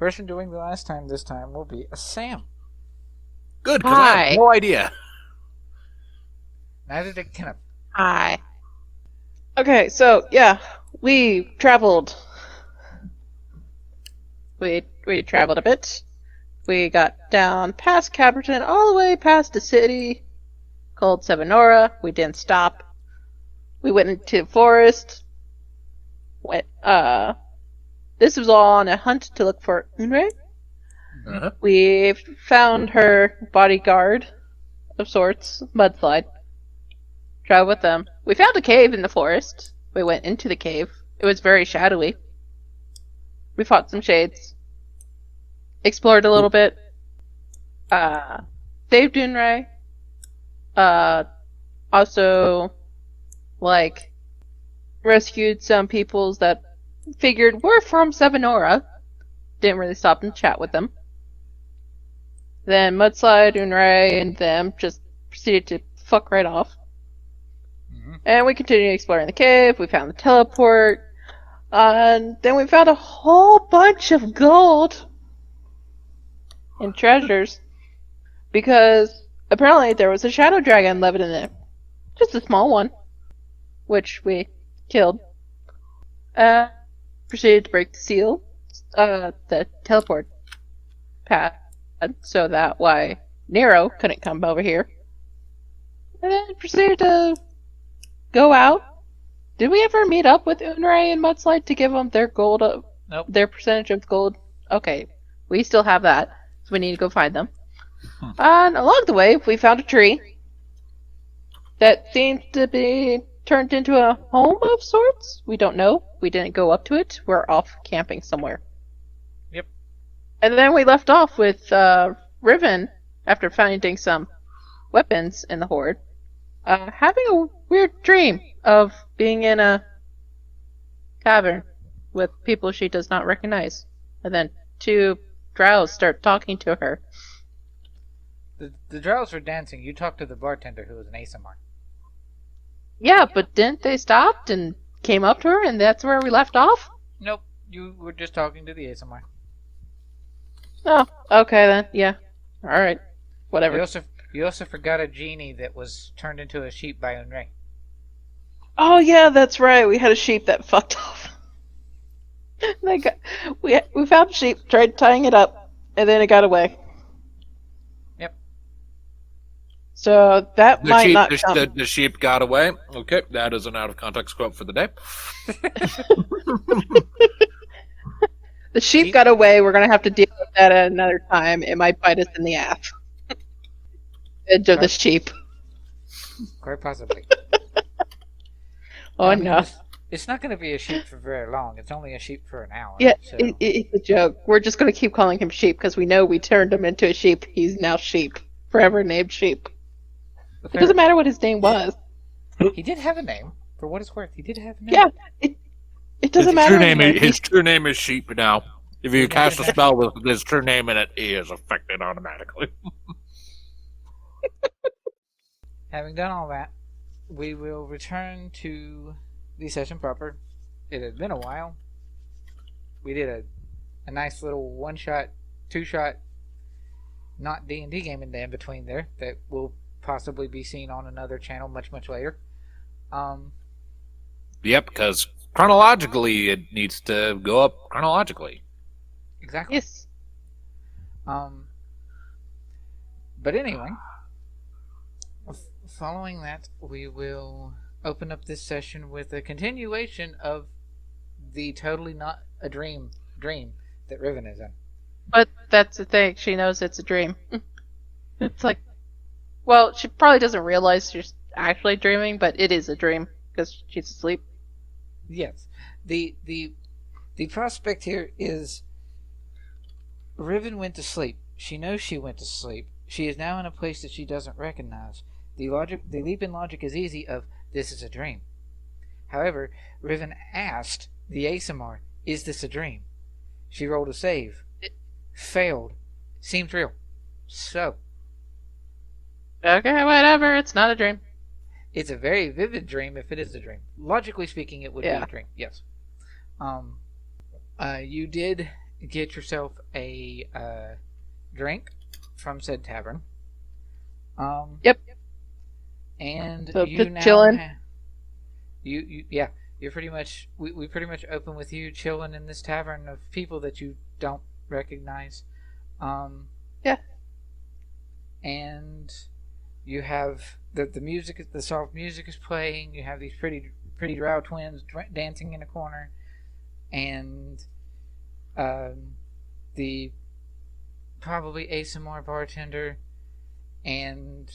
person doing the last time this time will be a Sam. Good, because I have no idea. Neither did Kenneth. Hi. Okay, so, yeah, we traveled. We traveled a bit. We got down past Caperton, all the way past a city called Sevenora. We didn't stop. We went into the forest. This was all on a hunt to look for Unre. Uh-huh. We found her bodyguard of sorts, Mudslide. Traveled with them. We found a cave in the forest. We went into the cave. It was very shadowy. We fought some shades. Explored a little bit. Saved Unre. Also, rescued some peoples that figured we're from Sevenora. Didn't really stop and chat with them. Then Mudslide, Unre, and them just proceeded to fuck right off. Mm-hmm. And we continued exploring the cave. We found the teleport. And then we found a whole bunch of gold and treasures. Because apparently there was a shadow dragon living in it. Just a small one. Which we killed. Proceeded to break the seal. The teleport pad. So that why Nero couldn't come over here. And then proceeded to go out. Did we ever meet up with Unre and Mudslide to give them their gold? Nope. Their percentage of gold? Okay. We still have that. So we need to go find them. And along the way, we found a tree that seemed to be turned into a home of sorts. We don't know. We didn't go up to it. We're off camping somewhere. Yep. And then we left off with Riven, after finding some weapons in the Horde, having a weird dream of being in a cavern with people she does not recognize. And then two drows start talking to her. The drows were dancing. You talked to the bartender who was an ASMR. Yeah, but didn't they stop and came up to her and that's where we left off? Nope. You were just talking to the ASMR. Oh, okay then. Yeah. Alright. Whatever. You also forgot a genie that was turned into a sheep by Unre. Oh yeah, that's right. We had a sheep that fucked off. We found a sheep, tried tying it up, and then it got away. Yep. So that might not count. The sheep got away. Okay, that is an out of context quote for the day. The sheep got away. We're gonna have to deal with that at another time. It might bite us in the ass. Edge of the sheep. Quite possibly. Oh no. It's not going to be a sheep for very long. It's only a sheep for an hour. Yeah, so. it's a joke. We're just going to keep calling him sheep because we know we turned him into a sheep. He's now sheep. Forever named sheep. It doesn't matter what his name was. He did have a name. For what it's worth, he did have a name. Yeah, it doesn't matter. His true name is Sheep now. If you cast a spell with his true name in it, he is affected automatically. Having done all that, we will return to the session proper. It had been a while. We did a nice little one-shot, two-shot, not D&D game in between there that will possibly be seen on another channel much, much later. Yep, because chronologically it needs to go up chronologically. Exactly. Yes. But anyway, following that, we will open up this session with a continuation of the totally not a dream that Riven is in. But that's the thing. She knows it's a dream. It's like, well, she probably doesn't realize she's actually dreaming, but it is a dream because she's asleep. Yes. The prospect here is Riven went to sleep. She knows she went to sleep. She is now in a place that she doesn't recognize. The leap in logic is easy of this is a dream. However, Riven asked the ASMR, is this a dream? She rolled a save. It failed. Seems real. So. Okay, whatever. It's not a dream. It's a very vivid dream if it is a dream. Logically speaking, it would be a dream. Yes. You did get yourself a drink from said tavern. Yep. And So you just now chilling. yeah, you're pretty much we pretty much open with you chilling in this tavern of people that you don't recognize. Yeah. And you have the music, the soft music is playing. You have these pretty drow twins dancing in a corner, and the probably ASMR bartender and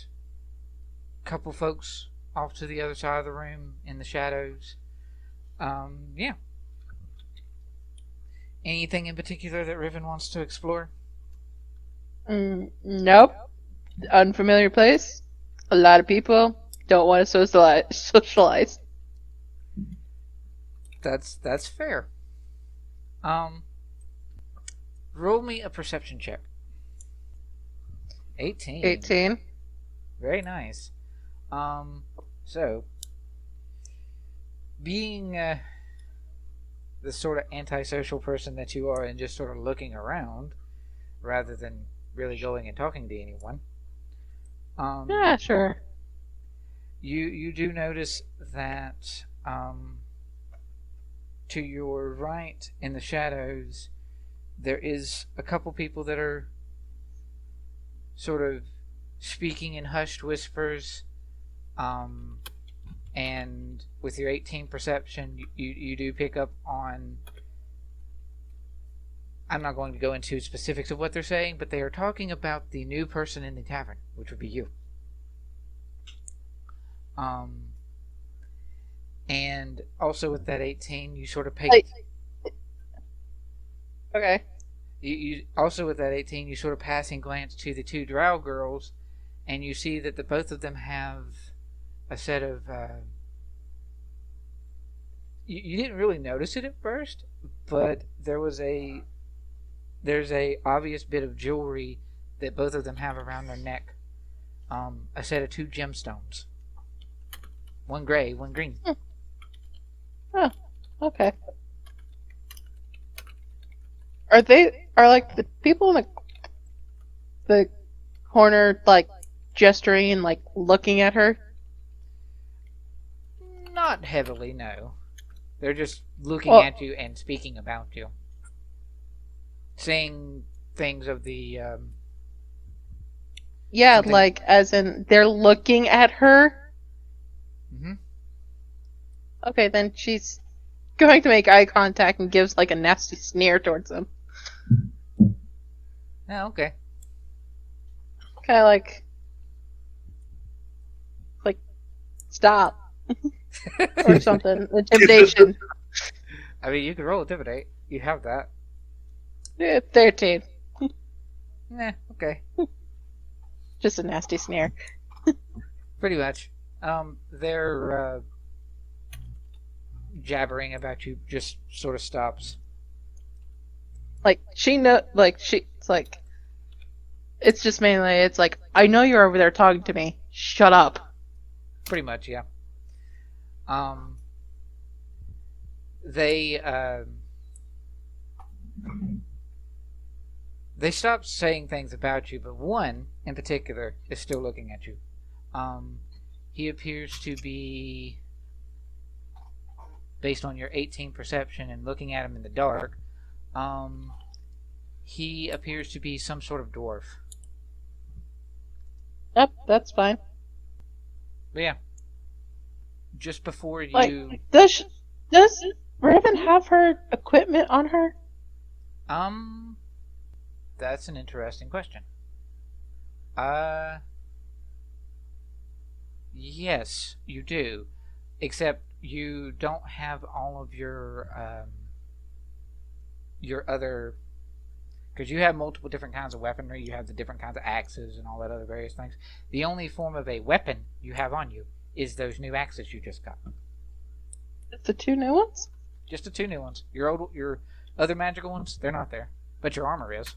a couple folks off to the other side of the room in the shadows. Yeah. Anything in particular that Riven wants to explore? Nope. Unfamiliar place. A lot of people. Don't want to socialize. That's fair. Roll me a perception check. 18. 18. Very nice. So, being the sort of antisocial person that you are and just sort of looking around rather than really going and talking to anyone. Yeah, sure. You do notice that to your right in the shadows there is a couple people that are sort of speaking in hushed whispers, and with your 18 perception you do pick up on, I'm not going to go into specifics of what they're saying, but they are talking about the new person in the tavern, which would be you. And also with that 18, you sort of pay. Okay. You also with that 18, you sort of passing glance to the two drow girls, and you see that both of them have a set of. You didn't really notice it at first, but there's a obvious bit of jewelry that both of them have around their neck. A set of 2 gemstones. One gray, one green. Oh, okay. Are like the people in the corner like gesturing and like looking at her? Not heavily, no. They're just looking at you and speaking about you. Saying things of the yeah, something. like as in they're looking at her. Mm-hmm. Okay, then she's going to make eye contact and gives like a nasty sneer towards them. Oh, okay. Kind of like stop or something. Intimidation. I mean, you can roll intimidate. You have that. Yeah, 13. Nah, okay. Just a nasty sneer. Pretty much. They're jabbering about you. Just sort of stops. Like it's just mainly it's like, I know you're over there talking to me. Shut up. Pretty much, yeah. They stop saying things about you, but one in particular is still looking at you. He appears to be, based on your 18 perception and looking at him in the dark, he appears to be some sort of dwarf. Yep, that's fine. But yeah, just before you... Like, does Riven have her equipment on her? That's an interesting question. Yes, you do. Except you don't have all of your other... Because you have multiple different kinds of weaponry. You have the different kinds of axes and all that other various things. The only form of a weapon you have on you is those new axes you just got. The 2 new ones? Just the 2 new ones. Your other magical ones, they're not there. But your armor is.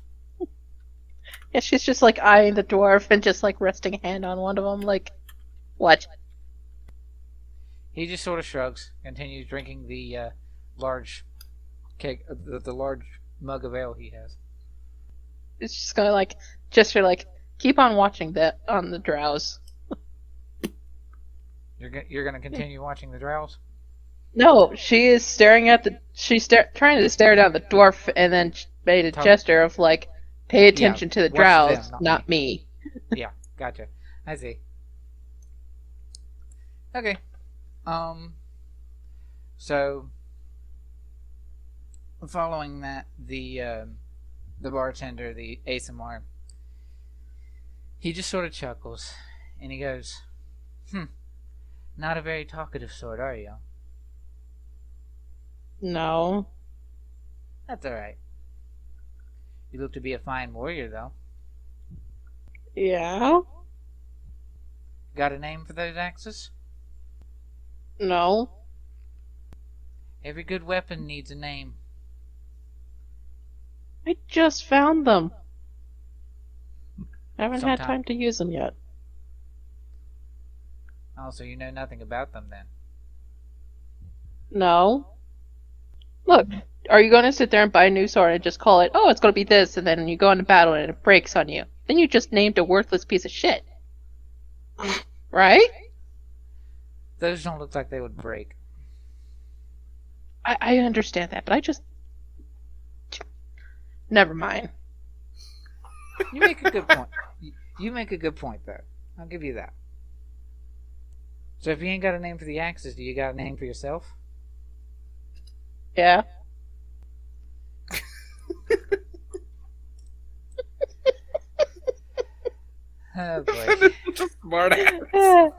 Yeah, she's just like eyeing the dwarf and just like resting a hand on one of them, like, what? He just sort of shrugs, continues drinking the large keg, the large mug of ale he has. It's just gonna like gesture like keep on watching that on the drows. You're gonna continue watching the drows? No, she is staring at the. She's trying to stare down the dwarf, and then made a gesture of like, pay attention to the watch drows, them, not me. Yeah, gotcha. I see. Okay. So following that, the bartender, the ASMR, he just sort of chuckles, and he goes, not a very talkative sort, are you? No. That's alright. You look to be a fine warrior, though. Yeah? Got a name for those axes? No. Every good weapon needs a name. I just found them. I haven't had Sometime. time to use them yet. Oh, so you know nothing about them, then? No. Look, are you going to sit there and buy a new sword and just call it, oh, it's going to be this, and then you go into battle and it breaks on you? Then you just named a worthless piece of shit. Right? Those don't look like they would break. I understand that, but I just... Never mind. You make a good point. You make a good point, though. I'll give you that. So if you ain't got a name for the axes, do you got a name for yourself? Yeah. Oh boy. Smart ass.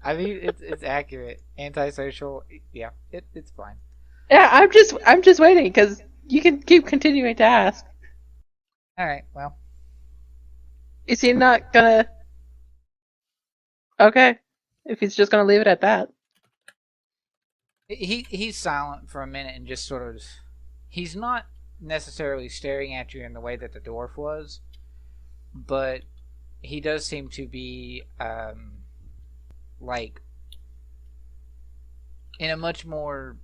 I mean, it's accurate. Antisocial. Yeah, it's fine. Yeah, I'm just waiting because you can keep continuing to ask. All right. Well, Is he not gonna? Okay, if he's just gonna leave it at that. he's silent for a minute and just sort of. He's not necessarily staring at you in the way that the dwarf was, but he does seem to be like in a much more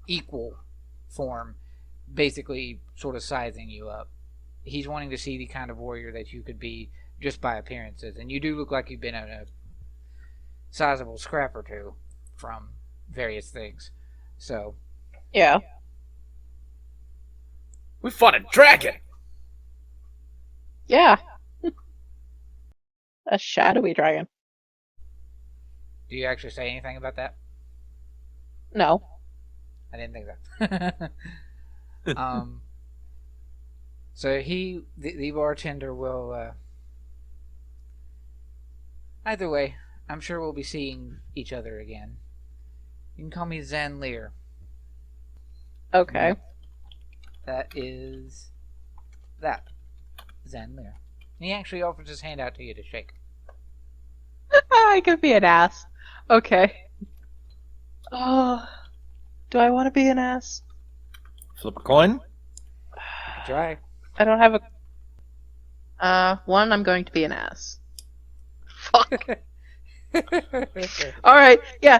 equal form, basically sort of sizing you up. He's wanting to see the kind of warrior that you could be just by appearances, and you do look like you've been in a sizable scrap or two from various things. So, Yeah. We fought a dragon. Yeah. A shadowy dragon. do you actually say anything about that? No. I didn't think that. So the bartender will. Either way, I'm sure we'll be seeing each other again. You can call me Zan Lear. Okay. That is that. Zan Lear. He actually offers his hand out to you to shake. I could be an ass. Okay. Oh, do I want to be an ass? Flip a coin. Try. I don't have a. One, I'm going to be an ass. Fuck. Alright, yeah.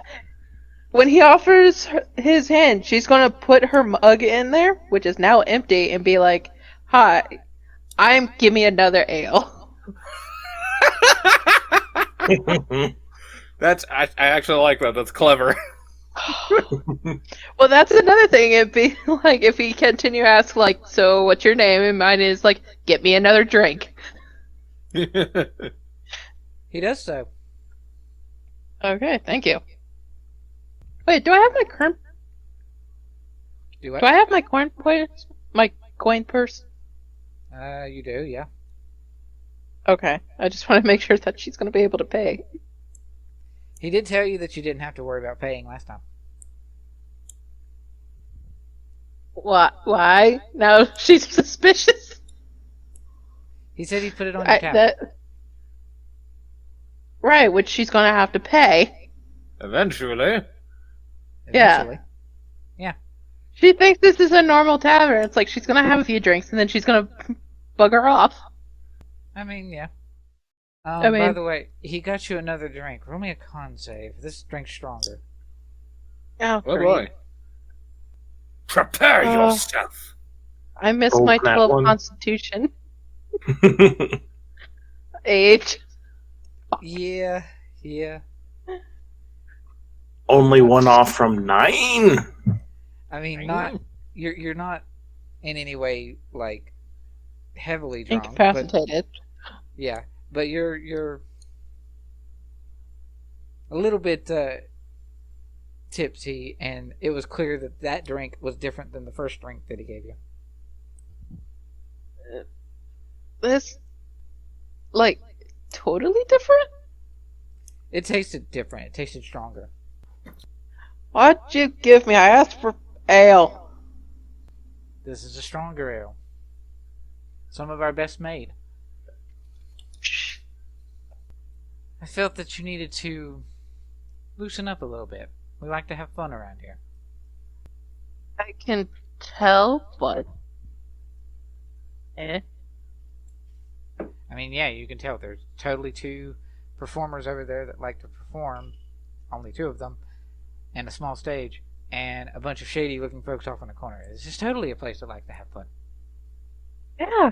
When he offers his hand, she's gonna put her mug in there, which is now empty, and be like, hi, give me another ale. I actually like that. That's clever. Well, that's another thing. It'd be like, if he continue to ask, like, so what's your name? And mine is like, get me another drink. He does so. Okay, thank you. Wait, do I have my current? Do what? Do I have my coin purse? My coin purse? You do, yeah. Okay, I just want to make sure that she's going to be able to pay. He did tell you that you didn't have to worry about paying last time. What? Why? Now she's suspicious. He said he put it on your tab. Right, which she's going to have to pay. Eventually. Eventually. Yeah. She thinks this is a normal tavern. It's like she's going to have a few drinks and then she's going to bugger off. I mean, yeah. I mean- By the way, he got you another drink. Roll me a con save. This drink's stronger. Oh, Oh great. boy. Prepare yourself. I miss Roll my that 12 one. constitution. Age. Yeah. Only one off from 9. I mean, not you're not in any way like heavily drunk, Incapacitated. but you're a little bit tipsy, and it was clear that drink was different than the first drink that he gave you. This, like, totally different? It tasted different. It tasted stronger. What'd you give me? I asked for ale. This is a stronger ale. Some of our best made. I felt that you needed to loosen up a little bit. We like to have fun around here. I can tell, but... Eh? I mean, yeah, you can tell. There's totally 2 performers over there that like to perform. Only 2 of them. And a small stage. And a bunch of shady-looking folks off in the corner. This is totally a place that like to have fun. Yeah.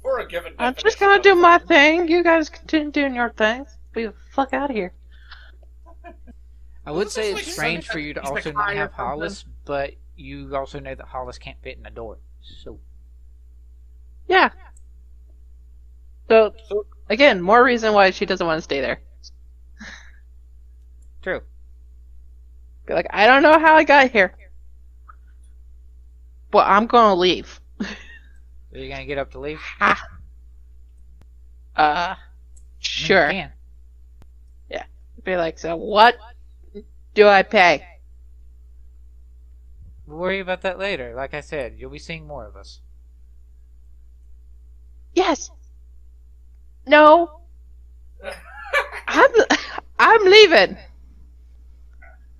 For a given I'm just gonna do my thing. You guys continue doing your things. Be the fuck out of here. I would say it's strange some- for you to he's like also not high or have something. Hollis, but you also know that Hollis can't fit in a door. So, Yeah. So, again, more reason why she doesn't want to stay there. true. Be like, I don't know how I got here. But I'm gonna leave. Are you gonna get up to leave? Ha. I mean, Sure. you can. Be like, so what do I pay? We'll worry about that later. Like I said, you'll be seeing more of us. Yes. No. I'm leaving.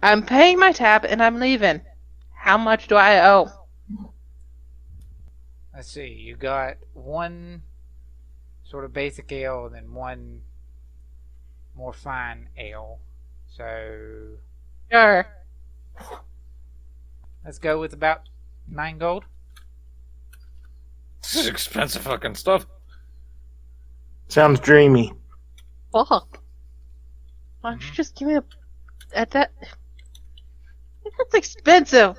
I'm paying my tab and I'm leaving. How much do I owe? Let's see. You got 1 sort of basic ale and then 1 more fine ale. So Sure. let's go with about 9 gold. This is expensive fucking stuff. Sounds dreamy. Fuck. Why don't you just give me at that? That's expensive.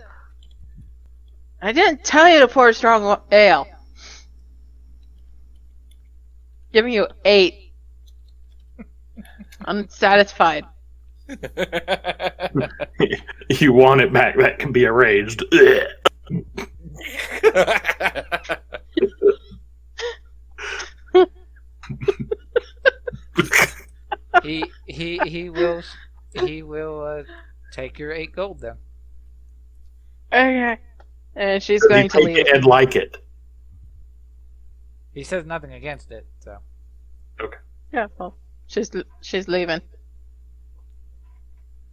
I didn't tell you to pour strong ale. Giving you 8. Unsatisfied. You want it back, that can be arranged. He will take your 8 gold then. Okay. And she's Does he going to take leave. it and like it? He says nothing against it, so. Yeah, well, she's leaving.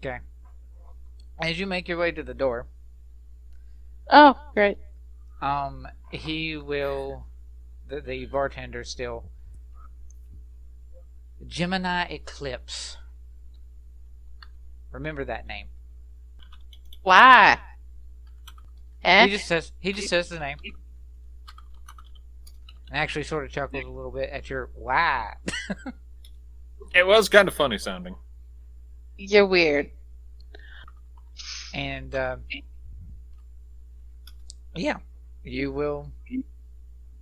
Okay. As you make your way to the door, Oh, great. he will, the bartender still, Gemini Eclipse. Remember that name. Why? Eh? He just says the name. And actually sort of chuckles a little bit at your why. It was kind of funny sounding. You're weird. And yeah, you will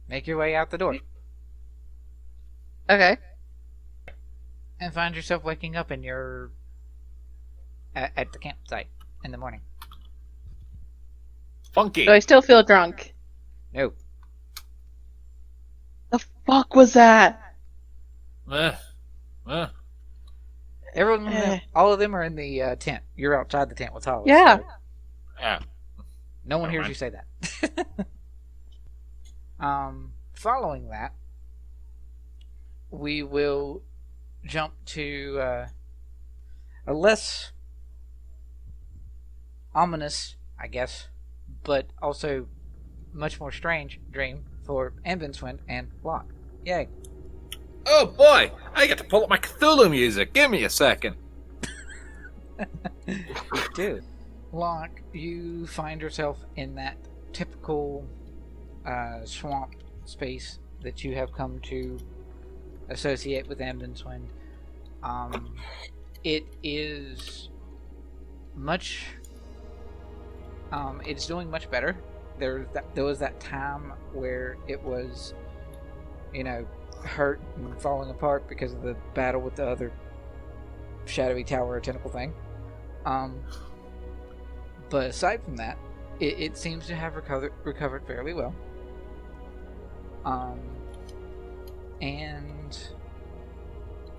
make your way out the door Okay. and find yourself waking up in your at the campsite in the morning. Funky. Do I still feel drunk? No, The fuck was that? everyone, Eh. all of them are in the tent. You're outside the tent with Hollis. Yeah. so Yeah. no one hears Alright. you say that. Following that, we will jump to a less ominous, I guess, but also much more strange dream for Vindsvept and Locke. Yay. Oh boy, I get to pull up my Cthulhu music. Give me a second. You do. Locke, you find yourself in that typical swamp space that you have come to associate with Vindsvept. It is much. It's doing much better. There was that time where it was, hurt and falling apart because of the battle with the other shadowy tower or tentacle thing. But aside from that, it seems to have recovered fairly well. And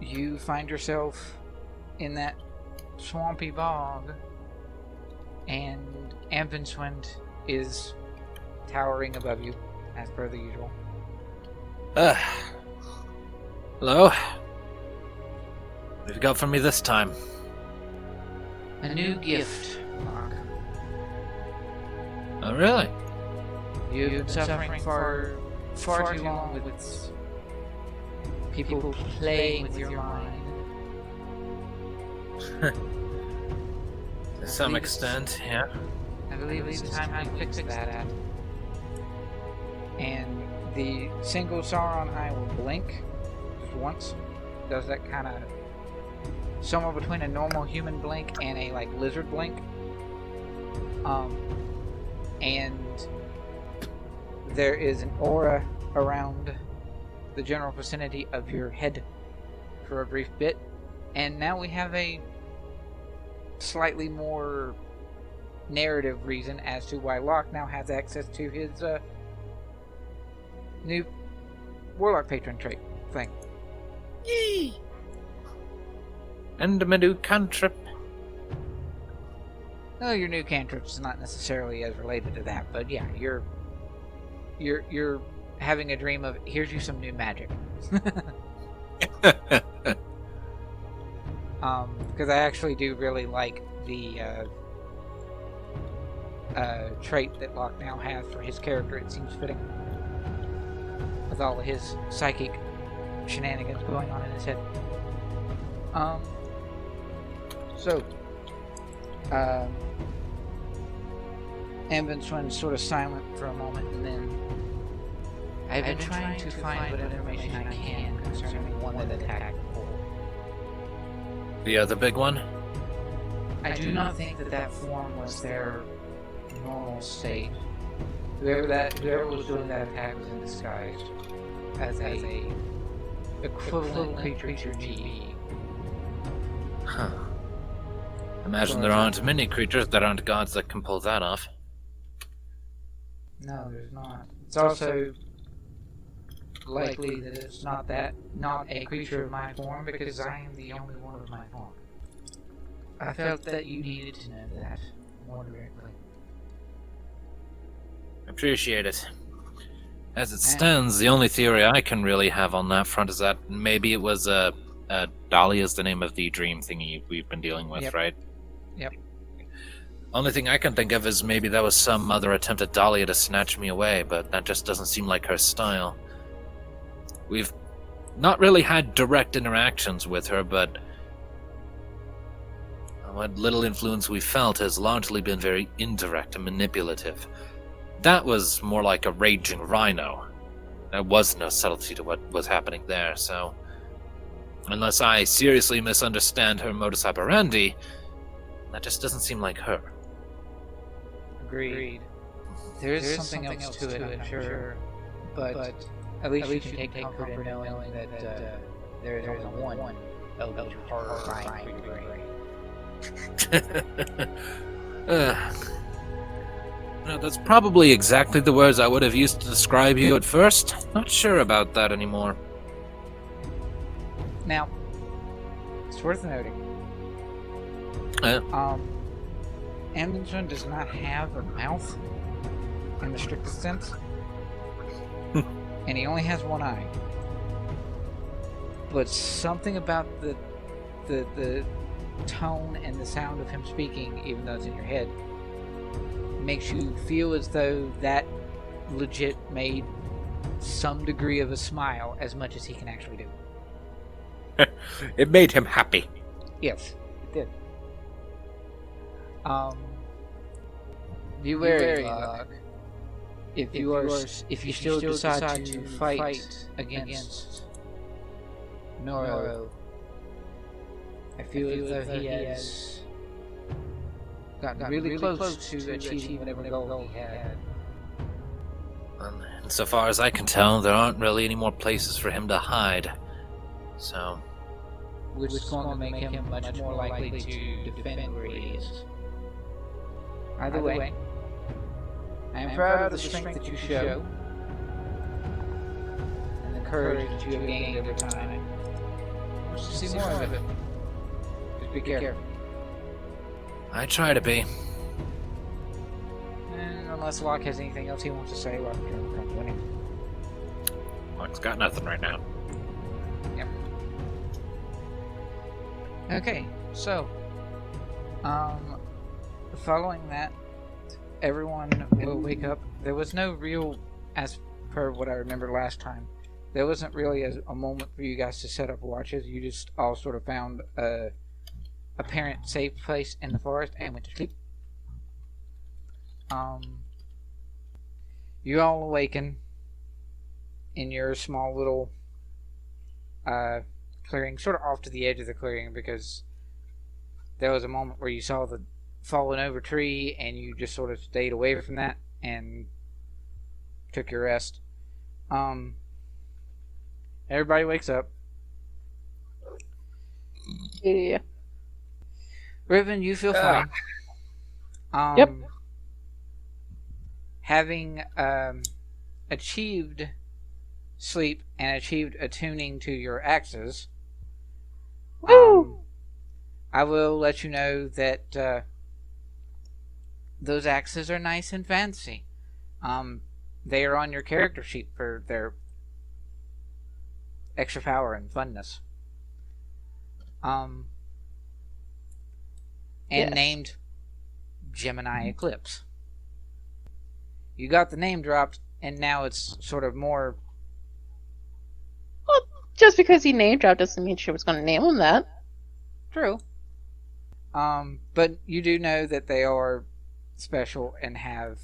you find yourself in that swampy bog, and Vindsvept is towering above you, as per the usual. Hello? What have you got for me this time? A new gift, Locke. Oh, really? You've been suffering for far too long with people playing with your mind. To some extent, yeah. I believe it's time to fix that. And the single Sauron eye will blink just once. Does that kind of somewhere between a normal human blink and a lizard blink. And there is an aura around the general vicinity of your head for a brief bit, and now we have a slightly more narrative reason as to why Locke now has access to his new Warlock patron trait thing. Yee! And my new cantrip. No, your new cantrip is not necessarily as related to that, but yeah, you're having a dream of here's you some new magic. Because I actually do really like the trait that Locke now has for his character. It seems fitting with all of his psychic shenanigans going on in his head. Vindsvept's sort of silent for a moment, and then I've been trying to find what information I can concerning the one that attacked before. The other big one? I do not think that form was their normal state. Whoever was doing that attack was in disguise as a equivalent creature GB. Huh. Imagine there aren't many creatures that aren't gods that can pull that off. No, there's not. It's also likely that it's not a creature of my form, because I am the only one of my form. I felt that you needed to know that more directly. Appreciate it. As it stands, the only theory I can really have on that front is that maybe it was Dolly is the name of the dream thingy we've been dealing with, right? Yep. Only thing I can think of is maybe that was some other attempt at Dahlia to snatch me away, but that just doesn't seem like her style. We've not really had direct interactions with her, but what little influence we felt has largely been very indirect and manipulative. That was more like a raging rhino. There was no subtlety to what was happening there, so unless I seriously misunderstand her modus operandi, that just doesn't seem like her. Agreed. There is something else to it, I'm sure. But at least you can take comfort in knowing that there is only one eldritch horrifying creature. No, that's probably exactly the words I would have used to describe you at first. Not sure about that anymore. Now, it's worth noting. Vindsvept does not have a mouth in the strictest sense, and he only has one eye. But something about the tone and the sound of him speaking, even though it's in your head, makes you feel as though that legit made some degree of a smile as much as he can actually do. It made him happy. Yes, it did. Be wary, Locke. If you still decide to fight against Noro, I feel as though he has gotten really close to achieving whatever goal he had. And so far as I can tell, there aren't really any more places for him to hide. So, Which is going to make him much more likely to defend where he is. Either way, I am proud of the strength that you show, and the courage that you have gained over time. Let's just see more of it. Just be careful. I try to be. And unless Locke has anything else he wants to say, Locke can come to him. Locke's got nothing right now. Yep. Okay, so, following that, everyone will wake up. There was no real, as per what I remember last time, there wasn't really a moment for you guys to set up watches. You just all sort of found a apparent safe place in the forest and went to sleep. You all awaken in your small little clearing, sort of off to the edge of the clearing, because there was a moment where you saw the fallen over tree and you just sort of stayed away from that and took your rest. Everybody wakes up. Yeah. Riven, you feel fine. Yep. Having achieved sleep and achieved attuning to your axes, Woo! I will let you know that those axes are nice and fancy. They are on your character sheet for their extra power and funness. And Yes. named Gemini Eclipse. You got the name dropped, and now it's sort of more. Well, just because he name dropped doesn't mean she was going to name him that. True. But you do know that they are special and have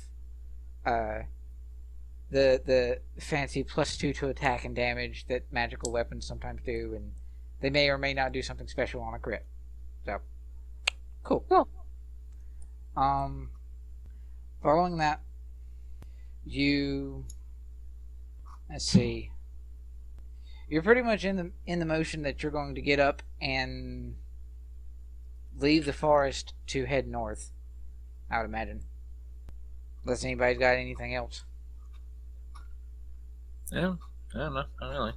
the fancy +2 to attack and damage that magical weapons sometimes do, and they may or may not do something special on a crit. So, cool. Following that, let's see. You're pretty much in the motion that you're going to get up and leave the forest to head north, I would imagine. Unless anybody's got anything else. Yeah, I don't know, not really.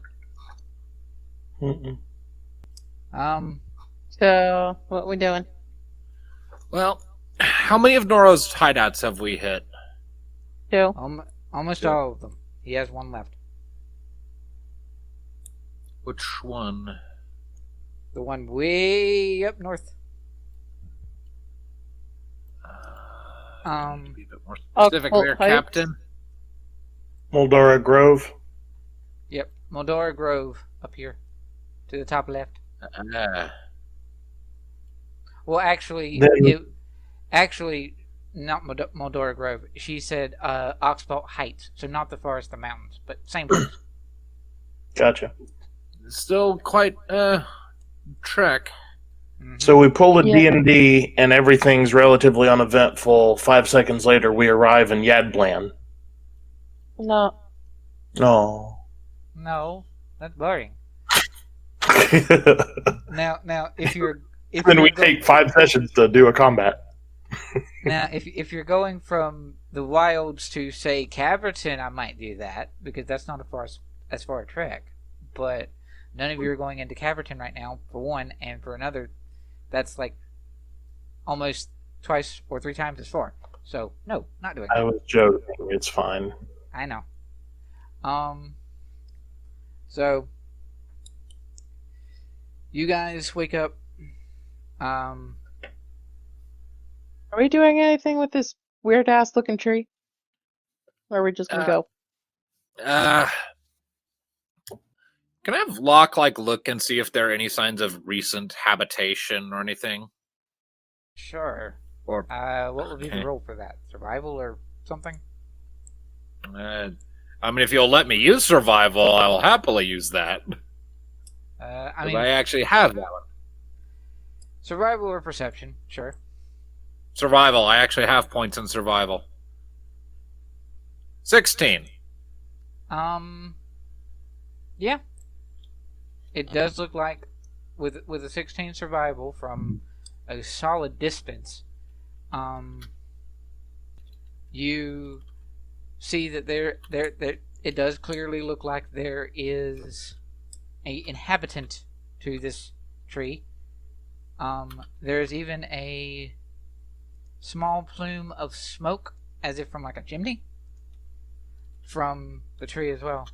So, what we doing? Well, how many of Noro's hideouts have we hit? Two. Almost all of them. He has one left. Which one? The one way up north. To be a bit more Oh, specific Colt there, Heights? Captain. Moldora Grove. Yep, Moldora Grove up here, to the top left. Well, actually, not Moldora Grove. She said Oxbolt Heights, so not the forest, the mountains, but same place. Gotcha. Still quite trek. Mhm. So we pull a Yeah. D&D and everything's relatively uneventful. 5 seconds later, we arrive in Yadblan. No. No. No, that's boring. Now, if you're Then we take 5 sessions to do a combat. Now, if you're going from the wilds to, say, Caverton, I might do that, because that's not as far a trek. But none of you are going into Caverton right now, for one, and for another, that's like almost twice or 3 times as far. So, no, not doing I it. was joking. It's fine. I know. So, you guys wake up. Are we doing anything with this weird ass looking tree? Or are we just gonna go? Can I have Locke look and see if there are any signs of recent habitation or anything? Sure. Or what would be the roll for that? Survival or something? I mean, if you'll let me use survival, I will happily use that. I mean, I actually have that one. survival or perception, sure. Survival. I actually have points in survival. 16. Yeah. It does look like, with a 16 survival from a solid distance, you see that there it does clearly look like there is a inhabitant to this tree. There's even a small plume of smoke, as if from like a chimney, from the tree as well.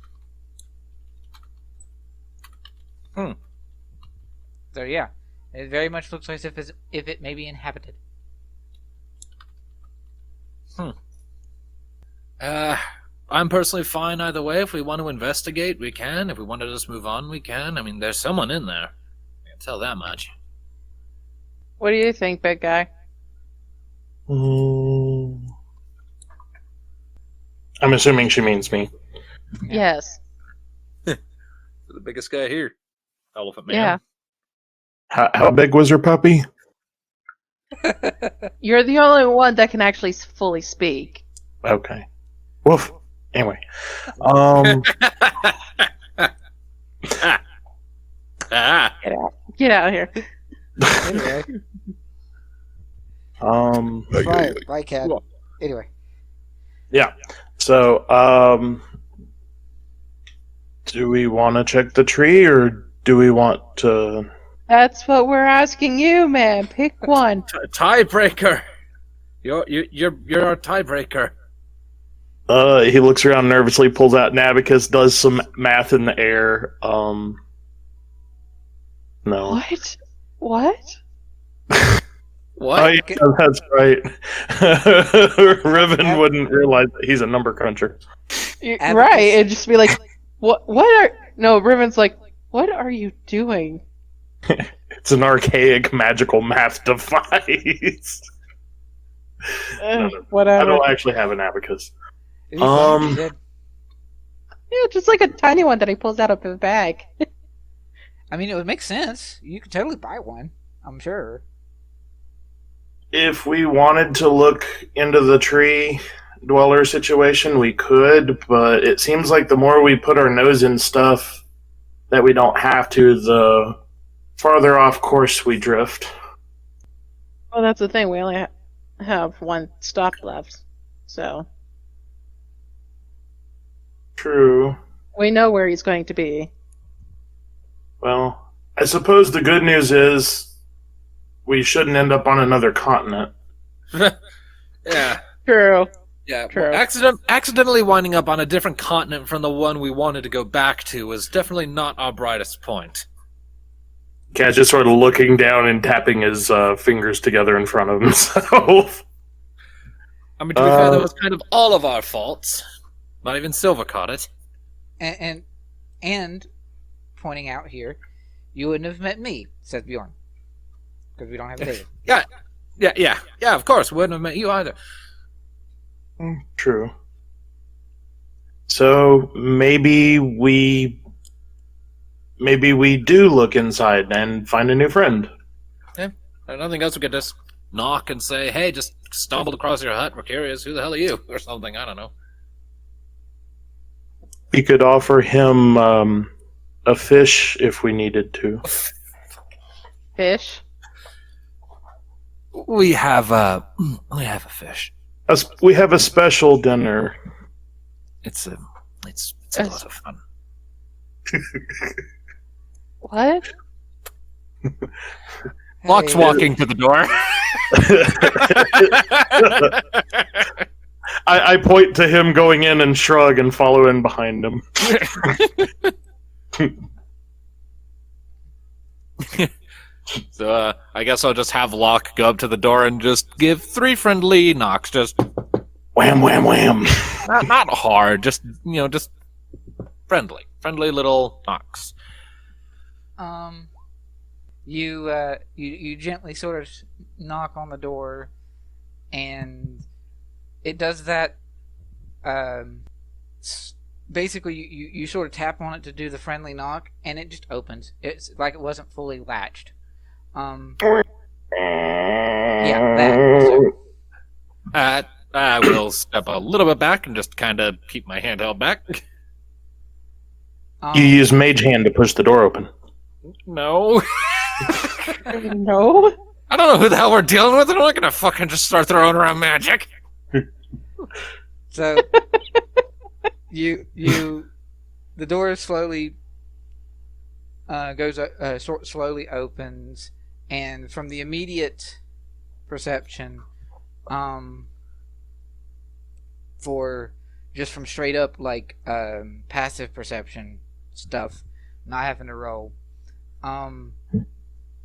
So yeah, it very much looks like if it may be inhabited. I'm personally fine either way. If we want to investigate, we can. If we want to just move on, we can. I mean, there's someone in there. I can tell that much. What do you think, big guy? I'm assuming she means me. Yes. The biggest guy here. Elephant man. Yeah. How big was her puppy? You're the only one that can actually fully speak. Okay. Woof. Anyway. Get out of here. Anyway, bye, cat. Cool. Anyway, Yeah. So, do we want to check the tree, or do we want to... That's what we're asking you, man. Pick one. Tiebreaker. You're our tiebreaker. He looks around nervously, pulls out an abacus, does some math in the air. No. What? What? What? Oh, yeah, that's right. Riven wouldn't realize that he's a number cruncher. Abacus. Right. It'd just be like, what are... No, Riven's like, what are you doing? It's an archaic magical math device. Whatever. I don't actually have an abacus. it'd be funny if you did. Yeah, just like a tiny one that he pulls out of his bag. I mean, it would make sense. You could totally buy one, I'm sure. If we wanted to look into the tree dweller situation, we could, but it seems like the more we put our nose in stuff that we don't have to, the farther off course we drift. Well, that's the thing. We only have one stop left. So, True. we know where he's going to be. Well, I suppose the good news is we shouldn't end up on another continent. Yeah. True. Yeah. True. Accidentally winding up on a different continent from the one we wanted to go back to was definitely not our brightest point. Cat just sort of looking down and tapping his fingers together in front of himself. I mean, to be fair, that was kind of all of our faults. Not even Silver caught it. And pointing out here, you wouldn't have met me, says Bjorn, because we don't have a David. Yeah, of course. Wouldn't have met you either. True. So maybe we do look inside and find a new friend. Yeah. Nothing else. We could just knock and say, hey, just stumbled across your hut. We're curious. Who the hell are you? Or something. I don't know. We could offer him a fish if we needed to. Fish. We have a fish. We have a special dinner. It's a lot of fun. What? Locke's walking to the door. I point to him going in and shrug and follow in behind him. So I guess I'll just have Locke go up to the door and just give 3 friendly knocks. Just Wham, wham, wham. not hard. Just just friendly little knocks. You gently sort of knock on the door, and it does that. Basically, you sort of tap on it to do the friendly knock, and it just opens. It's like it wasn't fully latched. Yeah, that. So. I will step a little bit back and just kind of keep my hand held back. You use Mage Hand to push the door open. No. No. I don't know who the hell we're dealing with. I'm not going to fucking just start throwing around magic. So, the door slowly slowly opens, and from the immediate perception, for just from straight up like passive perception stuff, not having to roll,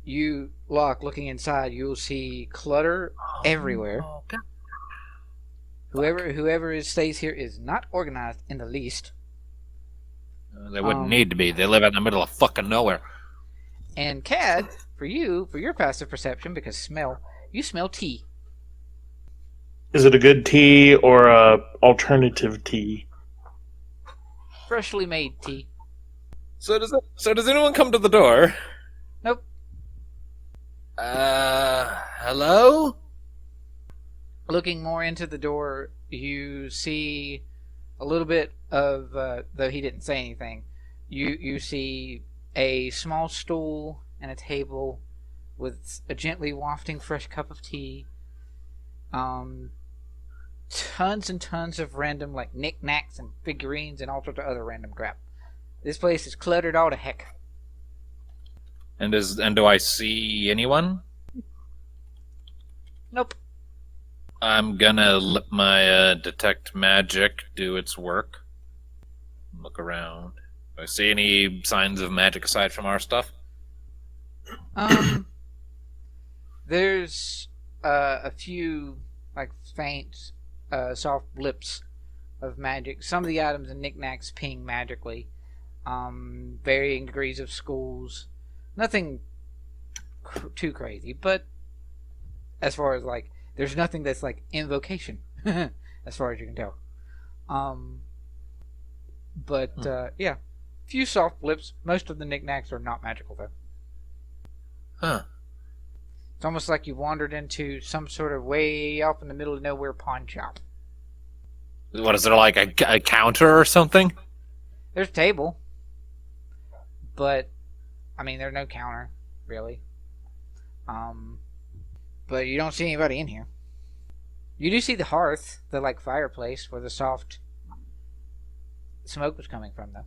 you, Locke, looking inside, you'll see clutter everywhere. Whoever stays here is not organized in the least. They wouldn't need to be. They live out in the middle of fucking nowhere. And Cad, for your passive perception, because you smell tea. Is it a good tea or a alternative tea? Freshly made tea. So does anyone come to the door? Nope. Hello? Looking more into the door, you see a little bit of, though he didn't say anything, you see a small stool and a table with a gently wafting fresh cup of tea. Tons and tons of random, like, knickknacks and figurines and all sorts of other random crap. This place is cluttered all to heck. And do I see anyone? Nope. I'm gonna let my detect magic do its work. Look around. Do I see any signs of magic aside from our stuff? There's a few, like, faint, soft blips of magic. Some of the items and knickknacks ping magically. Varying degrees of schools. Nothing too crazy, but as far as, like, there's nothing that's like invocation, as far as you can tell. Yeah, few soft blips. Most of the knickknacks are not magical, though. Huh. It's almost like you wandered into some sort of way off in the middle of nowhere pawn shop. What is there, like a counter or something? There's a table, but I mean, there's no counter really. But you don't see anybody in here. You do see the hearth, the like fireplace where the soft smoke was coming from, though.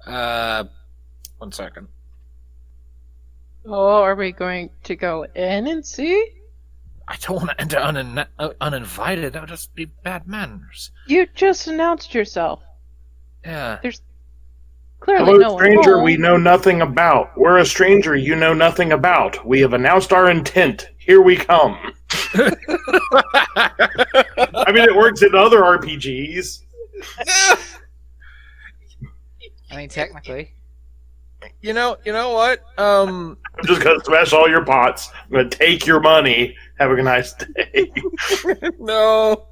Huh. 1 second. Oh, are we going to go in and see? I don't want to enter uninvited. That would just be bad manners. You just announced yourself. Yeah. There's clearly Hello, no stranger one home. we know nothing about. We're a stranger you know nothing about. We have announced our intent. Here we come. I mean, it works in other RPGs. I mean, technically. You know what? I'm just gonna smash all your pots. I'm gonna take your money. Have a nice day. No.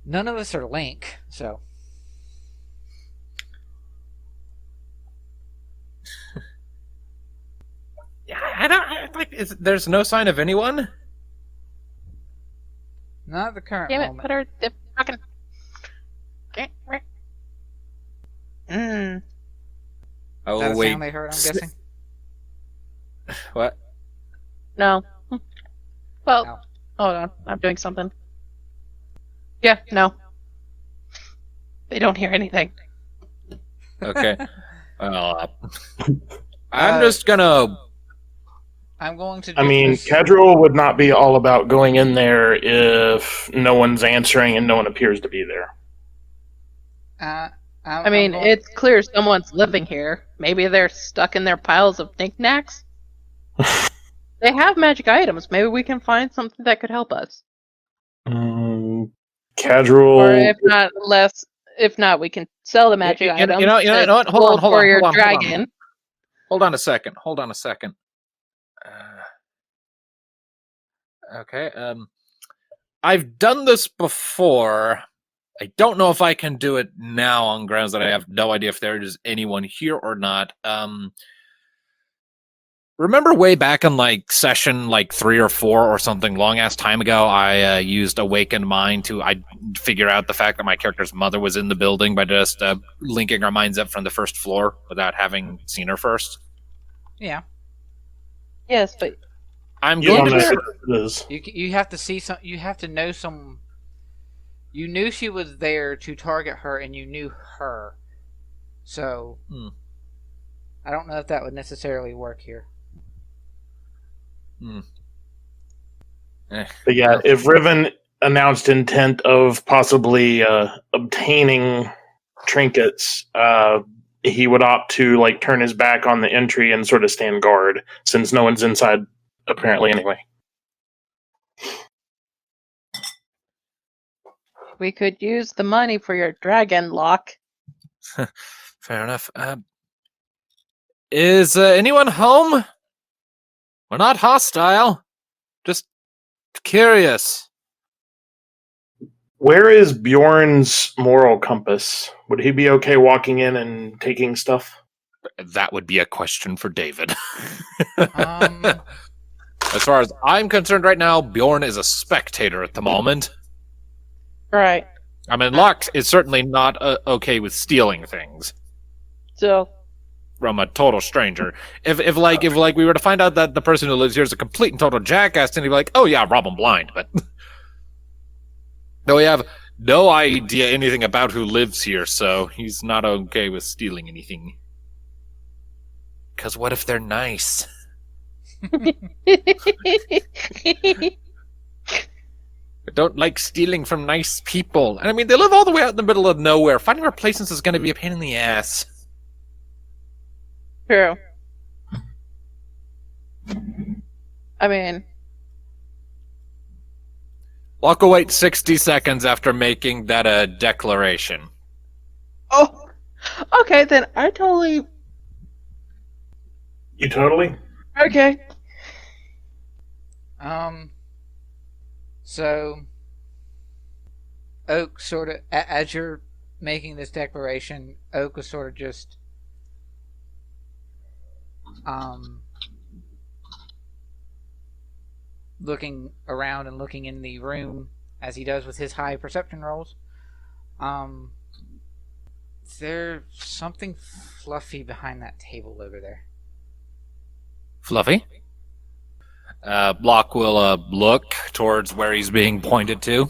None of us are Link, so. Yeah, I don't like. There's no sign of anyone. Not at the current Damn it, moment. put her the fucking... Oh Is that a wait. sound they heard, I'm guessing? What? No. Well, No. hold on. I'm doing something. Yeah, no. They don't hear anything. Okay. Well, I'm just gonna. I'm going to do I mean, this. Kadruil would not be all about going in there if no one's answering and no one appears to be there. I mean, it's clear someone's living here. Maybe they're stuck in their piles of knickknacks. They have magic items. Maybe we can find something that could help us. Kadruil. Or if not, less If not, we can sell the magic item. You know what? Hold on, for your dragon. Hold on a second. Okay. I've done this before. I don't know if I can do it now on grounds that I have no idea if there is anyone here or not. Remember way back in like session 3 or 4 or something long ass time ago, I used Awakened Mind to figure out the fact that my character's mother was in the building by just linking our minds up from the first floor without having seen her first. Yeah. Yes, but I'm You going don't know to. who it is. You have to see some. You have to know some. You knew she was there to target her, and you knew her. So I don't know if that would necessarily work here. But yeah, if Riven announced intent of possibly obtaining trinkets, he would opt to turn his back on the entry and sort of stand guard, since no one's inside apparently anyway. we could use the money for your dragon, Locke. Fair enough. Is anyone home? We're not hostile. Just curious. Where is Bjorn's moral compass? Would he be okay walking in and taking stuff? That would be a question for David. Um, As far as I'm concerned right now, Bjorn is a spectator at the moment. Right. I mean, Locke is certainly not okay with stealing things So, from a total stranger. If we were to find out that the person who lives here is a complete and total jackass, then he'd be like, oh yeah, rob him blind. But no, we have no idea anything about who lives here, so he's not okay with stealing anything. Because what if they're nice? I don't like stealing from nice people. And I mean, they live all the way out in the middle of nowhere. Finding replacements is going to be a pain in the ass. true. I mean, Locke will wait 60 seconds after making that declaration. oh, okay, then I totally, You totally? okay. So Oak sort of, as you're making this declaration, Oak was sort of just, looking around and looking in the room as he does with his high perception rolls. There's something fluffy behind that table over there. Fluffy? Locke will look towards where he's being pointed to.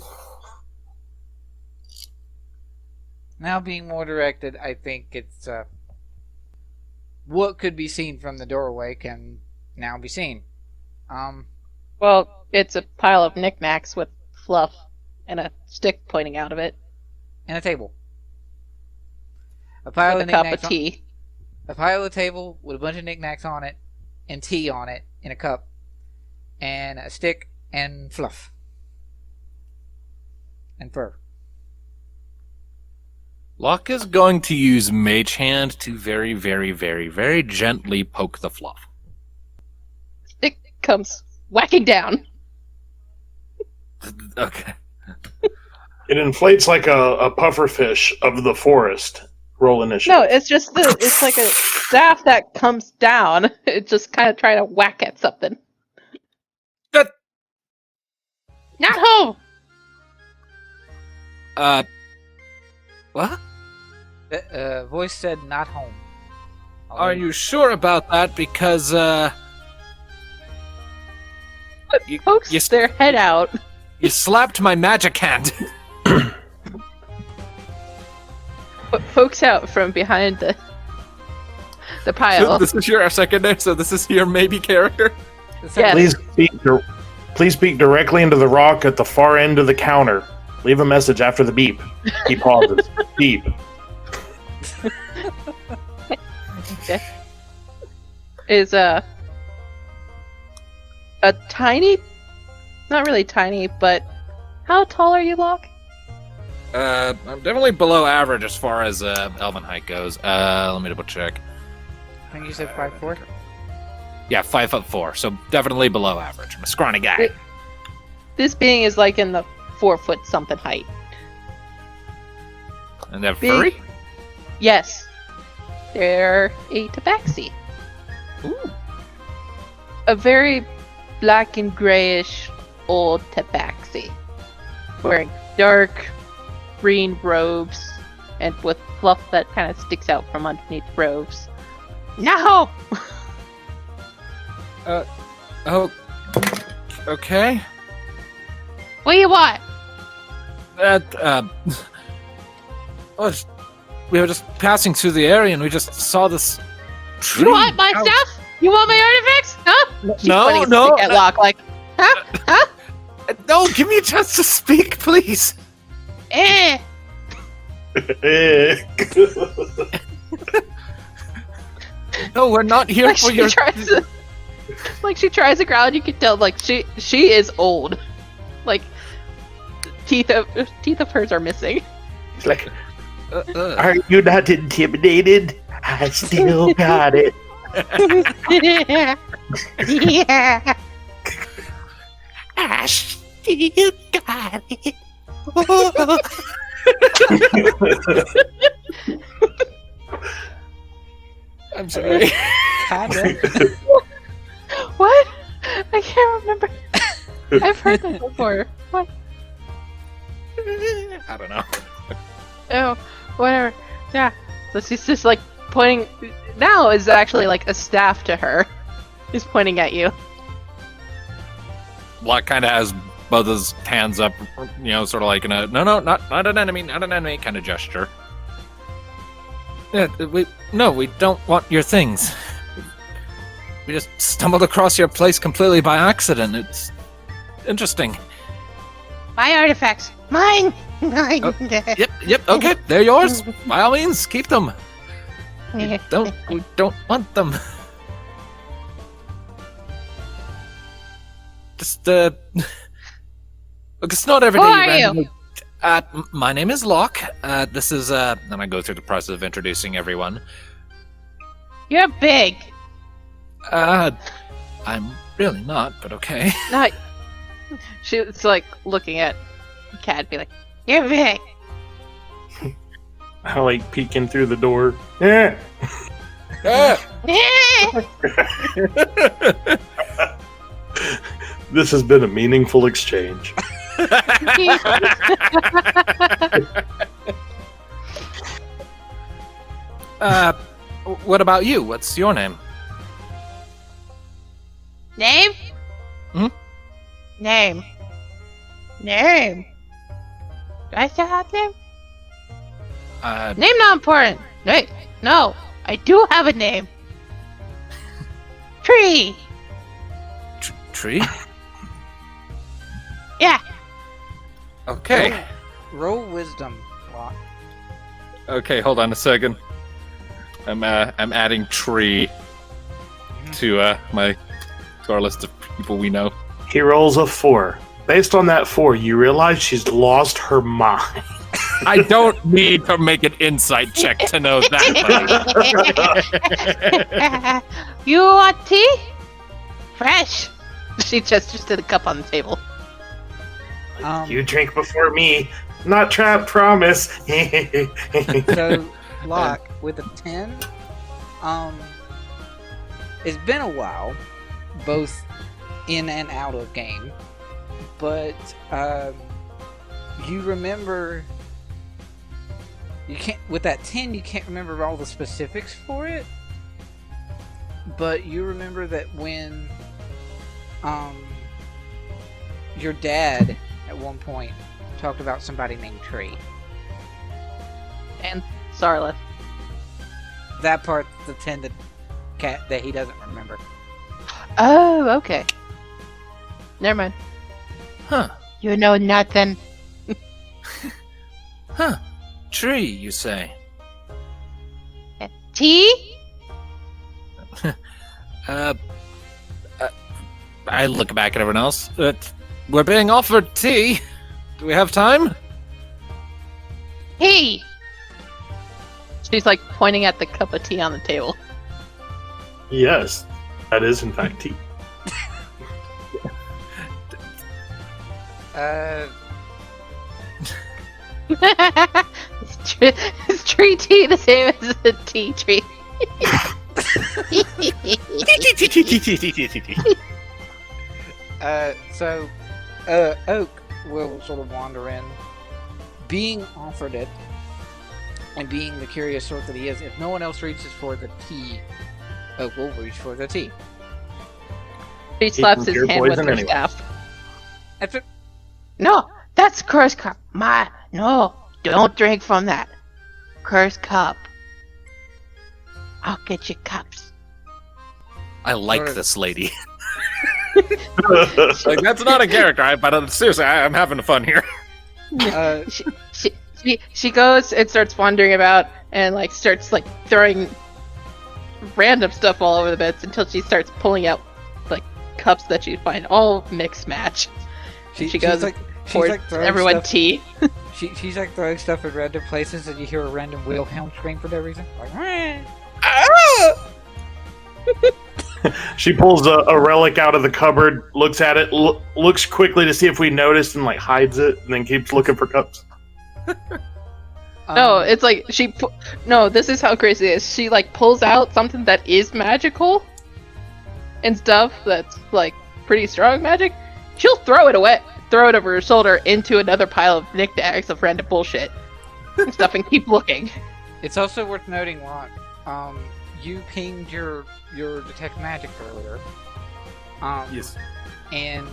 Now being more directed, I think it's what could be seen from the doorway can now be seen. Well, it's a pile of knickknacks with fluff and a stick pointing out of it. And a table. A pile With of a cup knickknacks of tea. A pile of table with a bunch of knickknacks on it, and tea on it in a cup, and a stick and fluff and fur. Locke is going to use Mage Hand to very, very, very, very gently poke the fluff. Stick comes whacking down. Okay. It inflates like a pufferfish of the forest. Roll initiative. No, it's just it's like a staff that comes down. It's just kind of trying to whack at something. That- Not home. What? The voice said, "Not home." Are you sure about that? Because, you Pokes their head out. you slapped my magic hand. Pokes out from behind the pile. This is your secondary, so this is your maybe character? Yes. Please speak directly into the rock at the far end of the counter. Leave a message after the beep. He pauses. Beep. Okay. Is a tiny, not really tiny, but how tall are you, Locke? I'm definitely below average as far as elven height goes. Let me double check. I think you said 5'4". Yeah, 5'4", so definitely below average. I'm a scrawny guy. This being is like in the 4 foot something height. And they're furry? Yes. They're a tabaxi. Ooh. A very black and grayish old tabaxi. Wearing dark green robes and with fluff that kind of sticks out from underneath robes. No! Oh. Okay. What do you want? We were just passing through the area and we just saw this tree. You want my stuff? You want my artifacts? Huh? She's pointing a stick at Locke, like, huh? No, give me a chance to speak, please. No, we're not here Like for she your... she tries to growl, you can tell, like, she is old. Like, teeth of hers are missing. It's like, are you not intimidated? I still got it. Yeah. I still got it. I'm sorry. What? I can't remember. I've heard that before. What? I don't know. Oh, whatever. Yeah. So she's just like pointing. Now is actually like a staff to her. He's pointing at you. Locke kind of has both his hands up, you know, sort of like in a no, not an enemy kind of gesture. Yeah, we don't want your things. We just stumbled across your place completely by accident. It's interesting. My artifacts, mine. Mine. Oh, yep. Okay, they're yours. By all means, keep them. We don't want them. Just look, it's not every day. Who are you? My name is Locke. This is and I go through the process of introducing everyone. You're big. I'm really not, but okay. Not. She's like looking at Cat, be like, "You're big." I like peeking through the door. Yeah. This has been a meaningful exchange. What about you? What's your name? Name? Hmm? Name. Do I still have name? Name not important. Wait, no. I do have a name. Tree. Tree? Yeah. Okay. Roll wisdom, Locke. Okay, hold on a second. I'm adding tree to our list of people we know. He rolls a 4. Based on that 4, you realize she's lost her mind. I don't need to make an insight check to know that. You want tea? Fresh. She gestures to the cup on the table. You drink before me. Not trapped, promise. So, Locke, with a 10, it's been a while, both in and out of game, but you remember, you can't, with that 10, you can't remember all the specifics for it, but you remember that when your dad at one point talked about somebody named Tree. And Sarlith. That part, the 10 that he doesn't remember. Oh, okay. Never mind. Huh. You know nothing. Huh. Tree, you say? Tea? I look back at everyone else. We're being offered tea. Do we have time? Tea! She's like pointing at the cup of tea on the table. Yes, that is in fact tea. Is tree tea the same as the tea tree? So, Oak will sort of wander in, being offered it, and being the curious sort that he is. If no one else reaches for the tea, Oak will reach for the tea. He slaps his hand with her staff. That's it. No, that's curse cup. No, don't drink from that. Curse cup. I'll get you cups. I like this lady. Like, that's not a character, but seriously, I'm having fun here. She goes and starts wandering about and like starts like throwing random stuff all over the beds until she starts pulling out like cups that she find all mixed match. She goes like pours everyone stuff. Tea. She's like throwing stuff in random places and you hear a random Wilhelm scream for no reason. Like, She pulls a relic out of the cupboard, looks at it, looks quickly to see if we noticed, and like hides it, and then keeps looking for cups. No, it's like no, this is how crazy it is. She like pulls out something that is magical and stuff that's like pretty strong magic. She'll throw it away, throw it over her shoulder into another pile of knickknacks of random bullshit and stuff, and keep looking. It's also worth noting, Locke, you pinged your detect magic earlier. Yes. And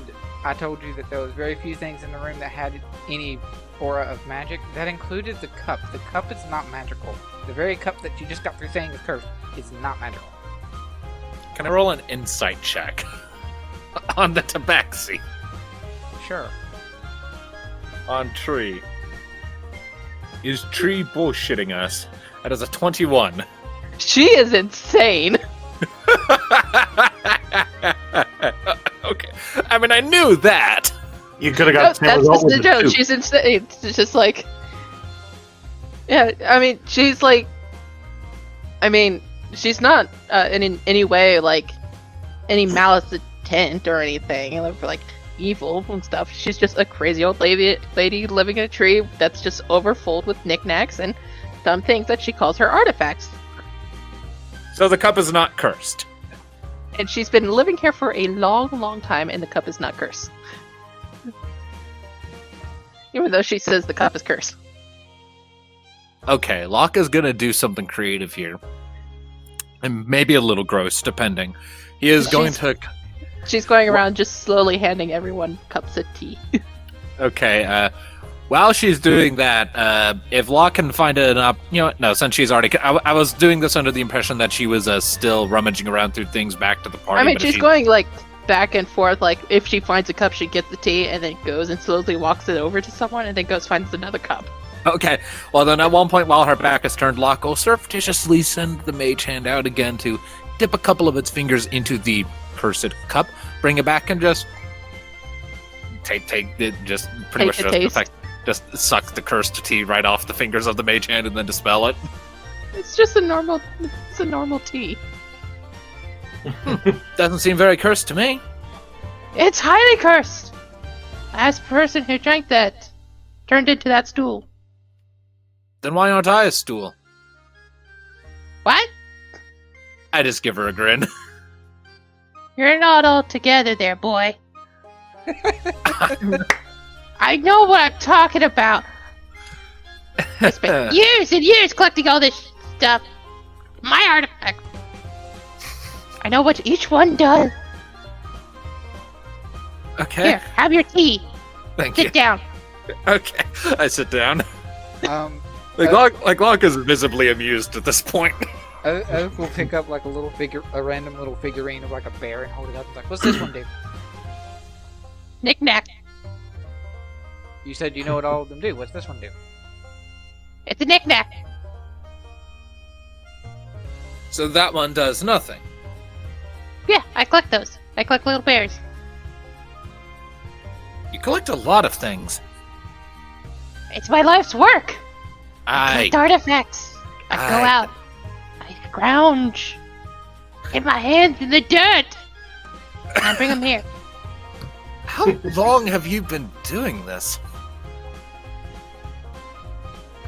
I told you that there was very few things in the room that had any aura of magic. That included the cup. The cup is not magical. The very cup that you just got through saying is cursed is not magical. Can I roll an insight check on the Tabaxi? Sure. On Tree. Is Tree bullshitting us? That is a 21. She is insane. Okay. I mean, I knew that. You could have got the same result with the joke. two. She's insane. It's just like, yeah. I mean, she's like, I mean, she's not in any way like any malice intent or anything, like evil and stuff. She's just a crazy old lady living in a tree that's just overfull with knickknacks and dumb things that she calls her artifacts. So the cup is not cursed. And she's been living here for a long, long time, and the cup is not cursed. Even though she says the cup is cursed. Okay, Locke is gonna do something creative here. And maybe a little gross, depending. He is going to... She's going around just slowly handing everyone cups of tea. Okay, while she's doing that, if Locke can find it enough... You know what? No, since she's already... I was doing this under the impression that she was still rummaging around through things back to the party. I mean, she's going, like, back and forth. Like, if she finds a cup, she gets the tea, and then goes and slowly walks it over to someone, and then goes finds another cup. Okay, well then at one point while her back is turned, Locke will surreptitiously send the mage hand out again to dip a couple of its fingers into the cursed cup, bring it back, and just take it, just pretty much just suck the cursed tea right off the fingers of the mage hand and then dispel it. It's just a normal tea. Doesn't seem very cursed to me. It's highly cursed. Last person who drank that turned into that stool. Then why aren't I a stool? What? I just give her a grin. You're not all together there, boy. I know what I'm talking about. I spent years and years collecting all this stuff. My artifact. I know what each one does. Okay. Here, have your tea. Thank you. Sit down. Okay, I sit down. Oak Locke is visibly amused at this point. will pick up like a random little figurine of like a bear and hold it up. He's like, "What's this one do?" Knick-knack. You said you know what all of them do. What's this one do? It's a knick-knack. So that one does nothing. Yeah, I collect those. I collect little bears. You collect a lot of things. It's my life's work. Collect artifacts. I go out. I scrounge. Get my hands in the dirt. And I bring them here. How long have you been doing this?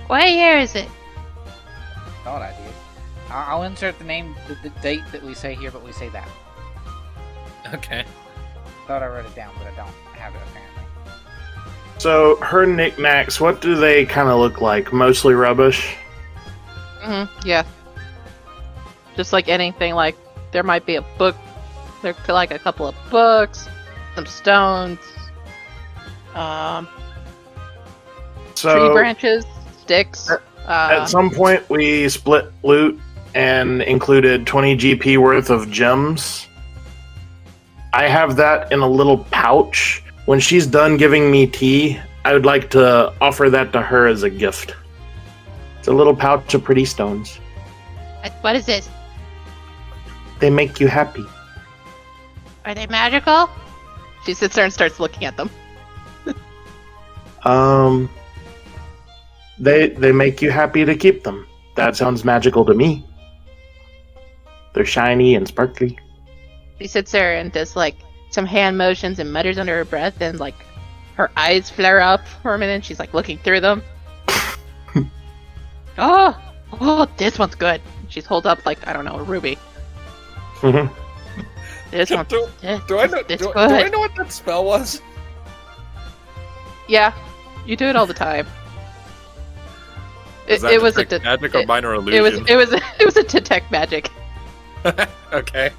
What year is it? Thought I did. I'll insert the name, the date that we say here, but we say that. Okay. Thought I wrote it down, but I don't have it apparently. So, her knickknacks, what do they kind of look like? Mostly rubbish? Yeah. Just like anything, like, there might be a book, there like a couple of books, some stones, tree branches, sticks. At some point, we split loot and included 20 GP worth of gems. I have that in a little pouch. When she's done giving me tea, I would like to offer that to her as a gift. It's a little pouch of pretty stones. What is this? They make you happy. Are they magical? She sits there and starts looking at them. They make you happy to keep them. That sounds magical to me. They're shiny and sparkly. She sits there and does like some hand motions and mutters under her breath, and like her eyes flare up for a minute. And she's like looking through them. Oh, this one's good. She's holds up like, I don't know, a ruby. Mm-hmm. This one. Do I know what that spell was? Yeah, you do it all the time. Is that It was a detect magic or minor illusion? It was a detect magic. Okay.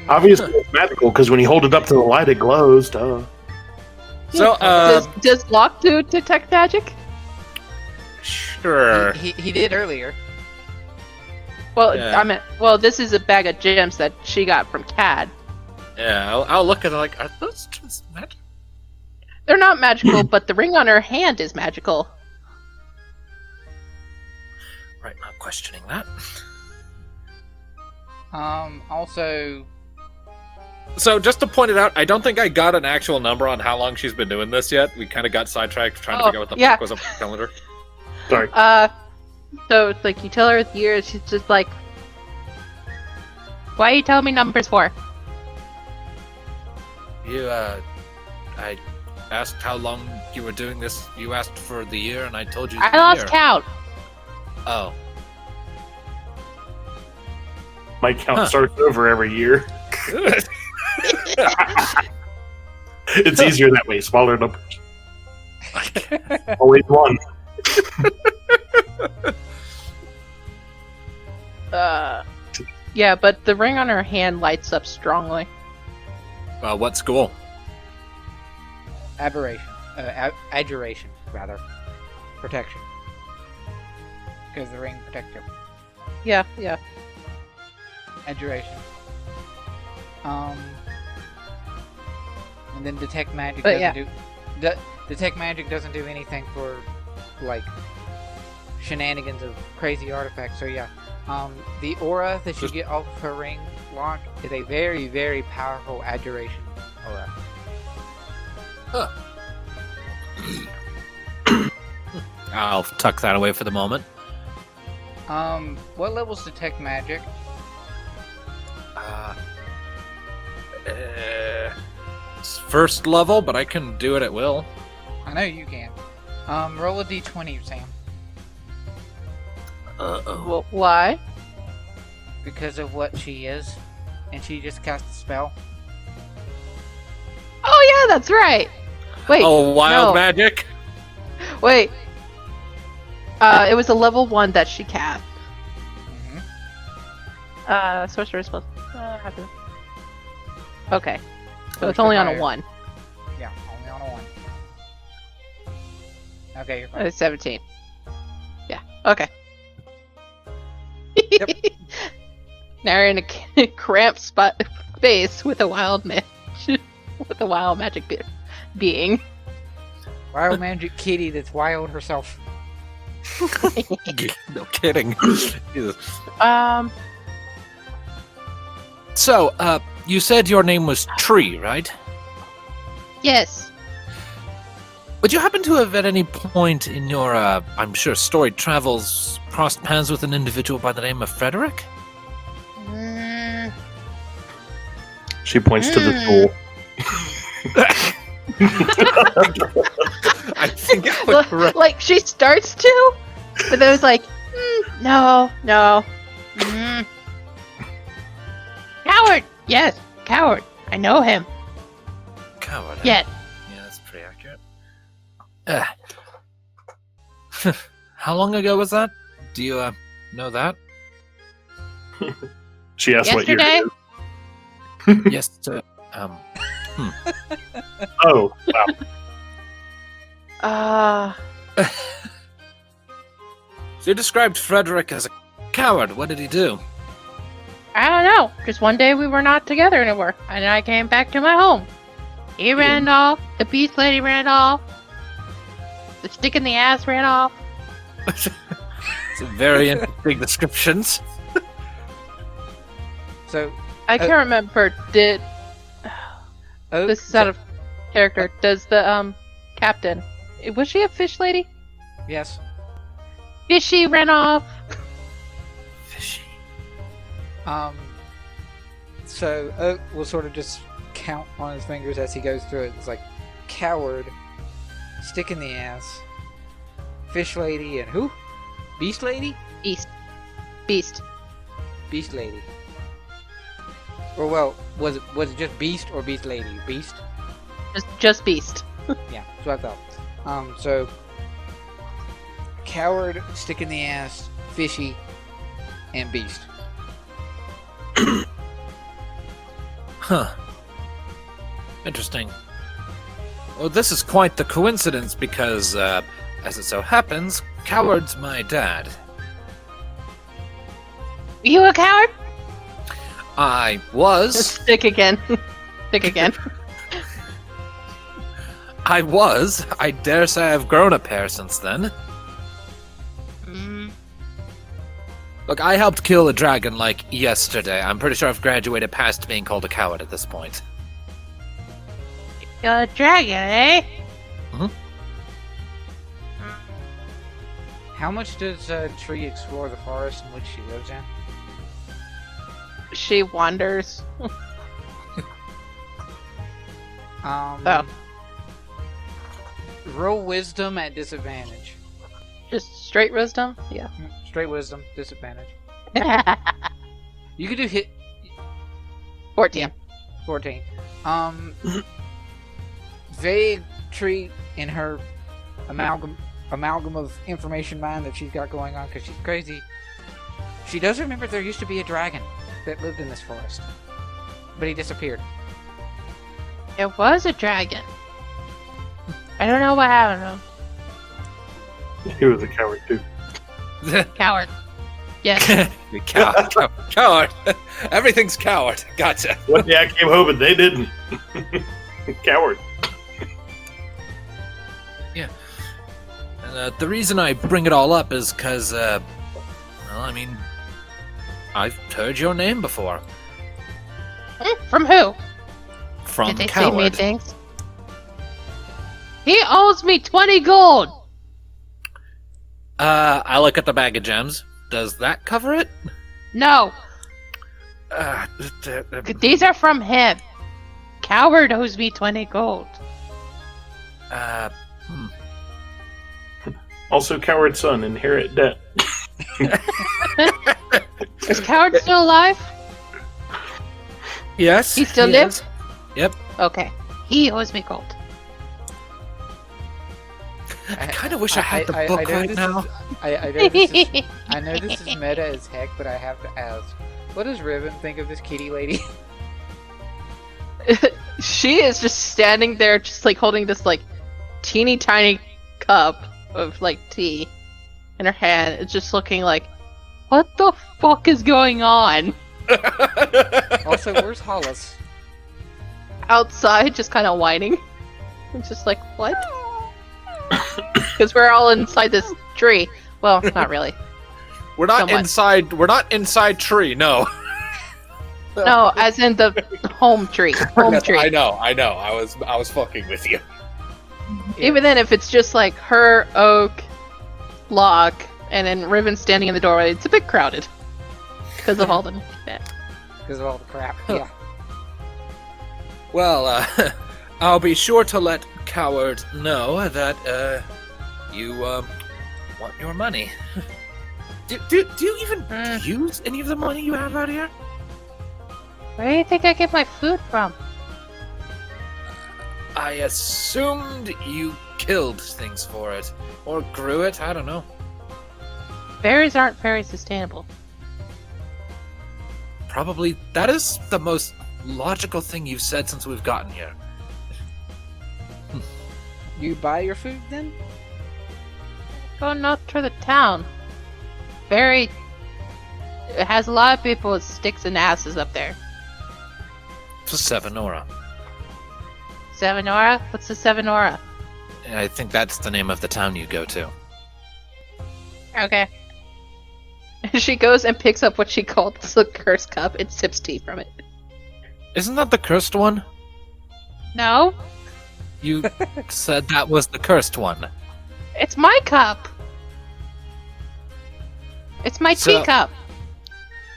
Obviously, it's magical because when you hold it up to the light, it glows. Duh. So, does Locke do detect magic? sure. He did earlier. Well, Yeah. I mean, this is a bag of gems that she got from Cad. Yeah, I'll look at it like, are those just magic? They're not magical, but the ring on her hand is magical. Right, not questioning that. Also, So, just to point it out, I don't think I got an actual number on how long she's been doing this yet. We kind of got sidetracked trying to figure out what the fuck was up with the calendar. Sorry. So it's like you tell her the years, she's just like, "Why are you telling me numbers for?" I asked how long you were doing this. You asked for the year, and I told you. I lost count. Oh. My count starts over every year. It's easier that way. Smaller numbers. Always one. Yeah, but the ring on her hand lights up strongly. What school? aberration, adjuration, rather, protection, because the ring protects you. Yeah. Adjuration. And then detect magic But doesn't do. Detect magic doesn't do anything for like shenanigans of crazy artifacts. So yeah, the aura that you get off of her ring, Locke, is a very, very powerful adjuration aura. Huh. I'll tuck that away for the moment. What levels detect magic? It's first level, but I can do it at will. I know you can. Roll a d20, Sam. Well, why? Because of what she is, and she just cast a spell. Oh yeah, that's right. Wait. Oh, wild no. magic. Wait. It was a level 1 that she cast. Sorcerer spell. Okay. So it's only on a 1. Yeah, only on a 1. Okay, you're fine. 17. Yeah. Okay. Yep. Now you're in a cramped space with a wild magic being. Wild magic kitty that's wild herself. No kidding. Jesus. So, you said your name was Tree, right? yes. Would you happen to have at any point in your, I'm sure, storied travels crossed paths with an individual by the name of Frederick? She points to the tool. I think I would correct. Like, she starts to, but then it's like, no. Coward! Yes, coward. I know him. Coward. Yes. Yeah, that's pretty accurate. How long ago was that? Do you, know that? She asked what year Yesterday? it is. Yes, Oh, wow. So you described Frederick as a coward. What did he do? I don't know. Just one day we were not together anymore, and I came back to my home. He ran off. The beast lady ran off. The stick in the ass ran off. Some very interesting descriptions. So, I can't remember. Did this is out of character? Does the captain? Was she a fish lady? yes. Fishy ran off. Fishy. So Oak will sort of just count on his fingers as he goes through it. It's like coward, stick in the ass, fish lady, and who? Beast lady? Beast. Beast lady. Or well, was it just beast or beast lady? Beast? Just beast. Yeah, that's what I thought. So coward, stick in the ass, fishy, and beast. Huh. Interesting. Well, this is quite the coincidence because, as it so happens, Coward's my dad. You a coward? I was. Stick again. Stick again. I was. I dare say I've grown a pair since then. Look, I helped kill a dragon like yesterday. I'm pretty sure I've graduated past being called a coward at this point. You're a dragon, eh? How much does Tree explore the forest in which she lives in? She wanders. Oh. Roll wisdom at disadvantage. Just straight wisdom? Yeah. Straight wisdom, disadvantage. You could do hit 14. 14. Vague Tree in her amalgam of information mind that she's got going on because she's crazy. She does remember there used to be a dragon that lived in this forest, but he disappeared. It was a dragon. I don't know what happened to him. He was a coward too. Coward. Yes. Coward. Everything's coward. Gotcha. What the I came hoping they didn't. Coward. Yeah. And the reason I bring it all up is because, well, I mean, I've heard your name before. From who? From Did they Coward. say me things? He owes me 20 gold! I look at the bag of gems. Does that cover it? No, these are from him. Coward owes me 20 gold. Also, coward's son, inherit debt. Is Coward still alive? Yes. He still lives? is. Yep. Okay. He owes me gold. I kind of wish I had the book right now. I know this is meta as heck, but I have to ask. What does Riven think of this kitty lady? She is just standing there, just like holding this like teeny tiny cup of like tea in her hand. It's just looking like, what the fuck is going on? Also, where's Hollis? Outside, just kind of whining. It's just like, what? Because we're all inside this tree. Well, not really. We're not Somewhat. inside. We're not inside tree. No. No, as in the home tree. Home tree. I know. I was fucking with you. Even then, if it's just like her, Oak, Locke, and then Riven standing in the doorway, it's a bit crowded. Because of all the... Because of all the crap. Yeah. Well, I'll be sure to let Coward know that, you, want your money. Do you even use any of the money you have out here? Where do you think I get my food from? I assumed you killed things for it. Or grew it, I don't know. Berries aren't very sustainable. Probably that is the most logical thing you've said since we've gotten here. You buy your food then? Go north to the town. It has a lot of people with sticks and asses up there. To Sevenora. Sevenora? What's the Sevenora? I think that's the name of the town you go to. Okay. She goes and picks up what she called the cursed cup and sips tea from it. Isn't that the cursed one? No, You said that was the cursed one. it's my cup. It's my So- teacup.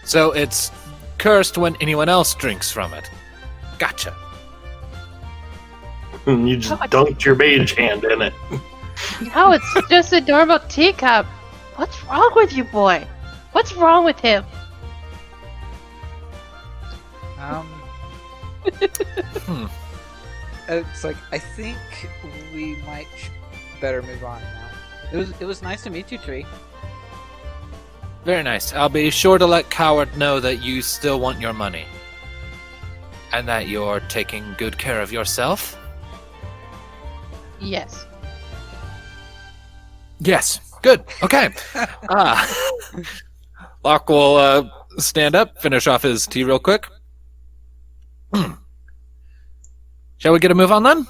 So it's cursed when anyone else drinks from it. Gotcha. You just dunked your mage hand in it. No, it's just a normal teacup. What's wrong with you, boy? What's wrong with him? It's like I think we might better move on now. It was nice to meet you, Tree. Very nice. I'll be sure to let Coward know that you still want your money. And that you're taking good care of yourself? Yes. Yes. Good. Okay. Locke will stand up, finish off his tea real quick. Shall we get a move on then?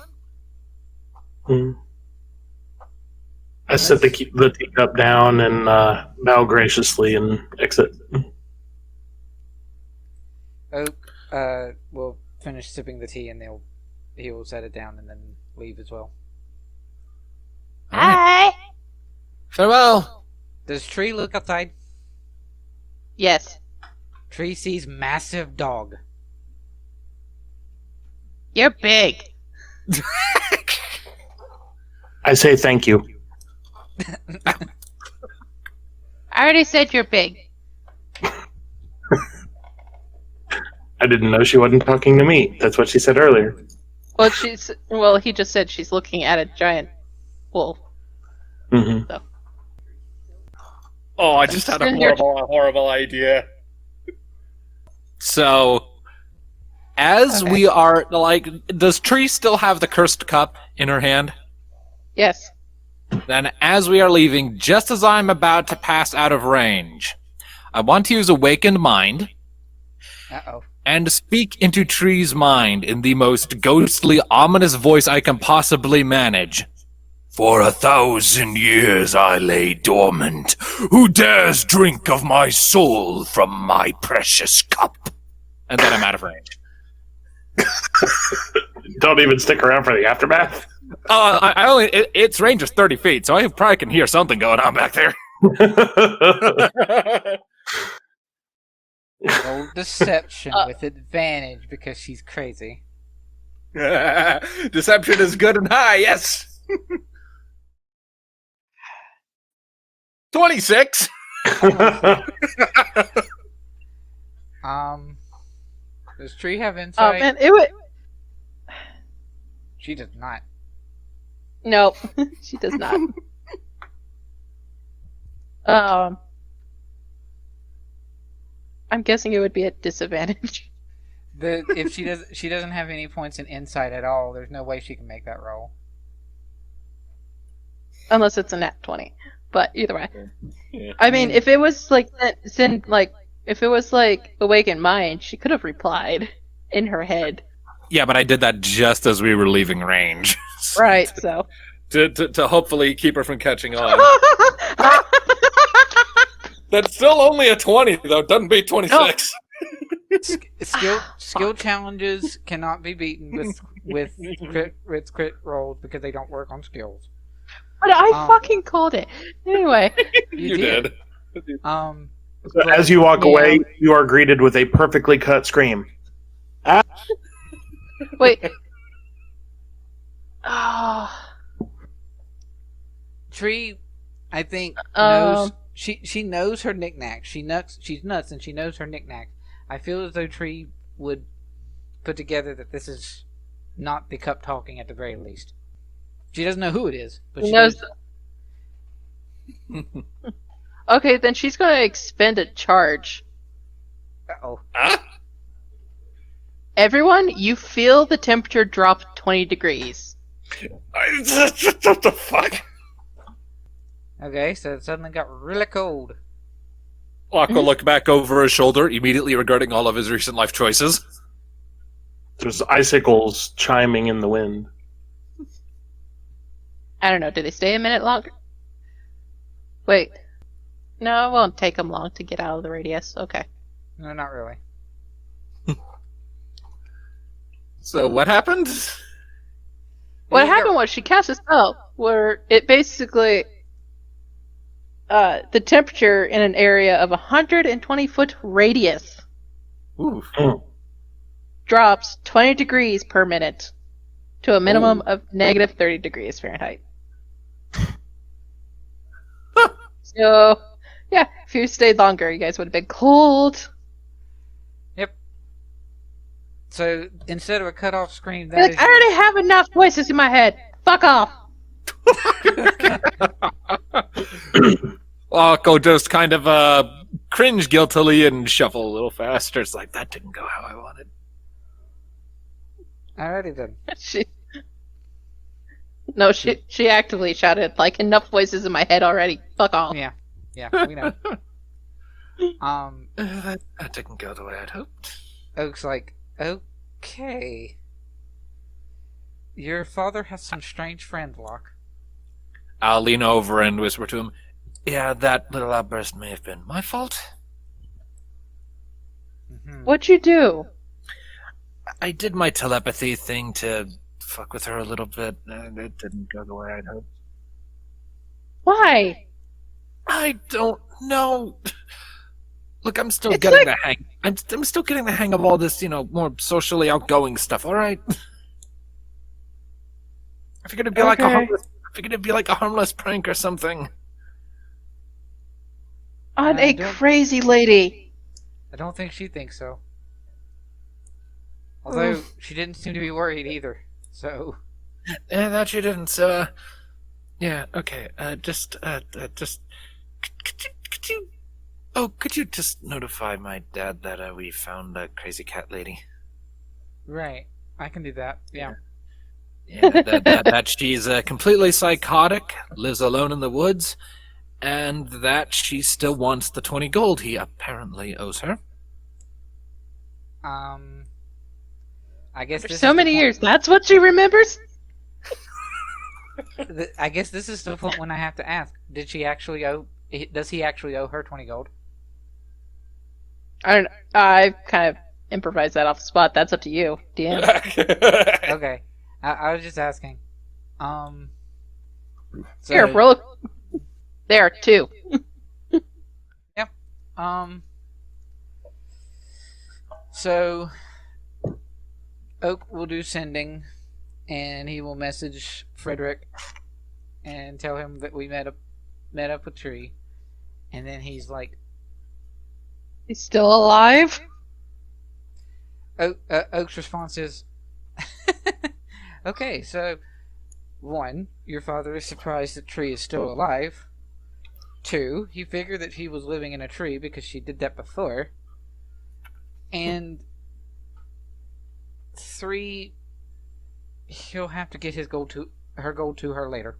Hmm. I set the teacup down and bow graciously and exit. We'll finish sipping the tea and he will set it down and then leave as well. Hi. Farewell. Does Tree look outside? Yes. Tree sees massive dog. You're big. I say thank you. I already said you're big. I didn't know she wasn't talking to me. That's what she said earlier. Well, he just said she's looking at a giant wolf. Mm-hmm. So. Oh, I just had a horrible idea. So, as we are, does Tree still have the cursed cup in her hand? Yes. Then, as we are leaving, just as I'm about to pass out of range, I want to use Awakened Mind Uh-oh. and speak into Tree's mind in the most ghostly, ominous voice I can possibly manage. For 1,000 years I lay dormant. Who dares drink of my soul from my precious cup? And then I'm out of range. Don't even stick around for the aftermath. Its range is 30 feet, so I probably can hear something going on back there. Roll deception with advantage because she's crazy. Deception is good and high, yes. 26. Does Tree have Oh insight? man, it would. She does not. No, she does not. I'm guessing it would be at disadvantage. If she doesn't have any points in insight at all, there's no way she can make that roll. Unless it's a nat 20. But either way. Yeah. I mean, if it was like if it was like Awakened Mind, she could have replied in her head. Yeah, but I did that just as we were leaving range. Right, so. to hopefully keep her from catching on. That's still only a 20, though. Doesn't beat 26. Skill challenges cannot be beaten with crit rolls because they don't work on skills. But I fucking called it. Anyway. You did. So as you walk away, you are greeted with a perfectly cut scream. Wait. Oh. Tree, I think, knows she knows her knickknacks. She's nuts, and she knows her knickknacks. I feel as though Tree would put together that this is not the cup talking at the very least. She doesn't know who it is, but she knows. Okay, then she's gonna expend a charge. Uh-oh. Everyone, you feel the temperature drop 20 degrees. What the fuck? Okay, so it suddenly got really cold. Locke will look back over his shoulder, immediately regretting all of his recent life choices. There's icicles chiming in the wind. I don't know, do they stay a minute longer? Wait. No, it won't take them long to get out of the radius. Okay. No, not really. So what happened? What happened was she cast a spell where it basically the temperature in an area of 120-foot radius drops 20 degrees per minute to a minimum of negative 30 degrees Fahrenheit. So, yeah, if you stayed longer, you guys would have been cold. Yep. So instead of a cutoff scream, I already have enough voices in my head. Fuck off. Locke will just kind of cringe guiltily and shuffle a little faster. It's like, that didn't go how I wanted. Alrighty then. She actively shouted, like, enough voices in my head already. Fuck off. Yeah, we know. That didn't go the way I'd hoped. Oak's like, okay. Your father has some strange friends, Locke. I'll lean over and whisper to him, yeah, that little outburst may have been my fault. Mm-hmm. What'd you do? I did my telepathy thing to fuck with her a little bit, and it didn't go the way I'd hoped. Why? I don't know. Look, I'm still getting the hang. I'm still getting the hang of all this, more socially outgoing stuff. All right. I figured it'd be like a harmless prank or something. On a crazy lady. I don't think she thinks so. Although she didn't seem to be worried either. So. Yeah, that she didn't. So, yeah. Okay. Could you just notify my dad that we found a crazy cat lady? Right. I can do that. Yeah. Yeah, that she's completely psychotic, lives alone in the woods, and that she still wants the 20 gold he apparently owes her. I guess for so many years, that's what she remembers? I guess this is the point when I have to ask, does he actually owe her 20 gold? I don't know. I kind of improvised that off the spot. That's up to you, DM. Okay. I was just asking. So, here, roll. There, 2. Yep. So, Oak will do sending, and he will message Frederick and tell him that we met up with Tree, and then he's like, "He's still alive?" Oak's response is, okay, so 1, your father is surprised that Tree is still alive. 2, he figured that he was living in a tree because she did that before. And 3, he'll have to get her gold to her later.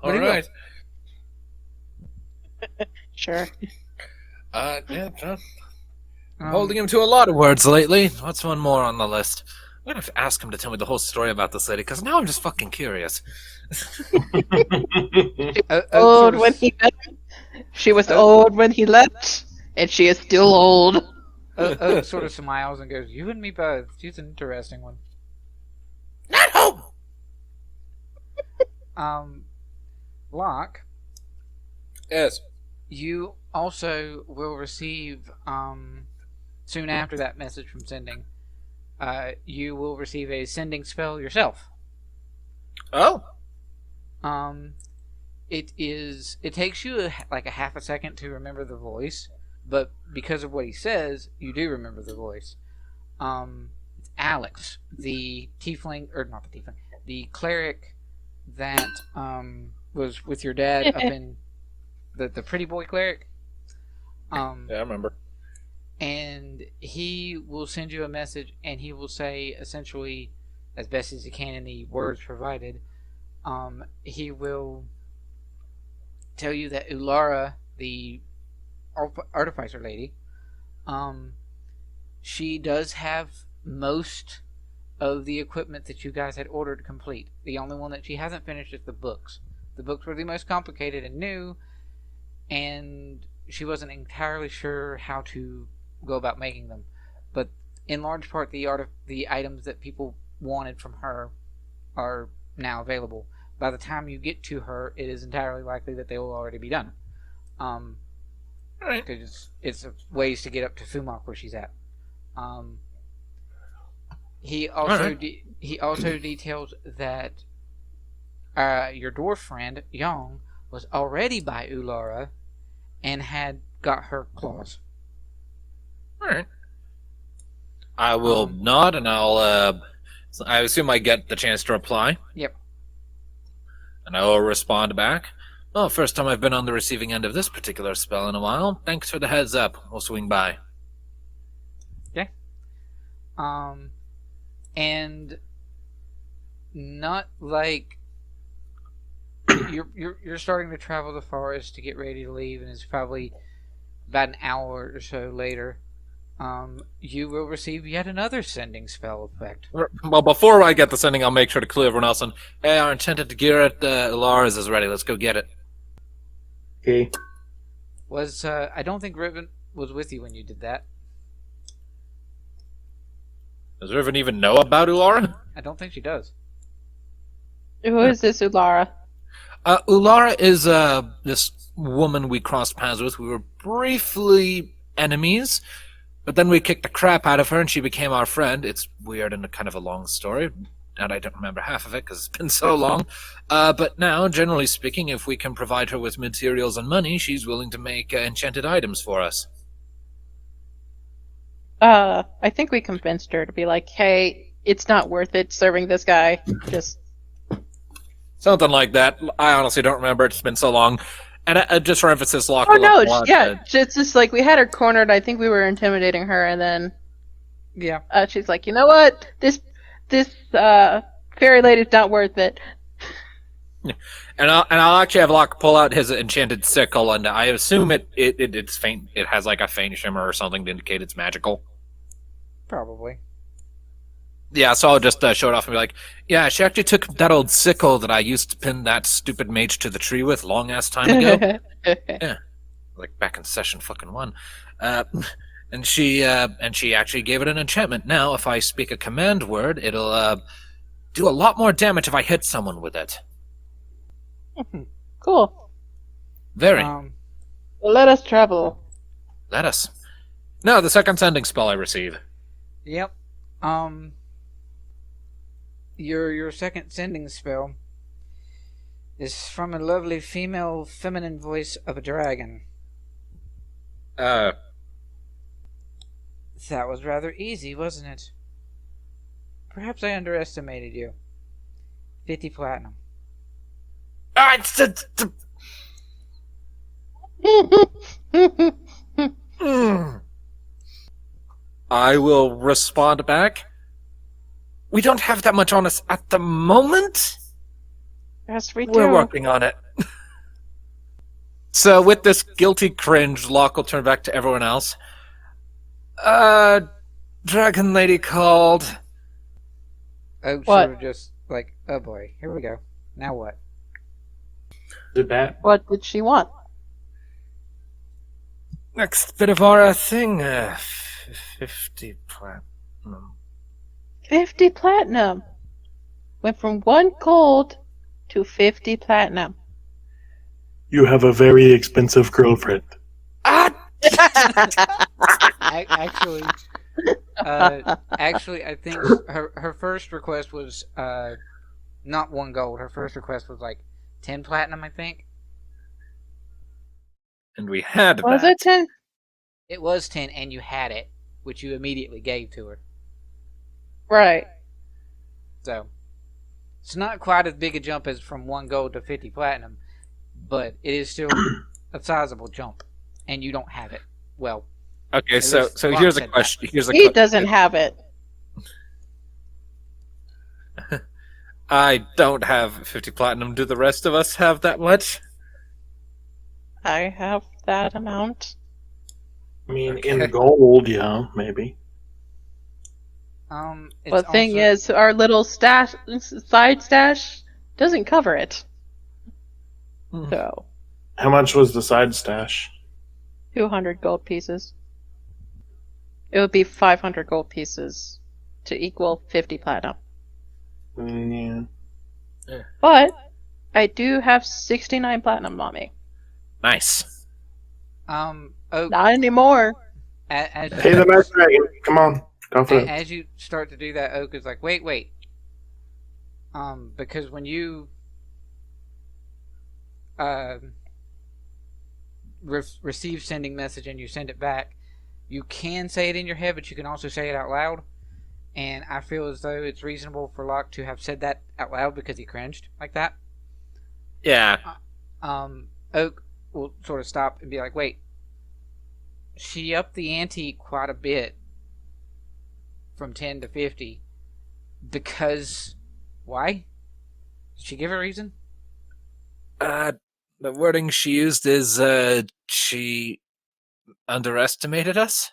All right. Sure. Yeah, I'm holding him to a lot of words lately. What's one more on the list? I'm gonna have to ask him to tell me the whole story about this lady, because now I'm just fucking curious. Old when he left. She was old when he left, and she is still old. Oak sort of smiles and goes, "You and me both. She's an interesting one." Not home! Locke, Yes. you also will receive, soon after that message from sending, you will receive a sending spell yourself. Oh. It takes you like a half a second to remember the voice, but because of what he says, you do remember the voice. It's Alex, the tiefling, or not the tiefling, the cleric that was with your dad up in the pretty boy cleric. Yeah, I remember. And he will send you a message, and he will say, essentially, as best as he can in the words provided, he will tell you that Ulara, the artificer lady, she does have most of the equipment that you guys had ordered complete. The only one that she hasn't finished is the books. The books were the most complicated and new, and she wasn't entirely sure how to go about making them. But in large part, the items that people wanted from her are now available. By the time you get to her, it is entirely likely that they will already be done. Because it's ways to get up to Fumok where she's at. He also details that your dwarf friend Yong was already by Ulara and had got her claws. All right. I will nod, and I assume I get the chance to reply. Yep. And I will respond back. Well, first time I've been on the receiving end of this particular spell in a while. Thanks for the heads up. We'll swing by. Okay. And not like you're starting to travel the forest to get ready to leave, and it's probably about an hour or so later. You will receive yet another sending spell effect. Well, before I get the sending, I'll make sure to clue everyone else on. Hey, our enchanted gear at Lara's is ready. Let's go get it. Okay. I don't think Riven was with you when you did that. Does Riven even know about Ulara? I don't think she does. Who is this Ulara? Ulara is this woman we crossed paths with. We were briefly enemies, but then we kicked the crap out of her and she became our friend. It's weird and kind of a long story, and I don't remember half of it because it's been so long. But now, generally speaking, if we can provide her with materials and money, she's willing to make enchanted items for us. I think we convinced her to be like, hey, it's not worth it serving this guy. Just something like that. I honestly don't remember. It's been so long. And just for emphasis, Locke. Oh no, it's just like we had her cornered. I think we were intimidating her, and then she's like, you know what, this fairy lady's not worth it. And I'll actually have Locke pull out his enchanted sickle, and I assume it's faint. It has like a faint shimmer or something to indicate it's magical. Probably. Yeah, so I'll just show it off and be like, yeah, she actually took that old sickle that I used to pin that stupid mage to the tree with long-ass time ago. Yeah, like back in session fucking 1. And she actually gave it an enchantment. Now, if I speak a command word, it'll do a lot more damage if I hit someone with it. Cool. Very. Well, let us travel. Let us. Now, the second sending spell I receive. Yep. Your second sending spell is from a lovely female feminine voice of a dragon. That was rather easy, wasn't it? Perhaps I underestimated you. 50 platinum. I will respond back. We don't have that much on us at the moment. Yes, we do. We're working on it. So with this guilty cringe, Locke will turn back to everyone else. Dragon lady called. Oh, what? sort of just like, oh boy, here we go. Now what? Did that? What did she want? Next bit of our thing, 50 platinum. 50 platinum. went from 1 gold to 50 platinum. You have a very expensive girlfriend. Ah! Actually, I think her first request was not 1 gold. Her first request was like 10 platinum, I think. And we had Was that. it 10? It was 10, and you had it, which you immediately gave to her. Right. So, it's not quite as big a jump as from 1 gold to 50 platinum, but it is still a sizable jump, and you don't have it. Well, Okay, at so least so Locke here's a said question. Here's a He doesn't have it. I don't have 50 platinum. Do the rest of us have that much? I have that amount. I mean, Okay. in gold, yeah, maybe. it's Well, the thing also- is, our little stash, side stash, doesn't cover it. Hmm. So, How much was the side stash? 200 gold pieces. It would be 500 gold pieces to equal 50 platinum. Yeah. But I do have 69 platinum on me. Nice. Oak, Not anymore. as, Pay the nice dragon. Come on. Go for it. as you start to do that, Oak is like, wait. Because when you receive sending message and you send it back, you can say it in your head, but you can also say it out loud. And I feel as though it's reasonable for Locke to have said that out loud because he cringed like that. Yeah. Oak will sort of stop and be like, wait, she upped the ante quite a bit from 10 to 50 because why? Did she give a reason? The wording she used is she underestimated us.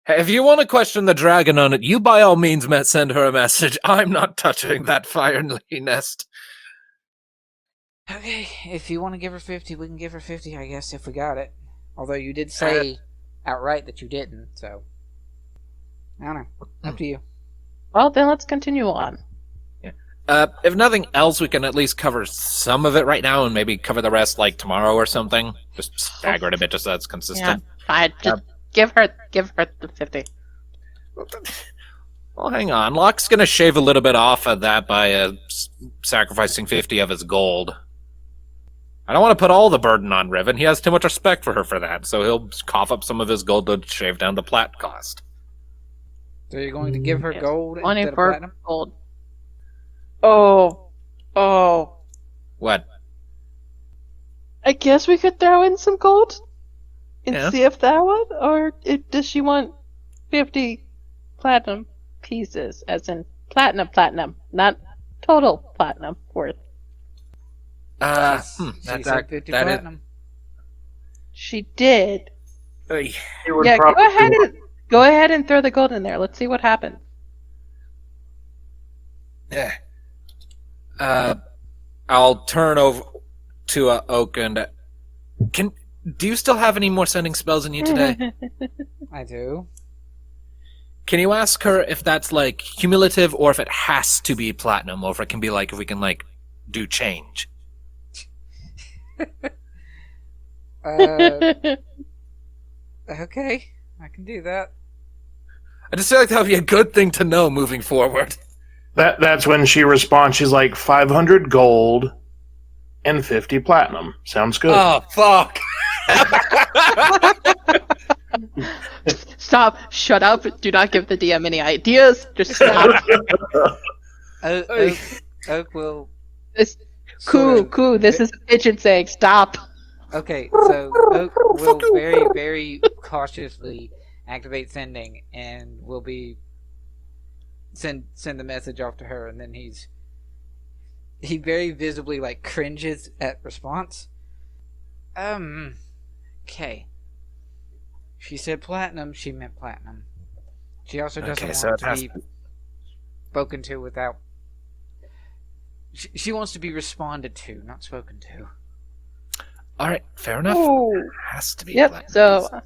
Hey, if you want to question the dragon on it, you by all means send her a message. I'm not touching that firely nest. Okay, if you want to give her 50, we can give her 50, I guess, if we got it. Although you did say outright that you didn't, so I don't know. Up to you. Well, then let's continue on. If nothing else, we can at least cover some of it right now and maybe cover the rest like tomorrow or something. Just stagger it a bit just so it's consistent. Fine, just give her the 50. Well, hang on. Locke's gonna shave a little bit off of that by sacrificing 50 of his gold. I don't want to put all the burden on Riven. He has too much respect for her for that, so he'll cough up some of his gold to shave down the plat cost. So you're going to give her Yes. gold Money instead of for platinum? gold. Oh. What? I guess we could throw in some gold and Yeah. see if that would, or does she want 50 platinum pieces, as in platinum, not total platinum worth. She said 50 that is- platinum. She did. Oy. It would Yeah, probably go ahead and throw the gold in there. Let's see what happens. Yeah. I'll turn over to Oak and do you still have any more sending spells in you today? I do. Can you ask her if that's like cumulative or if it has to be platinum or if it can be like if we can like do change? Okay, I can do that. I just feel like that would be a good thing to know moving forward. That's when she responds. She's like 500 gold and 50 platinum. Sounds good. Oh fuck! Stop. Shut up. Do not give the DM any ideas. Just stop. Oak will. This, sort Coo, of- this is a pigeon saying stop. Okay, so Oak will very, very cautiously activate sending, and will be send the message off to her, and then he very visibly like cringes at response. Okay. She said platinum. She meant platinum. She also doesn't Okay, so want it to has be spoken to without. She wants to be responded to, not spoken to. All right, fair enough. Oh. Has to be. Yep. platinum. So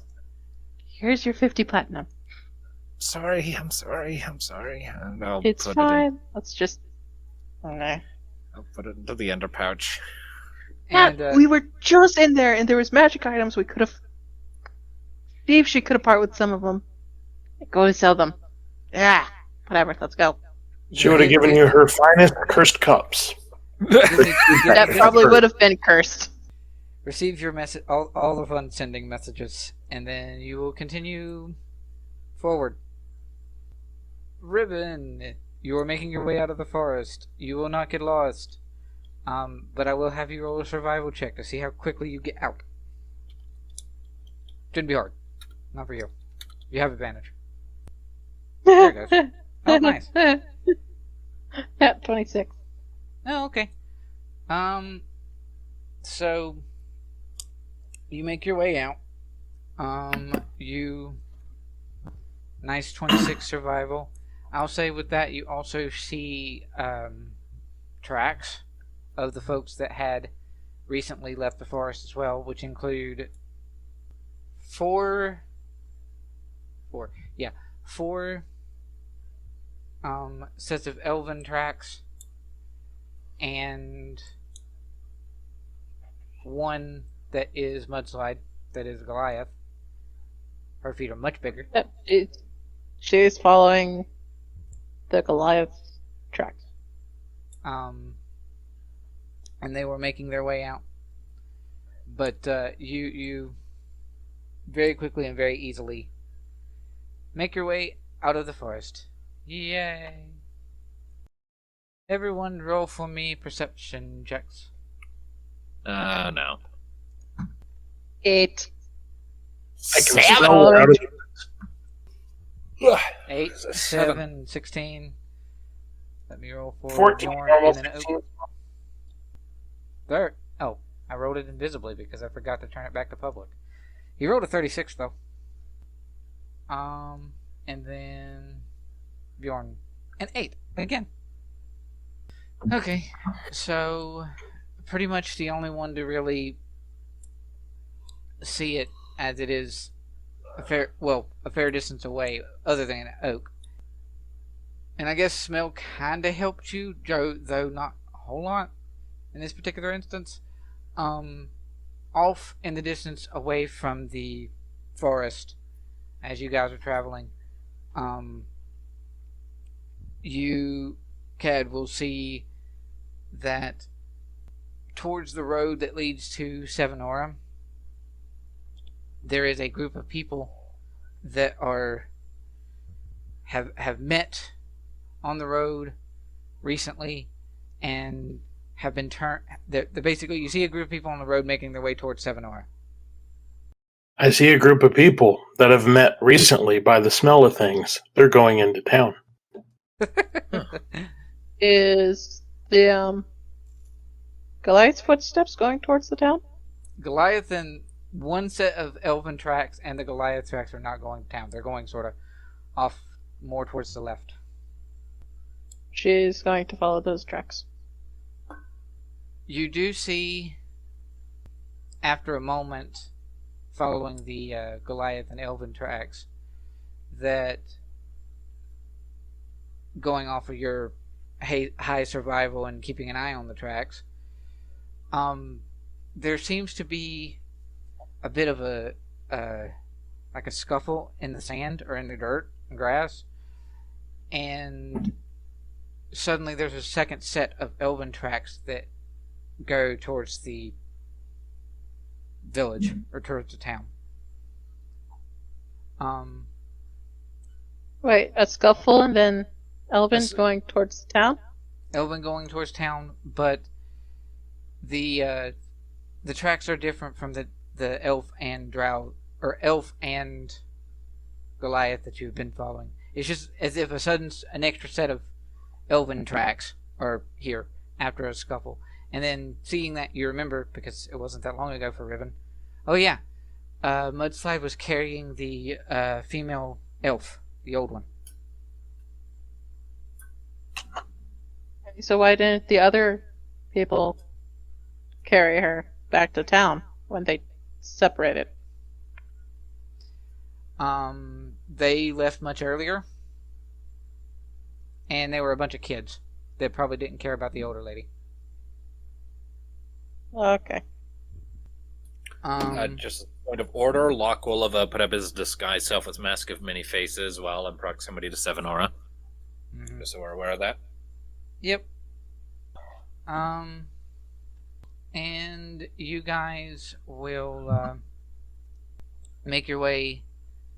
here's your 50 platinum. I'm sorry. I'll It's put fine. Let's just Okay. I'll put it into the ender pouch. And we were just in there, and there was magic items we could have. See if she could have part with some of them. Go and sell them. Yeah, whatever. Let's go. She would have given you her finest cursed cups. That probably would have been cursed. receive your message, all of us sending messages, and then you will continue forward. Riven, you are making your way out of the forest. You will not get lost. But I will have you roll a survival check to see how quickly you get out. Shouldn't be hard. Not for you. You have advantage. There it goes. Oh, nice. Yeah, 26. Oh, okay. So you make your way out. Nice 26 survival. I'll say with that you also see tracks of the folks that had recently left the forest as well, which include four sets of elven tracks and one that is mudslide, that is Goliath. Her feet are much bigger. Yep, she's following the Goliath tracks. And they were making their way out. But you very quickly and very easily make your way out of the forest. Yay! Everyone roll for me perception checks. No. 8. I can smell it out of 8, 7, 16. Let me roll for 14, Bjorn almost and then 15. There. Oh, I rolled it invisibly because I forgot to turn it back to public. He rolled a 36 though. And then Bjorn and 8 again. Okay, so pretty much the only one to really see it as it is a fair distance away, other than Oak. And I guess smell kinda helped you, though not a whole lot in this particular instance. Off in the distance away from the forest as you guys are traveling, you, Cad, will see that towards the road that leads to Sevenora, there is a group of people that have met on the road recently and have been turned. Basically, you see a group of people on the road making their way towards Sevenora. I see a group of people that have met recently by the smell of things. They're going into town. Is the Goliath's footsteps going towards the town? Goliath and one set of elven tracks and the Goliath tracks are not going to town. They're going sort of off more towards the left. She's going to follow those tracks. You do see, after a moment, following the Goliath and elven tracks, that going off of your high survival and keeping an eye on the tracks, there seems to be a bit of a like a scuffle in the sand or in the dirt and grass, and suddenly there's a second set of elven tracks that go towards the village or towards the town. Wait, a scuffle and then Elvin's going towards the town? Elven going towards town, but the tracks are different from the elf and drow, or elf and Goliath that you've been following. It's just as if an extra set of elven tracks are here after a scuffle. And then seeing that, you remember, because it wasn't that long ago for Riven. Oh yeah, Mudslide was carrying the female elf, the old one. So why didn't the other people carry her back to town when they separated? They left much earlier, and they were a bunch of kids. that probably didn't care about the older lady. Okay. Just a point of order, Locke will have put up his disguise self with Mask of Many Faces while in proximity to Seven Aura. Mhm. Just so we're aware of that. Yep. And you guys will make your way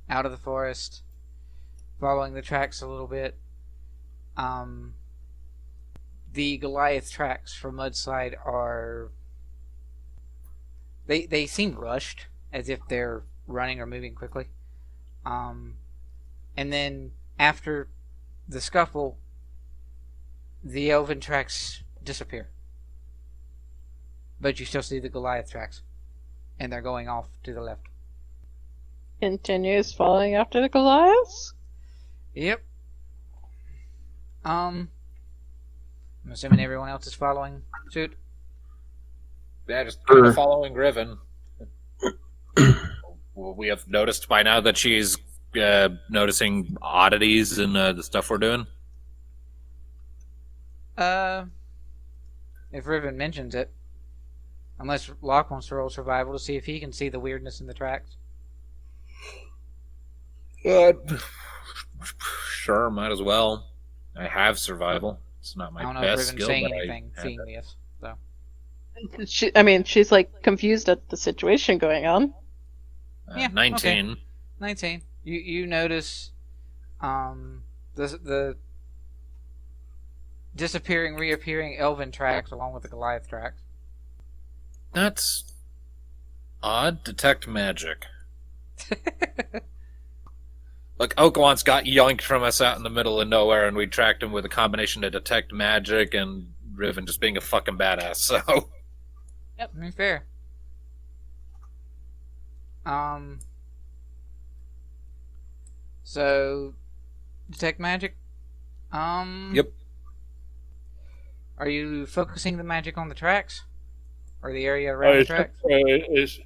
out of the forest, following the tracks a little bit. The Goliath tracks for Mudslide are... They seem rushed, as if they're running or moving quickly. And then, after the scuffle, the Elven tracks disappear. But you still see the Goliath tracks. And they're going off to the left. Continues following after the Goliaths? Yep. I'm assuming everyone else is following suit. Yeah, just kind of following Riven. We have noticed by now that she's noticing oddities in the stuff we're doing. If Riven mentions it. Unless Locke wants to roll survival to see if he can see the weirdness in the tracks. Sure, might as well. I have survival. It's not I don't my know if best Riven's skill, saying but anything I seeing this. So. She's like confused at the situation going on. Yeah, 19. Okay. 19. You notice the disappearing, reappearing Elven tracks along with the Goliath tracks. That's odd. Detect magic. Look, Oakwant's got yoinked from us out in the middle of nowhere, and we tracked him with a combination of detect magic and Riven just being a fucking badass, so... Yep, I mean, fair. So, detect magic? Yep. Are you focusing the magic on the tracks? Or the area around the tracks? It's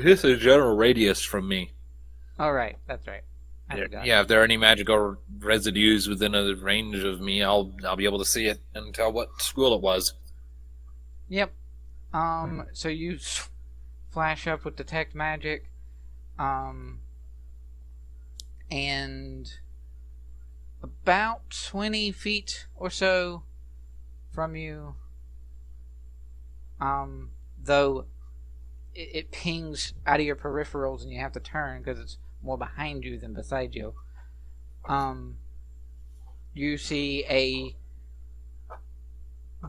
just a general radius from me. Oh, right, that's right. Yeah, if there are any magical residues within a range of me, I'll be able to see it and tell what school it was. Yep. So you flash up with detect magic, and about 20 feet or so from you, though it pings out of your peripherals and you have to turn because it's more behind you than beside you. You see a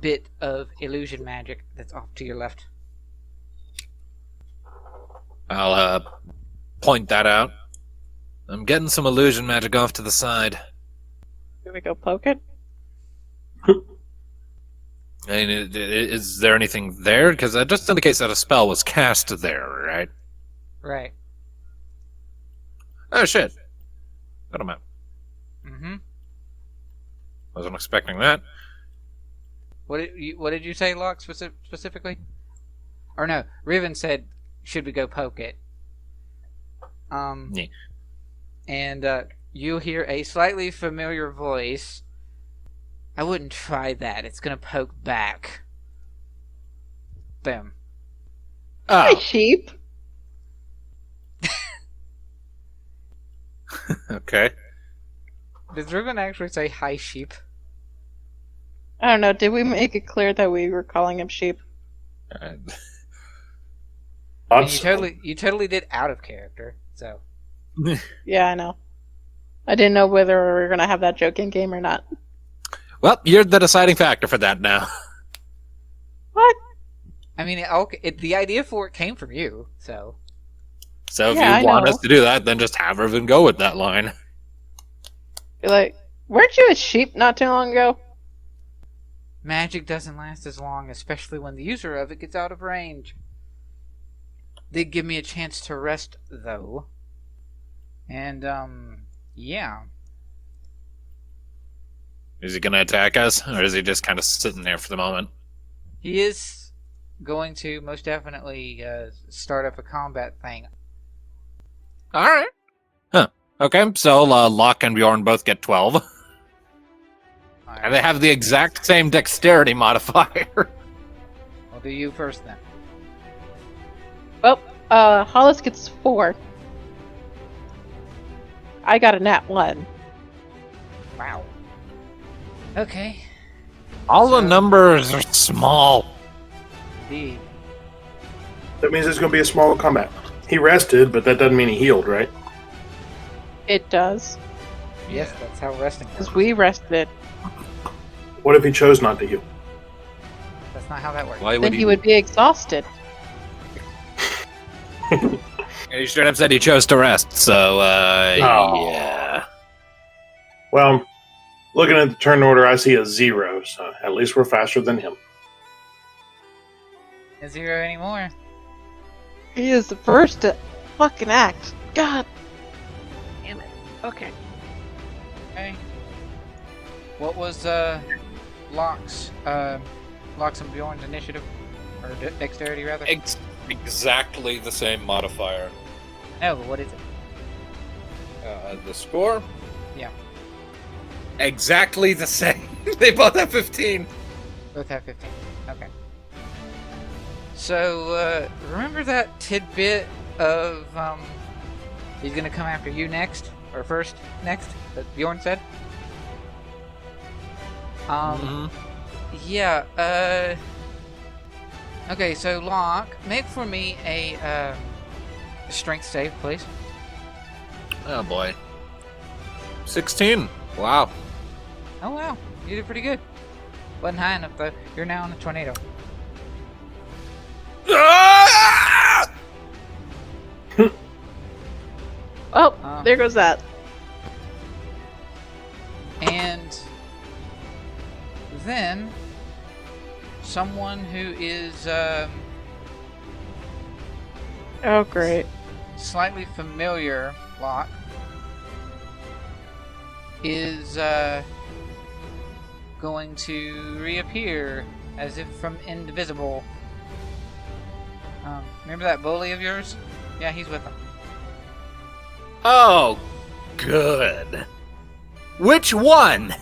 bit of illusion magic that's off to your left. I'll point that out. I'm getting some illusion magic off to the side. Can we go poke it? I mean, is there anything there? Because that just indicates that a spell was cast there, right? Right. Oh, shit. Got him out. Mm-hmm. Wasn't expecting that. What did you say, Locke, specifically? Or no, Riven said, should we go poke it? Yeah. And you hear a slightly familiar voice. I wouldn't try that. It's gonna poke back. Boom. Hi, Oh, sheep. okay. Does Riven actually say hi, sheep? I don't know. Did we make it clear that we were calling him sheep? And you totally did out of character. So Yeah, I know. I didn't know whether we were gonna have that joke in game or not. Well, you're the deciding factor for that now. What? I mean, the idea for it came from you. So So if Yeah, you I want know. us to do that, then just have Riven go with that line. You're like, weren't you a sheep not too long ago? magic doesn't last as long, especially when the user of it gets out of range. Did give me a chance to rest, though. And, yeah. Is he going to attack us, or is he just kind of sitting there for the moment? He is going to most definitely start up a combat thing. Alright. Huh. Okay, so Locke and Bjorn both get 12. And they have the exact same dexterity modifier. I'll do you first then. Well, Hollis gets 4. I got a nat 1. Wow. Okay. All the So- numbers are small. Indeed. That means it's going to be a small combat. He rested, but that doesn't mean he healed, right? It does. Yes, that's how resting works. Because we rested. What if he chose not to heal? That's not how that works. Why Then he would be exhausted. He should have said he chose to rest, so, Oh. yeah. Well, looking at the turn order, I see a 0, so at least we're faster than him. A 0 anymore. He is the first to fucking act. God damn it. Okay. Okay. What was Locke's and Bjorn's initiative? Or dexterity, rather? Exactly the same modifier. No, but what is it? The score? Yeah. Exactly the same. They both have 15. Both have 15. Okay. So, remember that tidbit of, he's gonna come after you next? Or first next? That Bjorn said? Yeah, okay, so Locke, make for me a strength save, please. Oh boy. 16. Wow. Oh wow, you did pretty good. Wasn't high enough though. You're now in a tornado. Oh, there goes that. And then someone who is Oh, great. slightly familiar, Locke, is going to reappear as if from Indivisible. Remember that bully of yours? Yeah, he's with him. Oh, good. Which one?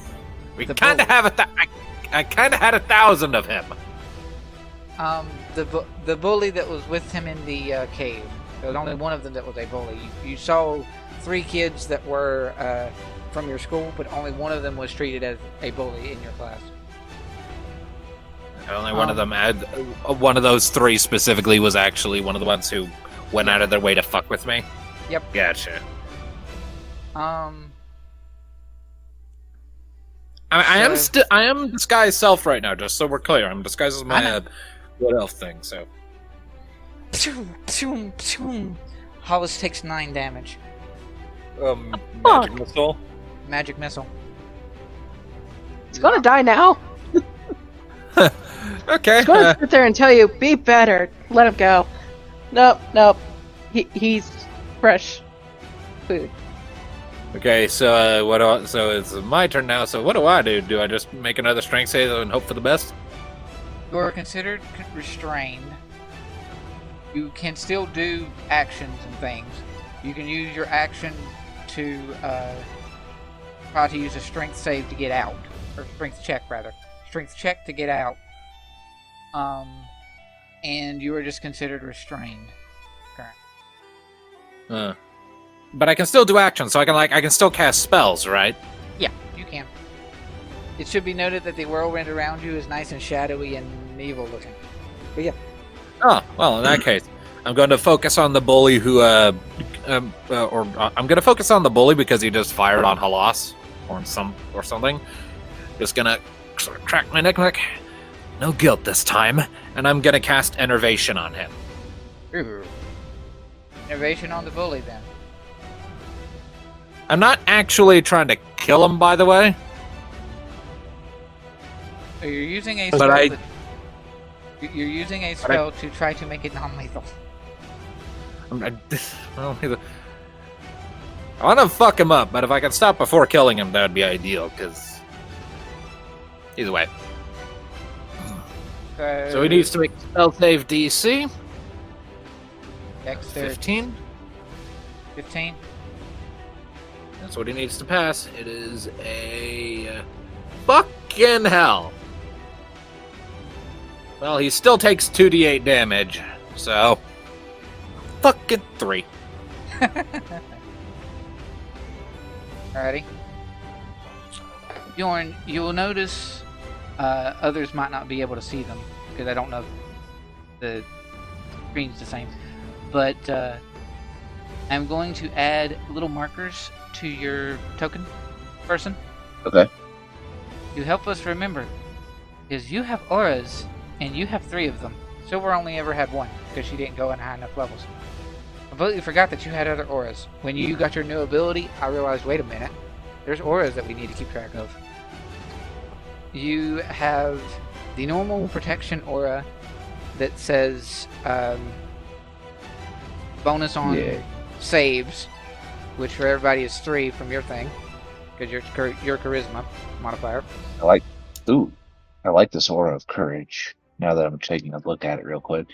We The kind of have I kind of had 1,000 of him. The bully that was with him in the cave. There was only one of them that was a bully. You saw 3 kids that were from your school, but only one of them was treated as a bully in your class. Only one of them had. One of those 3 specifically was actually one of the ones who went out of their way to fuck with me. Yep. Gotcha. I am disguised self right now, just so we're clear. I'm disguised as my wood elf thing. So. Hollis takes 9 damage. Magic missile. Magic missile. He's gonna die now. Okay. He's gonna sit there and tell you, be better. Let him go. Nope. He's fresh food. Okay, so so it's my turn now. So what do I do? Do I just make another strength save and hope for the best? You are considered restrained. You can still do actions and things. You can use your action to try to use a strength save to get out, or strength check rather. Strength check to get out. And you are just considered restrained. Currently. But I can still do actions, so I can still cast spells, right? Yeah, you can. It should be noted that the whirlwind around you is nice and shadowy and evil looking. But yeah. Oh, well, in that case, I'm going to focus on the bully who, I'm going to focus on the bully because he just fired on Halas or something. Just gonna sort of crack my neck. No guilt this time, and I'm gonna cast Enervation on him. Innovation on the bully then. I'm not actually trying to kill him, by the way. So you're using a But spell. I- You're using a spell to try to make it non-lethal. I want to fuck him up, but if I can stop before killing him, that would be ideal, because... Either way. So he needs to make a spell save DC. Dexterity 15. 15. That's what he needs to pass. It is a Fucking hell. Well, he still takes 2d8 damage, so... Fucking 3. Alrighty. Bjorn, you will notice others might not be able to see them because I don't know if the screen's the same. But I'm going to add little markers to your token person. Okay. You help us remember because you have auras and you have 3 of them. Silver only ever had 1 because she didn't go in high enough levels. Completely forgot that you had other auras. When you got your new ability, I realized, wait a minute, there's auras that we need to keep track of. You have the normal protection aura that says bonus on saves, which for everybody is 3 from your thing, because your charisma modifier. I like this aura of courage. Now that I'm taking a look at it real quick.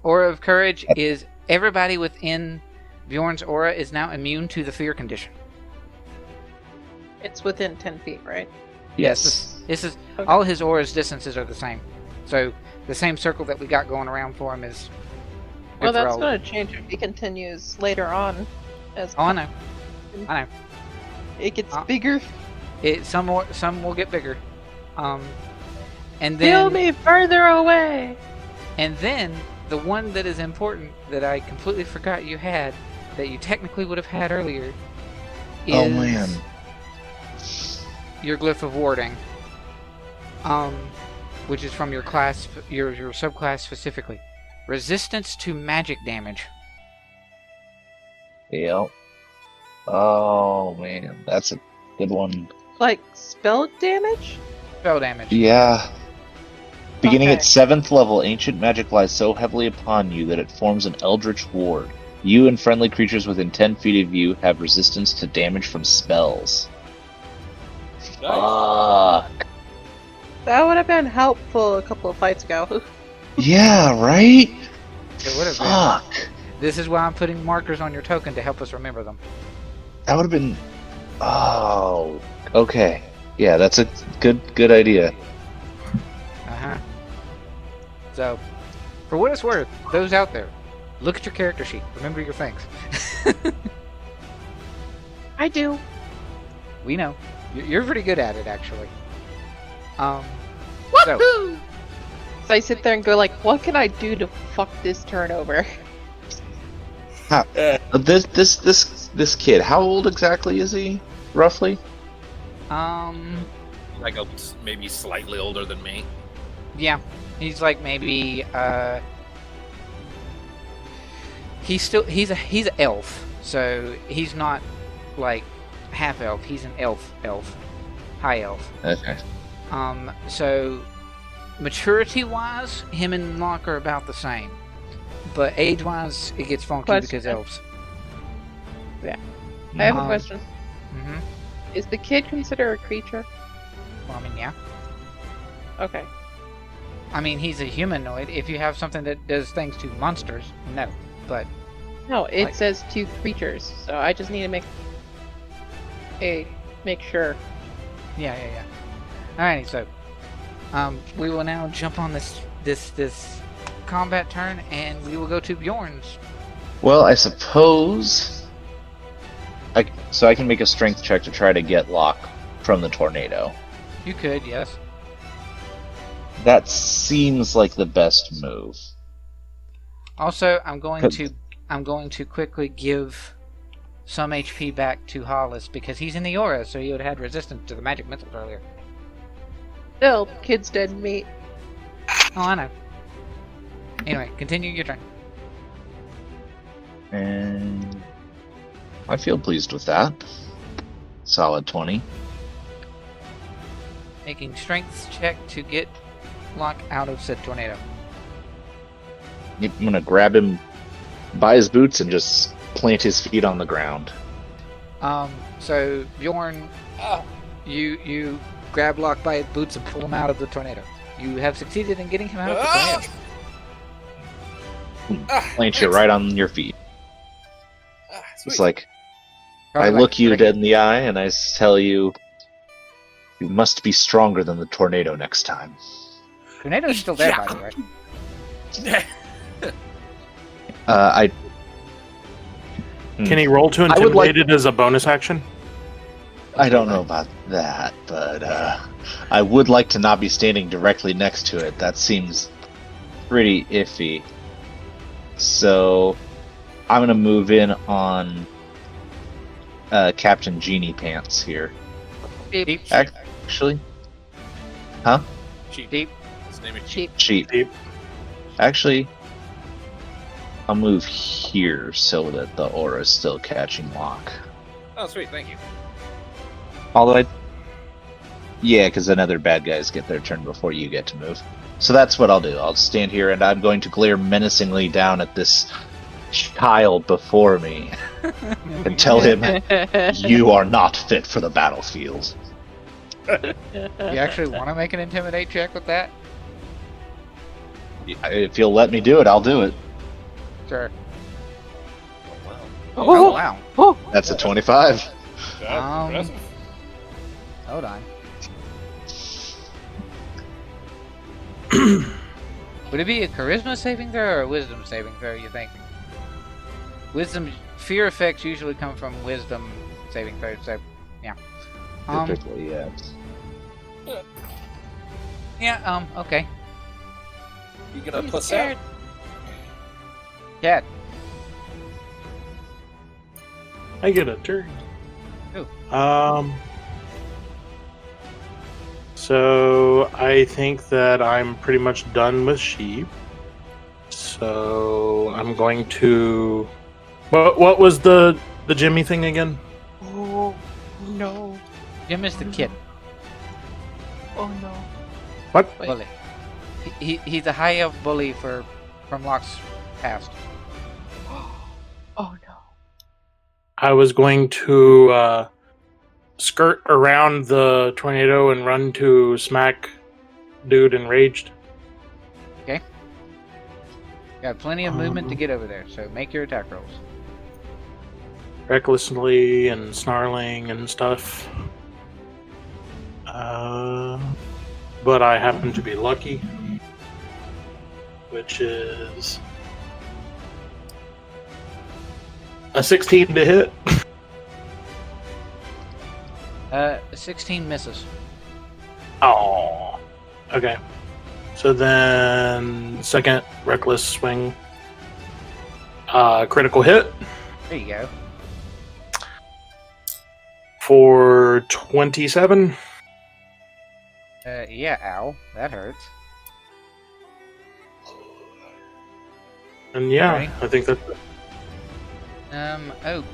Aura of courage is everybody within Bjorn's aura is now immune to the fear condition. It's within 10 feet, right? Yes. This is okay. All his aura's distances are the same. So the same circle that we got going around for him is. Well, that's going to change if he continues later on. I know. It gets bigger. Some will get bigger. And then Feel me further away. And then the one that is important that I completely forgot you had, that you technically would have had earlier, is your glyph of warding, which is from your class, your subclass specifically. Resistance to magic damage. Yep. Oh man, that's a good one. Like spell damage? Spell damage. Yeah. Beginning at 7th level, ancient magic lies so heavily upon you that it forms an eldritch ward. You and friendly creatures within 10 feet of you have resistance to damage from spells. Fuck. That would have been helpful a couple of fights ago. Yeah, right? It would have Fuck. been. This is why I'm putting markers on your token to help us remember them. That would have been... Oh, okay. Yeah, that's a good idea. So, for what it's worth, those out there, look at your character sheet. Remember your things. I do. We know. You're pretty good at it, actually. So I sit there and go like, what can I do to fuck this turnover? This kid, how old exactly is he, roughly? Like maybe slightly older than me. Yeah. He's like maybe he's an elf, so he's not like half elf. He's an elf, high elf. Okay. So maturity wise, him and Locke are about the same, but age wise, it gets funky because elves. Yeah. I have a question. Mm-hmm. Is the kid considered a creature? Well, I mean, yeah. Okay. I mean, he's a humanoid. If you have something that does things to monsters, no. But no, it says to creatures, so I just need to make sure. Yeah. Alrighty, so we will now jump on this combat turn, and we will go to Bjorn's. Well, I suppose I can make a strength check to try to get Locke from the tornado. You could, yes. That seems like the best move. Also, I'm going to quickly give some HP back to Hollis because he's in the aura, so he would have had resistance to the magic missiles earlier. Still, kid's dead meat. Oh, I know. Anyway, continue your turn. And I feel pleased with that. Solid 20. Making strength check to get Locke out of said tornado. I'm gonna grab him by his boots and just plant his feet on the ground. So Bjorn, you grab Locke by his boots and pull him out of the tornado. You have succeeded in getting him out of the tornado. Plant you right on your feet. It's like, Probably I look you dead in the eye and I tell you, You must be stronger than the tornado next time. Tornado's still there, by the way. I. Can he roll to I would like- intimidate it as a bonus action? I don't know about that, but I would like to not be standing directly next to it. That seems pretty iffy. So I'm gonna move in on Captain Genie Pants here. Deep. Actually, huh? Cheap. Deep. His name is Cheap. Cheap. Cheap. Actually, I'll move here so that the aura is still catching Locke. Oh, sweet, thank you. Although yeah, because then other bad guys get their turn before you get to move. So that's what I'll do. I'll stand here and I'm going to glare menacingly down at this child before me and tell him, "You are not fit for the battlefield." You actually want to make an intimidate check with that? If you'll let me do it, I'll do it. Sure. Oh, wow. Oh, wow. Oh, That's a 25. That's impressive. Hold on. Would it be a charisma saving throw or a wisdom saving throw, you think? Wisdom, fear effects usually come from wisdom saving throws, so, yeah. Typically, yeah. Yeah, okay. You gonna he's puss scared. out? Cat. I get a turn. Ooh. So I think that I'm pretty much done with sheep. So I'm going to. What was the Jimmy thing again? Oh no! Jim is the kid. Oh no! What? Bully. He's a high elf bully from Locke's past. Oh no! I was going to skirt around the tornado and run to smack dude enraged. Got plenty of movement to get over there, so make your attack rolls. Recklessly and snarling and stuff. But I happen to be lucky, which is a 16 to hit. 16 misses. Oh, okay. So then, second reckless swing, critical hit There you go. for 27. Yeah, ow. That hurts. And yeah, Alright. I think that's it. Oak.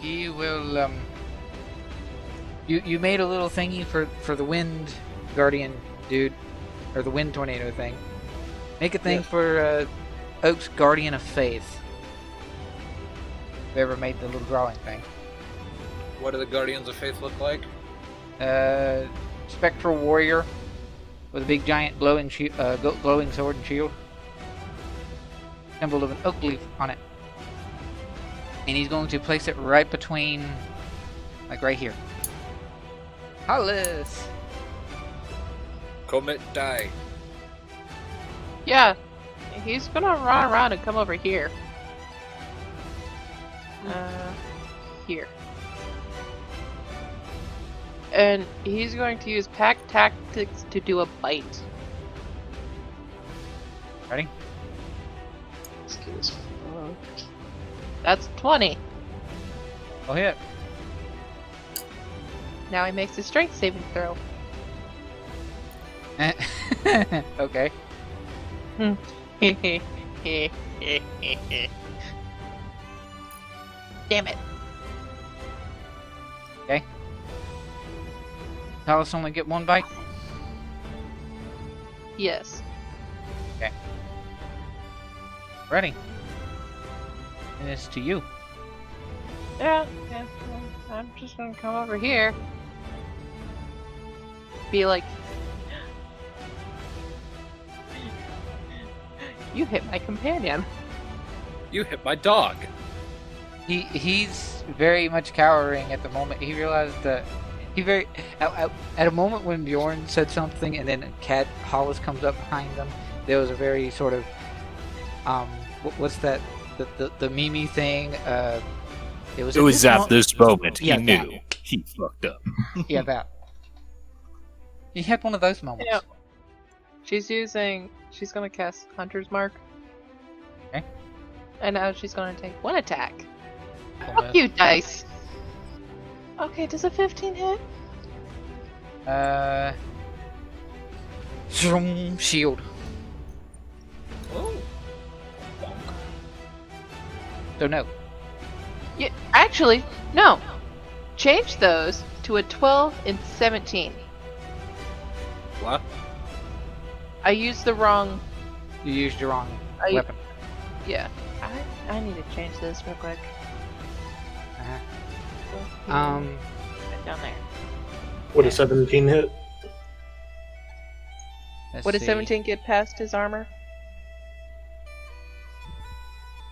He will, You made a little thingy for the wind guardian dude, or the wind tornado thing. Make a thing for Oak's guardian of faith. Whoever made the little drawing thing. What do the Guardians of Faith look like? Spectral warrior with a big giant glowing glowing sword and shield. Symbol of an oak leaf on it. And he's going to place it right between, like right here. Hollis! Commit die. Yeah, he's gonna run around and come over here. Here. And he's going to use pack tactics to do a bite. Ready? Let's get this. That's 20. I'll hit. Now he makes a strength saving throw. Okay. Damn it. Hollis only get one bite? Yes. Ready. And it's to you. Yeah. I'm just gonna come over here. Be like, you hit my companion. You hit my dog. He's very much cowering at the moment. He realized that He very at a moment when Bjorn said something, and then Cat Hollis comes up behind them. There was a very sort of what's that? The Mimi thing. It was at this moment Yeah, he knew he fucked up. Yeah, that. He had one of those moments. Yeah. She's gonna cast Hunter's Mark. Okay. And now she's gonna take one attack. Fuck you, dice. Okay, does a 15 hit? Shield. Oh. So no. Yeah, actually, no. Change those to a 12 and 17. What? I used the wrong. You used your wrong I- weapon. Yeah. I need to change this real quick. Uh-huh. Right down there. Would a 17 hit? Let's What does see. 17 get past his armor?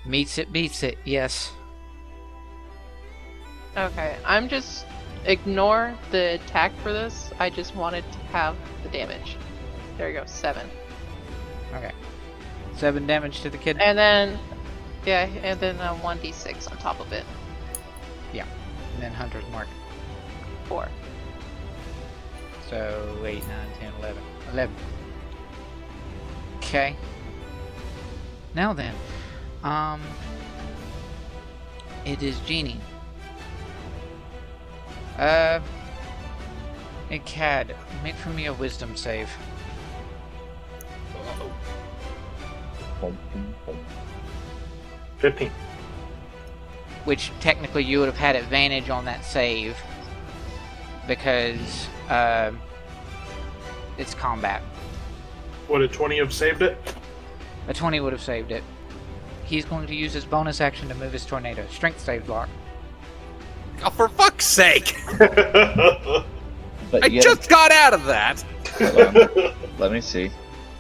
Meets it, beats it. Yes. Okay, I'm just ignore the attack for this. I just wanted to have the damage. There you go, 7. Okay. 7 damage to the kid. And then, yeah, and then 1d6 on top of it. And then Hunter's Mark. 4. So 8, 9, 10, 11. 11. Okay. Now then, it is Genie. Hey Cad, make for me a wisdom save. 15. Which technically you would have had advantage on that save because it's combat. Would a 20 have saved it? A 20 would have saved it. He's going to use his bonus action to move his tornado. Strength save block. Oh, for fuck's sake! But I you just got out of that! let me see.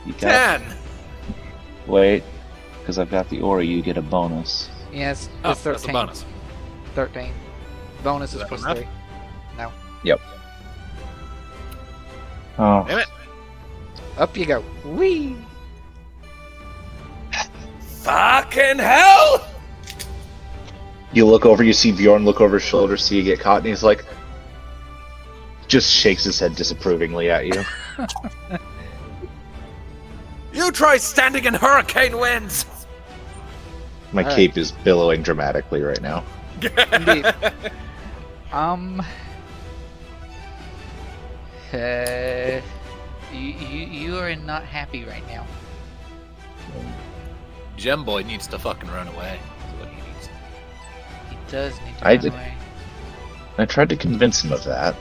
You got 10! wait, because I've got the aura. You get a bonus. Yes, Oh, it's 13. that's a bonus. 13. Bonus is that plus enough? 3. No. Oh, Damn it! Up you go. Whee! Fucking hell! you look over. You see Bjorn look over his shoulder. See you get caught, and he's like, just shakes his head disapprovingly at you. You try standing in hurricane winds! My Alright. cape is billowing dramatically right now. Indeed. You are not happy right now. Gem Boy needs to fucking run away. That's what he needs. He does need to I run did- away. I tried to convince him of that.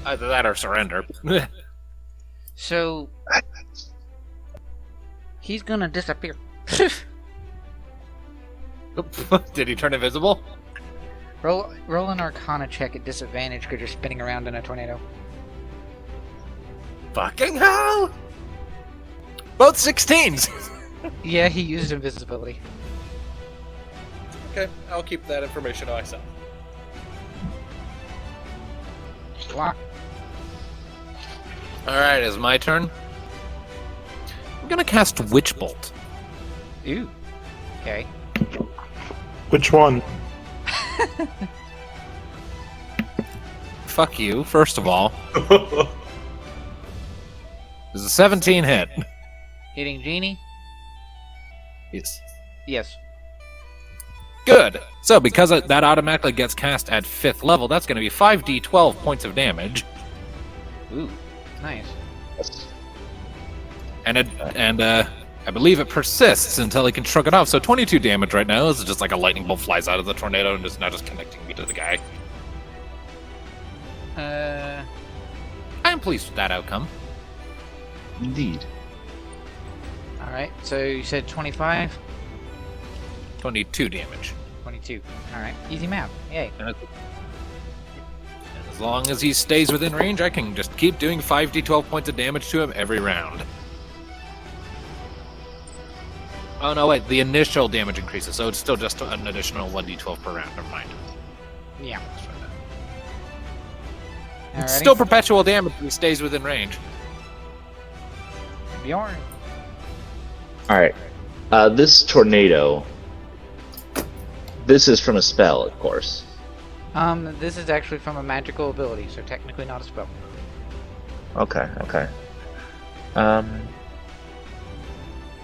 Either that or surrender. So he's gonna disappear. Did he turn invisible? roll an Arcana check at disadvantage because you're spinning around in a tornado. Fucking hell! Both 16s! Yeah, he used invisibility. Okay, I'll keep that information to myself. Lock. Alright, it's my turn. I'm gonna cast Witch Bolt. Ooh. Okay. Which one? Fuck you, first of all. This is a 17 hit. Hitting Genie? Yes. Yes. Good. So, because that automatically gets cast at 5th level, that's going to be 5d12 points of damage. Ooh. Nice. And I believe it persists until he can shrug it off. So 22 damage right now. This is just like a lightning bolt flies out of the tornado and is now just connecting me to the guy. I am pleased with that outcome. Indeed. Alright, so you said 25? 22 damage. 22. Alright, easy math. Yay. And as long as he stays within range, I can just keep doing 5d12 points of damage to him every round. Oh no, wait, the initial damage increases, so it's still just an additional 1d12 per round. Never mind. Yeah. It's Alrighty. still perpetual damage if he stays within range. Bjorn. Alright. This tornado. This is from a spell, of course. This is actually from a magical ability, so technically not a spell. Okay.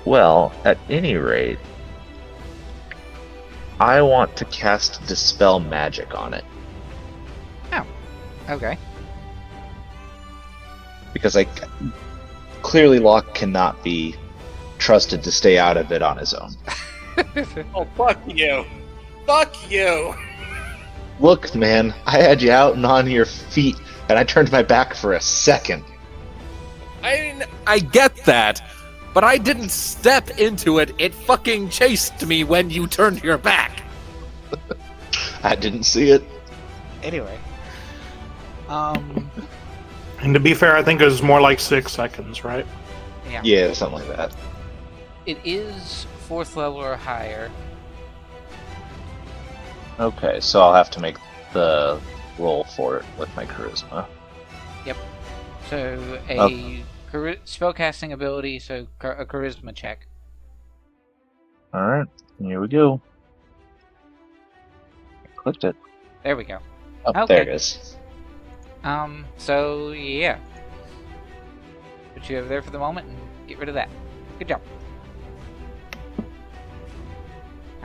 Well, at any rate, I want to cast Dispel Magic on it. Oh. Okay. Because clearly Locke cannot be trusted to stay out of it on his own. Oh, fuck you. Fuck you. Look, man, I had you out and on your feet, and I turned my back for a second. I get that, but I didn't step into it. It fucking chased me when you turned your back. I didn't see it. Anyway. And to be fair, I think it was more like 6 seconds, right? Yeah, something like that. It is 4th level or higher. Okay, so I'll have to make the roll for it with my charisma. So a spellcasting ability, so a charisma check. Alright, here we go. I clicked it. There we go. Oh, Okay. there it is. So yeah. Put you over there for the moment and get rid of that. Good job.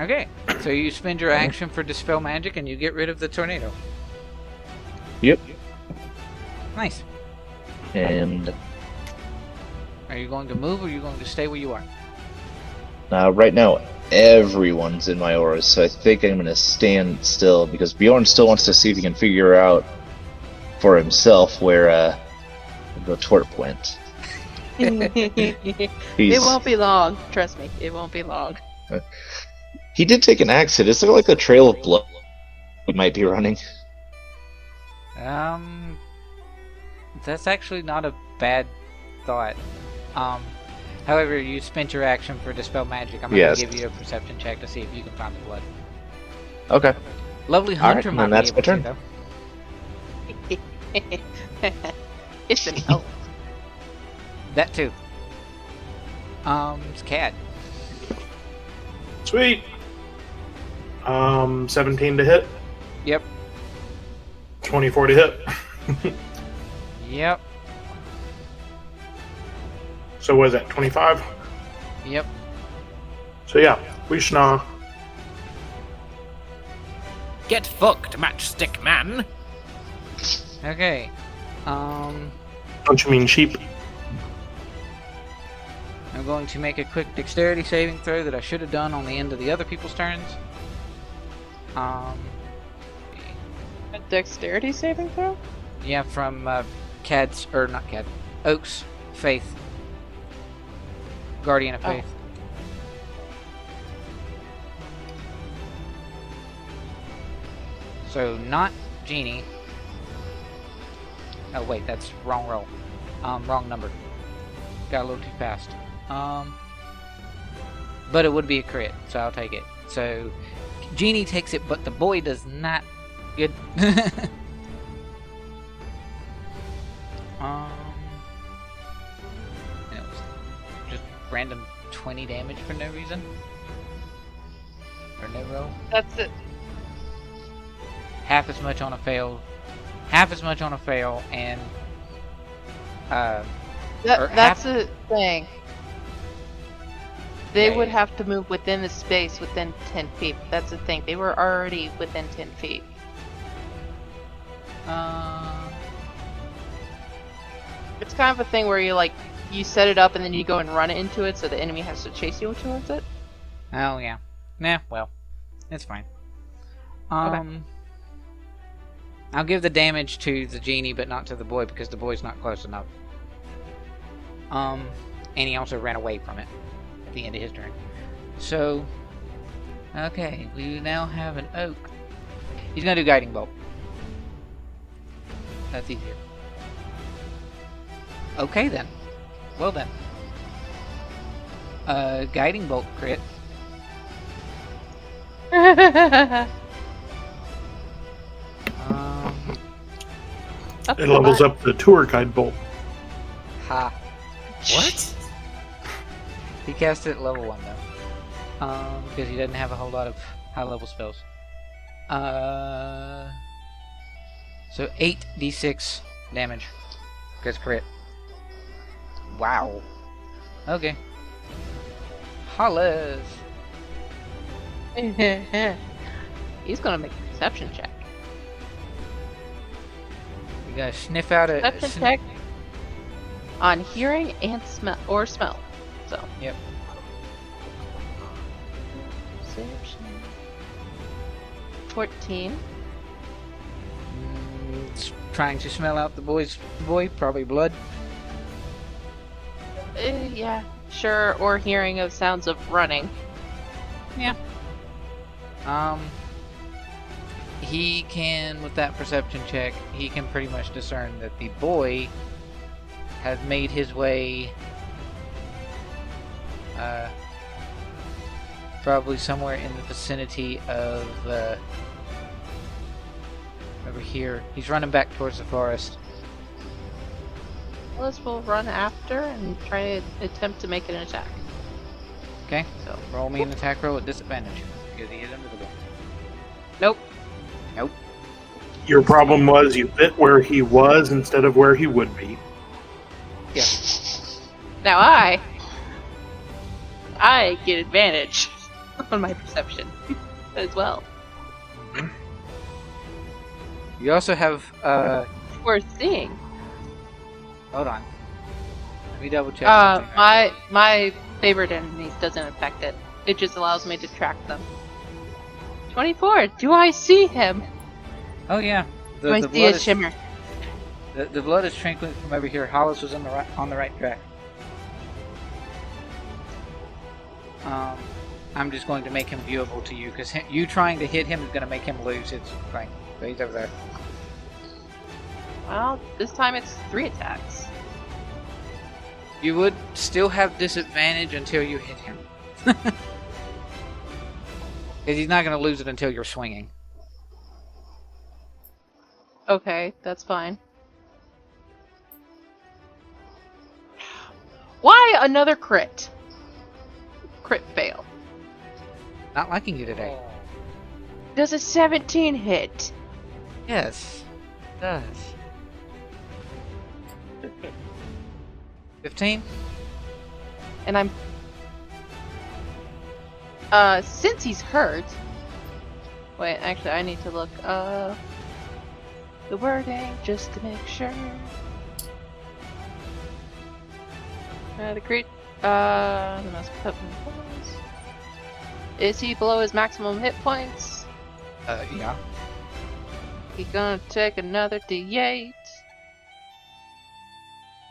Okay, so you spend your action for Dispel Magic and you get rid of the tornado. Yep. Nice. And Are you going to move or are you going to stay where you are? right now, everyone's in my auras, so I think I'm going to stand still because Bjorn still wants to see if he can figure out for himself where the twerp went. It won't be long. Trust me, it won't be long. He did take an axe hit. It's like a trail of blood he might be running. That's actually not a bad thought. However, you spent your action for Dispel Magic. I'm going to give you a perception check to see if you can find the blood. Okay. Lovely Hunter might then that's be able my to, though. It's an elf. That too. It's Cad. Sweet. 17 to hit. Yep. 24 to hit. Yep. So what is that, 25? Yep. So yeah, we schnaw. Get fucked, matchstick man. Okay. Don't you mean sheep? I'm going to make a quick dexterity saving throw that I should have done on the end of the other people's turns. A dexterity saving throw? Yeah, from Cad's, or not Cad, Oak's Faith. Guardian of Faith. So, not Genie. Oh, wait, that's wrong roll. Wrong number. Got a little too fast. But it would be a crit, so I'll take it. So, Genie takes it, but the boy does not. Good. It was just random 20 damage for no reason. Or no roll. That's it. Half as much on a fail. Half as much on a fail, and or That's the thing. They Yeah, would yeah. have to move within the space within 10 feet. That's the thing. They were already within 10 feet. It's kind of a thing where you set it up and then you go and run into it, so the enemy has to chase you towards it. Oh yeah. Nah, well, it's fine. Okay. I'll give the damage to the genie, but not to the boy because the boy's not close enough. And he also ran away from it at the end of his turn. So, okay, we now have an oak. He's gonna do guiding bolt. That's easier. Okay then. Well then. Guiding bolt crit. It levels up the tour guide bolt. Ha. What? He cast it at level 1 though. Because he doesn't have a whole lot of high level spells. So 8d6 damage. Because crit. Wow. Okay. Hollis. He's gonna make a perception check. You gotta sniff out a Perception check on hearing and smell So. Yep. Perception. 14. It's trying to smell out the boy, probably blood. Yeah, sure. Or hearing of sounds of running. Yeah. He can, with that perception check, he can pretty much discern that the boy has made his way probably somewhere in the vicinity of over here. He's running back towards the forest. Alice will run after and try to attempt to make an attack. Okay, So roll me an attack roll at disadvantage because he is invisible. nope. Nope. Your problem was you bit where he was instead of where he would be. Yeah. Now I get advantage on my perception as well. You also have We're seeing. hold on. Let me double check something. My favorite enemies doesn't affect it. It just allows me to track them. 24. Do I see him? Oh yeah. Do I see a shimmer? The blood is trickling from over here. Hollis was on the right track. I'm just going to make him viewable to you because you trying to hit him is going to make him lose his thing. So he's over there. Well, this time it's 3 attacks. You would still have disadvantage until you hit him. Because he's not going to lose it until you're swinging. Okay, that's fine. Why another crit? Crit fail. Not liking you today. Does a 17 hit? Yes, it does. 15? And I'm... since he's hurt... Wait, actually, I need to look, the wording, just to make sure. The most potent points. Is he below his maximum hit points? Yeah. He's gonna take another D8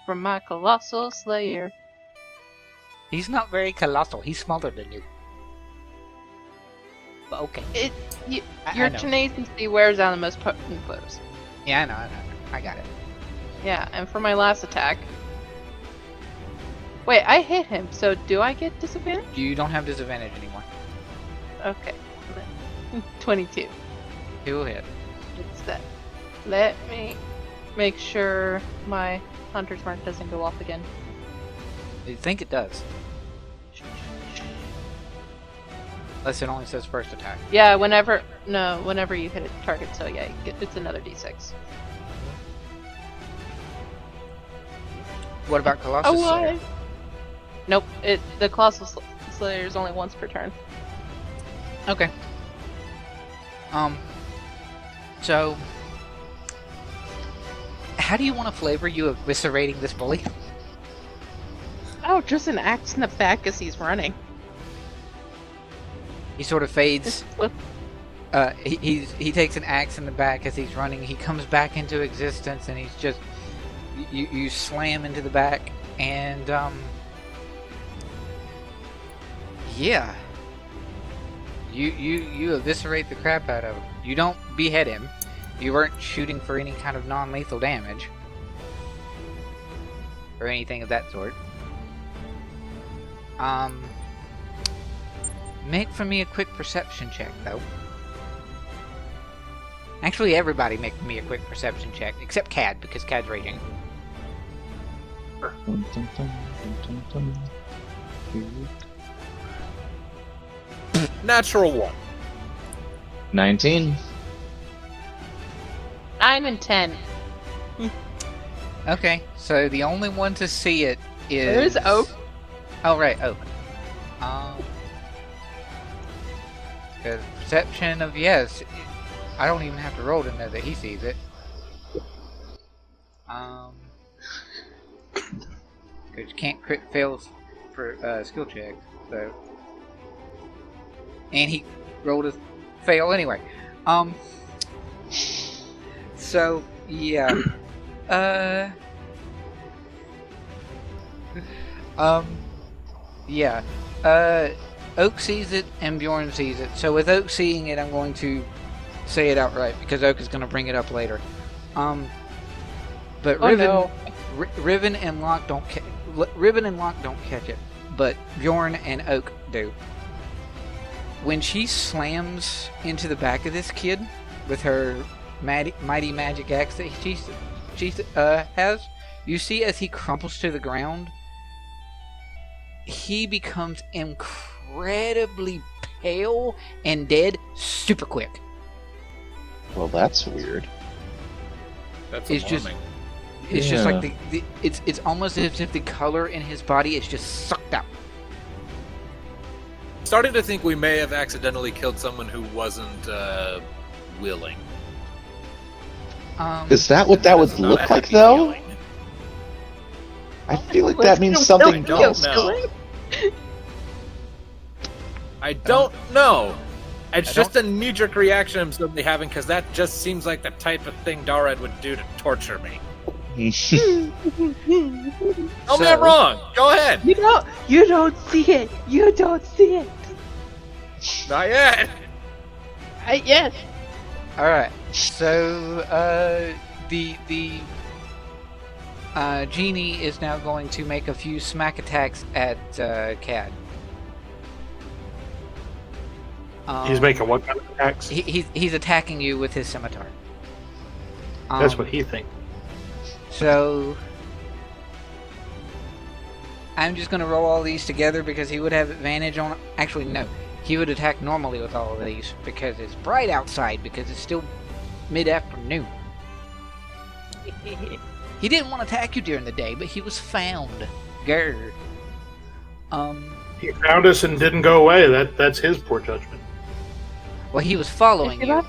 from my Colossal Slayer. He's not very colossal. He's smaller than you. But okay. Your tenacity wears down the most potent foes. Yeah, I know. I got it. Yeah, and for my last attack... Wait, I hit him, so do I get disadvantage? You don't have disadvantage anymore. Okay. 22. He will hit. It's that. Let me make sure my Hunter's Mark doesn't go off again. You think it does. Unless it only says first attack. Yeah, whenever you hit a target, so yeah, it's another d6. What about Colossus Slayer? Nope, the Colossal Slayer is only once per turn. Okay. So... How do you want to flavor you eviscerating this bully? Oh, just an axe in the back as he's running. He sort of fades. He takes an axe in the back as he's running. He comes back into existence, and he's just you slam into the back, and yeah, you eviscerate the crap out of him. You don't behead him. You weren't shooting for any kind of non-lethal damage or anything of that sort. Make for me a quick perception check, though. Actually, everybody make me a quick perception check, except Cad, because Cad's raging. Dun, dun, dun, dun, dun, dun. Natural 1. 19. 9 and 10. Okay, so the only one to see it is... Where's Oak? Oh, right, Oak. Because perception of yes, I don't even have to roll to know that he sees it. Because you can't crit fails for skill checks, so... And he rolled a fail anyway. So, yeah. Yeah. Oak sees it and Bjorn sees it. So with Oak seeing it, I'm going to say it outright because Oak is going to bring it up later. But Riven and Locke don't catch it, but Bjorn and Oak do. When she slams into the back of this kid with her mighty magic axe that she has, you see as he crumples to the ground, he becomes incredibly pale and dead super quick. Well, that's weird. That's It's alarming. just like it's almost as if the color in his body is just sucked out. Starting to think we may have accidentally killed someone who wasn't willing. Is that what that would look like, though? I feel like that means something don't else. know. I don't know. It's just a knee-jerk reaction I'm suddenly having because that just seems like the type of thing Darad would do to torture me. Tell me I'm wrong. Go ahead. You don't see it. You don't see it. Not yet. Yes. All right. So the genie is now going to make a few smack attacks at Cad. He's making what kind of attacks? He's attacking you with his scimitar. That's what he thinks. So I'm just going to roll all these together because he would have advantage on... Actually, no. He would attack normally with all of these because it's bright outside because it's still mid-afternoon. He didn't want to attack you during the day, but he was found. Grr. He found us and didn't go away. That's his poor judgment. Well, he was following you.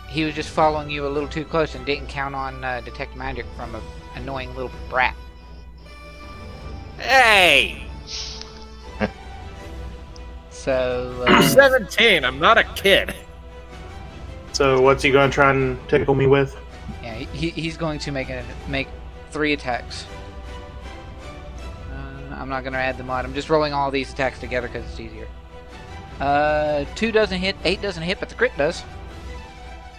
He was just following you a little too close and didn't count on detect magic from an annoying little brat. Hey! So... I'm 17. I'm not a kid. So what's he going to try and tickle me with? Yeah, he's going to make 3 attacks. I'm not going to add them on. I'm just rolling all these attacks together because it's easier. 2 doesn't hit, 8 doesn't hit, but the crit does.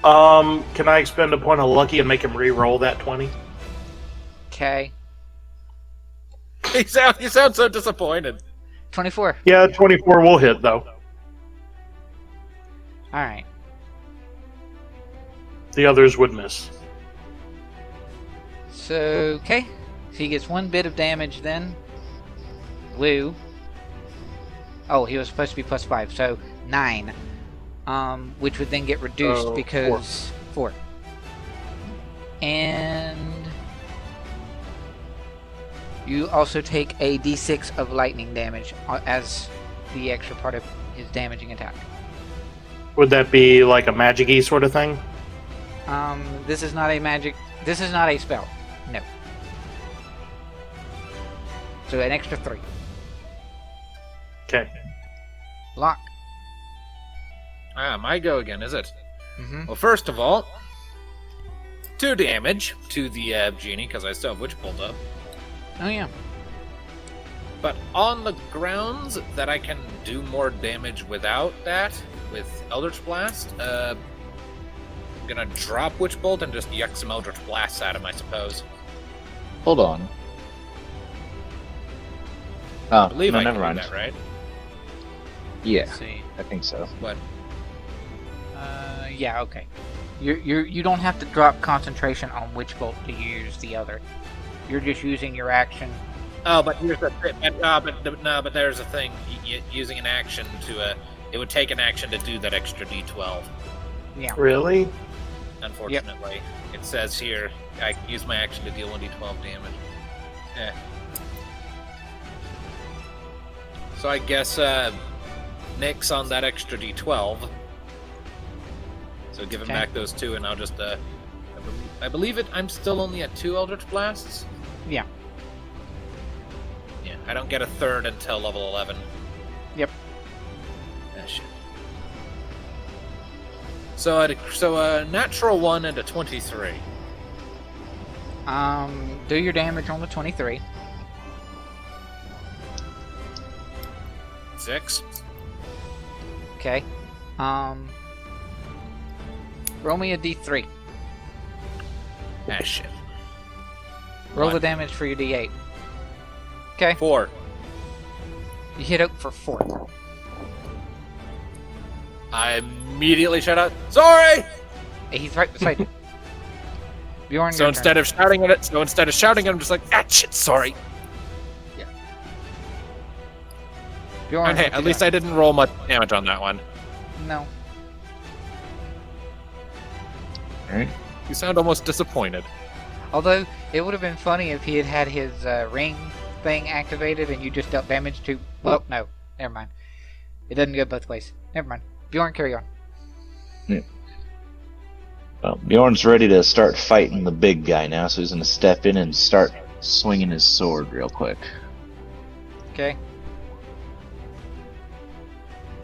Can I expend a point of lucky and make him re-roll that 20? Okay. You sound so disappointed. 24. Yeah, 24 will hit, though. Alright. The others would miss. So, okay. So he gets 1 bit of damage then. Blue. Oh, he was supposed to be plus 5, so 9. Which would then get reduced because... 4. And... you also take a d6 of lightning damage as the extra part of his damaging attack. Would that be like a magic-y sort of thing? This is not a magic... This is not a spell. No. So an extra 3. Okay. Locke. My go again, is it? Mm-hmm. Well, first of all, 2 damage to the genie, because I still have Witch Bolt up. Oh, yeah. But on the grounds that I can do more damage without that, with Eldritch Blast, I'm gonna drop Witch Bolt and just yuck some Eldritch Blasts at him, I suppose. Hold on. I Oh, believe no, I can never do mind. that, right? Yeah, Let's see. I think so. What? Yeah, okay. You don't have to drop concentration on which bolt to use the other. You're just using your action. Oh, but here's the thing. But there's a thing. Using an action to it would take an action to do that extra D12. Yeah. Really? Unfortunately, it says here I can use my action to deal 1d12 damage. So I guess nix on that extra D12. So give him back those 2, and I'll just I believe it. I'm still only at 2 Eldritch Blasts. Yeah. Yeah, I don't get a 3rd until level 11. Yep. Ah, shit. So a natural 1 and a 23. Do your damage on the 23. 6. Okay. Roll me a D3. Ah, shit. Roll 1. the damage for your D8. Okay. 4. You hit Oak for 4. I immediately shout out, "Sorry!" He's right beside you. Bjorn, So instead of shouting at it, I'm just like, "Ah, shit, sorry." Bjorn, And hey, at least I didn't roll much damage on that one. No. Alright. You sound almost disappointed. Although, it would have been funny if he had had his ring thing activated and you just dealt damage to... Well, no. Never mind. It doesn't go both ways. Never mind. Bjorn, carry on. Yeah. Well, Bjorn's ready to start fighting the big guy now, so he's going to step in and start swinging his sword real quick. Okay.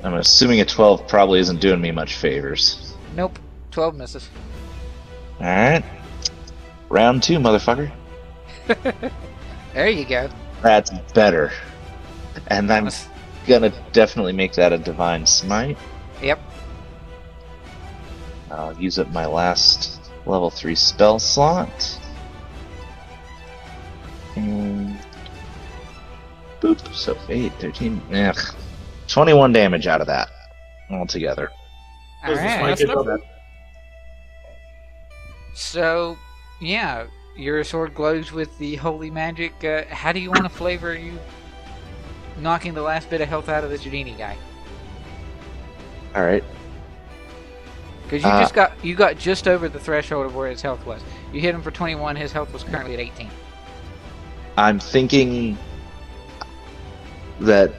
I'm assuming a 12 probably isn't doing me much favors. Nope. 12 misses. Alright. Round 2, motherfucker. There you go. That's better. And I'm gonna definitely make that a Divine Smite. Yep. I'll use up my last level 3 spell slot. And... boop. So 8, 13... Ugh. 21 damage out of that. Altogether. Alright. Does this So, yeah. Your sword glows with the holy magic. How do you want to flavor you knocking the last bit of health out of this genie guy? Alright. Because you got just over the threshold of where his health was. You hit him for 21. His health was currently at 18. I'm thinking that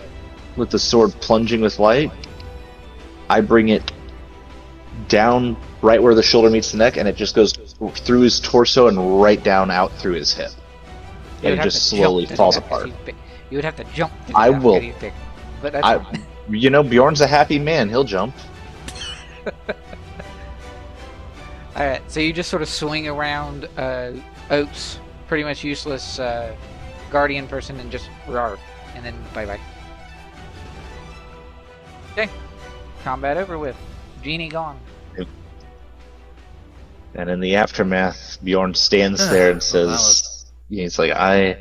with the sword plunging with light, I bring it down right where the shoulder meets the neck, and it just goes through his torso and right down out through his hip. And it just slowly falls apart. You would have to jump. I will. But that's fine. You know, Bjorn's a happy man. He'll jump. Alright, so you just sort of swing around Oak's pretty much useless guardian person and just roar, and then bye-bye. Okay. Combat over with. Genie gone. And in the aftermath, Bjorn stands there and says, he's like, I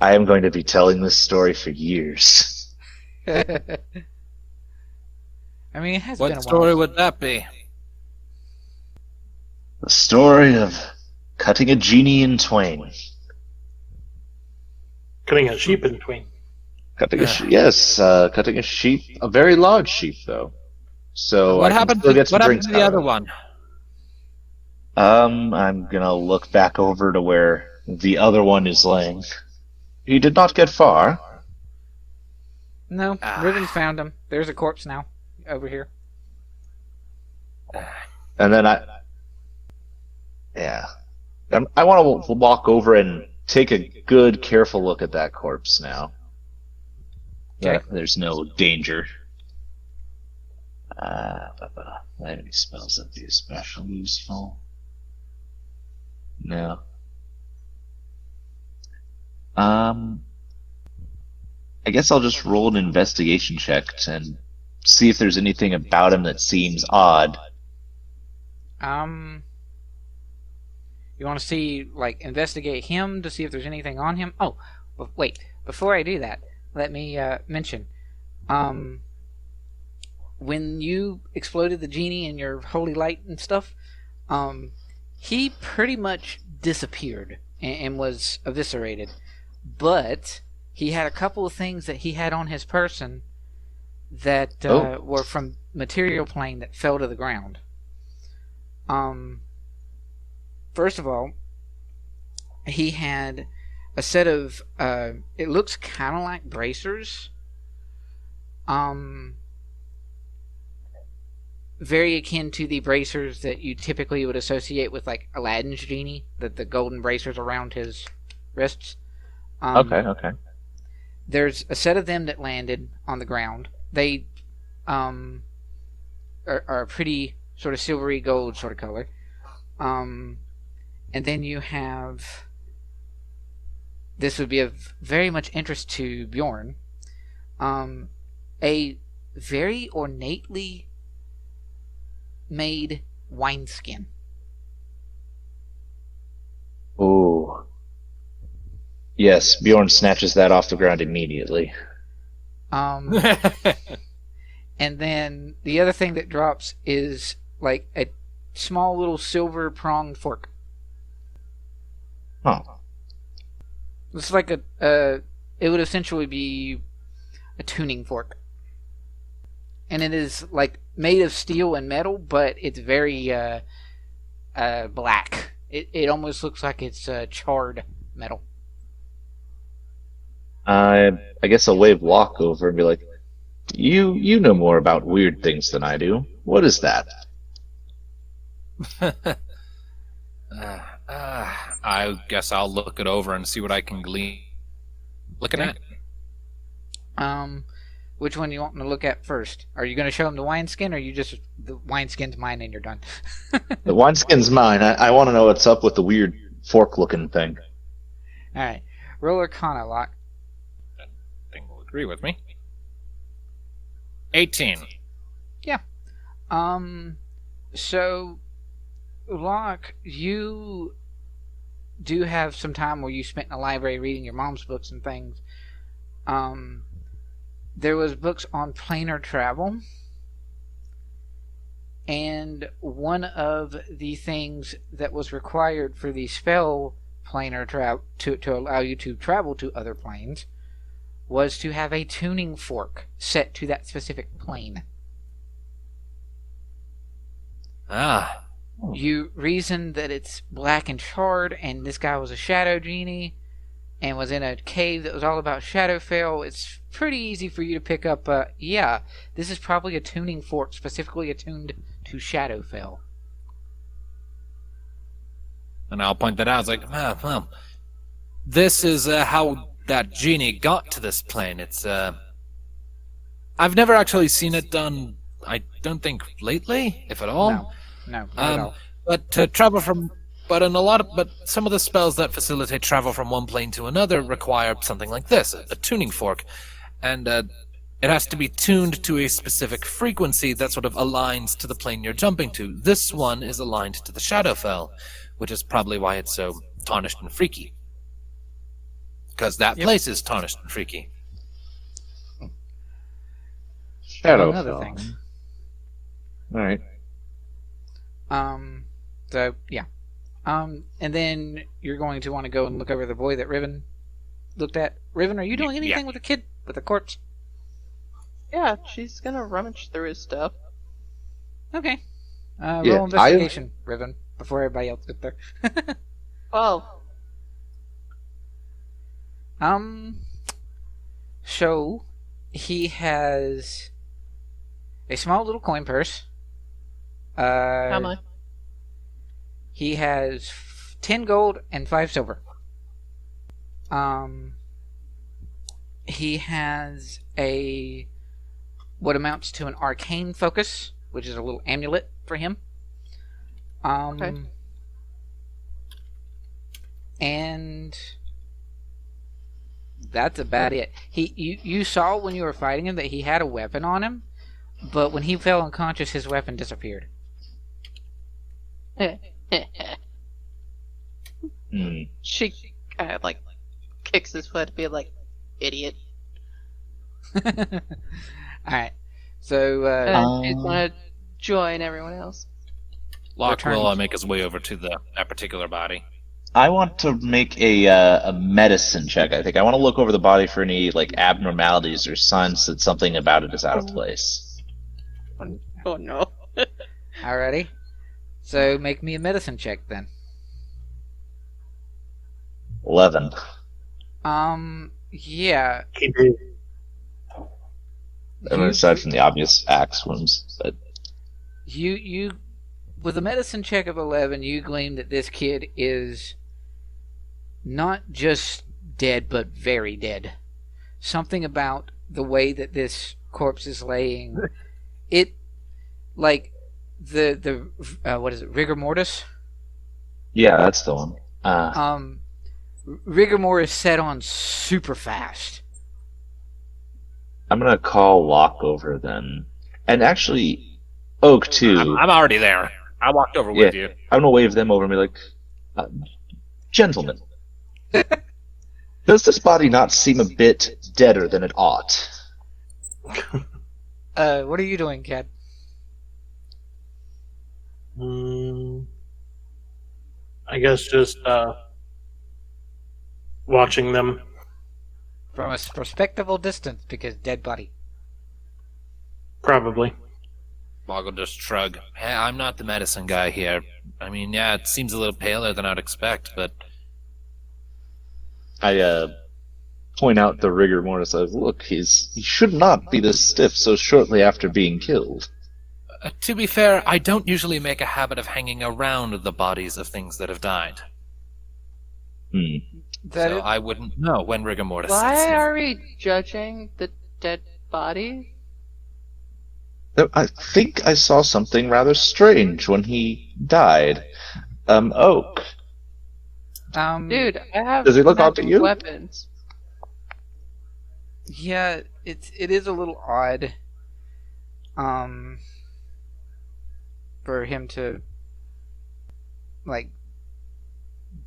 am going to be telling this story for years. I mean, it has been a while. What story would that be? The story of cutting a genie in twain. Cutting a sheep in between. Cutting a sheep, a very large sheep, though. So What happened to the other one? I'm gonna look back over to where the other one is laying. He did not get far. No, Riven's found him. There's a corpse now, over here. And then I want to walk over and take a good, careful look at that corpse now. Okay. There's no danger. Do I have any spells that would be especially useful? No. I guess I'll just roll an investigation check and see if there's anything about him that seems odd. You want to see, like, investigate him to see if there's anything on him? Oh, wait. Before I do that, let me mention. When you exploded the genie in your holy light and stuff, He pretty much disappeared and was eviscerated, but he had a couple of things that he had on his person that were from material plane that fell to the ground. First of all, he had a set of it looks kind of like bracers, very akin to the bracers that you typically would associate with like Aladdin's genie, the golden bracers around his wrists. Okay. There's a set of them that landed on the ground. They are a pretty sort of silvery gold sort of color. And then you have, this would be of very much interest to Bjorn, a very ornately made wineskin. Ooh. Yes, Bjorn snatches that off the ground immediately. And then the other thing that drops is like a small little silver pronged fork. Huh. It's like it would essentially be a tuning fork. And it is like made of steel and metal, but it's very black. It almost looks like it's charred metal. I guess I'll wave Locke over and be like, You know more about weird things than I do. What is that? I guess I'll look it over and see what I can glean. Looking at. Which one do you want me to look at first? Are you going to show him the wineskin, or are you just the wineskin's mine and you're done? The wineskin's mine. I want to know what's up with the weird fork-looking thing. All right, roll Arcana, Locke. I think will agree with me. 18. Yeah. So, Locke, you do have some time where you spent in the library reading your mom's books and things. There was books on planar travel, and one of the things that was required for the spell planar travel to allow you to travel to other planes was to have a tuning fork set to that specific plane. You reasoned that it's black and charred, and this guy was a shadow genie and was in a cave that was all about Shadowfell. It's pretty easy for you to pick up, yeah, this is probably a tuning fork specifically attuned to Shadowfell. And I'll point that out. It's like, well, this is how that genie got to this plane. It's, I've never actually seen it done, I don't think, lately, if at all. No, not at all. But to travel from... But some of the spells that facilitate travel from one plane to another require something like this, a tuning fork. And it has to be tuned to a specific frequency that sort of aligns to the plane you're jumping to. This one is aligned to the Shadowfell, which is probably why it's so tarnished and freaky. Because that place is tarnished and freaky. Shadowfell. Thing. Alright. So, yeah. And then you're going to want to go and look over the boy that Riven looked at. Riven, are you doing anything with the kid? With the corpse? Yeah, she's gonna rummage through his stuff. Okay. Roll investigation, Riven, before everybody else gets there. 12. So, he has a small little coin purse. How much? He has 10 gold and 5 silver. He has what amounts to an arcane focus, which is a little amulet for him. Okay. And that's about it. You saw when you were fighting him that he had a weapon on him, but when he fell unconscious, his weapon disappeared. She kind of like kicks his foot, be like, idiot. Alright. So, She's gonna join everyone else. Locke return. will make his way over to that particular body. I want to make a medicine check. I think I want to look over the body for any like abnormalities or signs that something about it is out of place. Oh no. Alrighty. So make me a medicine check then. 11. Yeah. He did. I mean, aside from the obvious axe wounds, but You with a medicine check of 11, you glean that this kid is not just dead, but very dead. Something about the way that this corpse is laying, it, like, the what is it, rigor mortis? yeah, that's the one. Rigor mortis set on super fast. I'm gonna call Locke over then, and actually, Oak too. I'm already there. I walked over with you. I'm gonna wave them over and be like, gentlemen, does this body not seem a bit deader than it ought? What are you doing, Cad? I guess just watching them. From a respectable distance, because dead body. Probably. Locke will just shrug. Hey, I'm not the medicine guy here. I mean, yeah, it seems a little paler than I'd expect, but I point out the rigor mortis. Look, he should not be this stiff so shortly after being killed. to be fair, I don't usually make a habit of hanging around the bodies of things that have died. So I wouldn't know when rigor mortis sets Why in. are we judging the dead body? I think I saw something rather strange when he died. Oak. Dude, I have Does he look odd to magic you? weapons. Yeah, it is a little odd. For him to like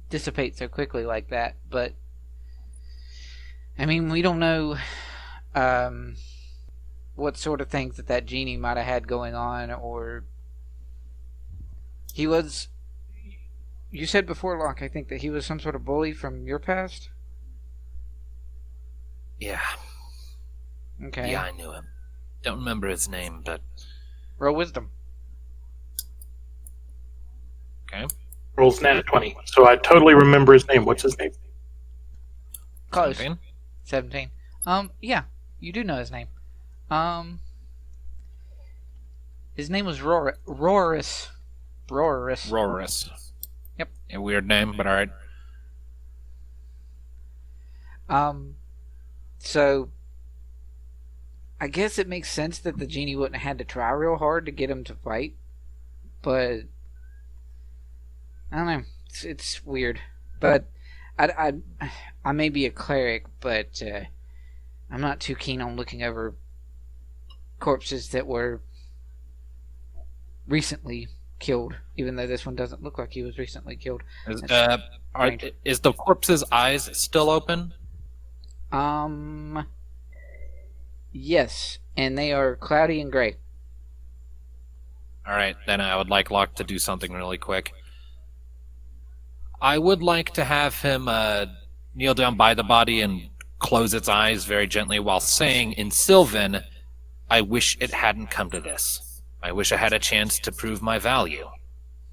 dissipate so quickly like that, but I mean, we don't know what sort of things that genie might have had going on, or he was. You said before, Locke, I think that he was some sort of bully from your past. Yeah. Okay. Yeah, I knew him. Don't remember his name, but Roll wisdom. okay. Rolls nat 20. So I totally remember his name. What's his name? Close. 17? 17. Yeah, you do know his name. His name was Roris. Rorus. Yep. A weird name, but alright. So I guess it makes sense that the genie wouldn't have had to try real hard to get him to fight, but I don't know. It's weird, but I may be a cleric, but I'm not too keen on looking over corpses that were recently killed, even though this one doesn't look like he was recently killed. Is the corpse's eyes still open? Yes, and they are cloudy and gray. Alright, then I would like Locke to do something really quick. I would like to have him kneel down by the body and close its eyes very gently while saying in Sylvan, I wish it hadn't come to this. I wish I had a chance to prove my value.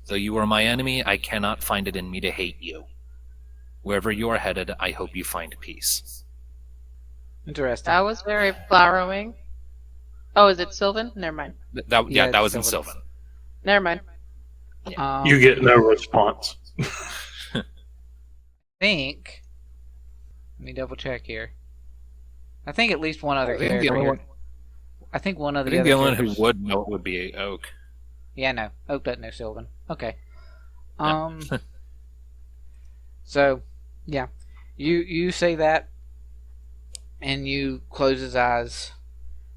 Though you are my enemy, I cannot find it in me to hate you. Wherever you are headed, I hope you find peace. Interesting. That was very flowering. Oh, is it Sylvan? Never mind. That was in Sylvan. Never mind. You get no response. I think. Let me double check here. I think at least one other I think character. the only here. one- I think one of I the think other the only one characters. who would know it would be Oak. Yeah, no. Oak doesn't know Sylvan. Okay. Yeah. So, yeah. You say that, and you close his eyes.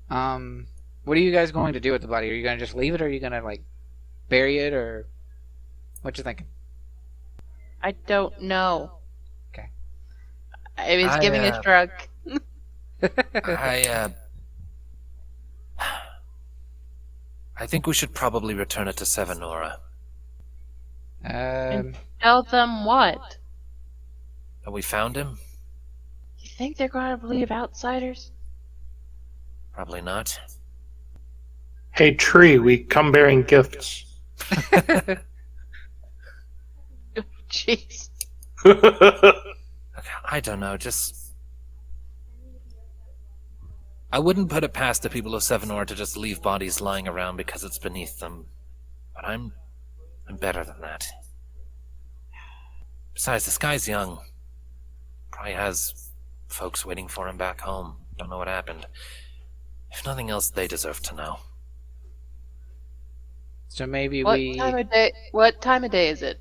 What are you guys going to do with the body? Are you going to just leave it, or are you going to, like, bury it, or what you thinking? I don't know. Okay. I was giving a shrug. I think we should probably return it to Sevenora. Tell them what? Have we found him? You think they're going to believe outsiders? Probably not. Hey, tree, we come bearing gifts. Jeez. I don't know, just... I wouldn't put it past the people of Sevenor to just leave bodies lying around because it's beneath them. But I'm better than that. Besides, this guy's young. Probably has folks waiting for him back home. Don't know what happened. If nothing else, they deserve to know. So maybe What we... What time of day is it?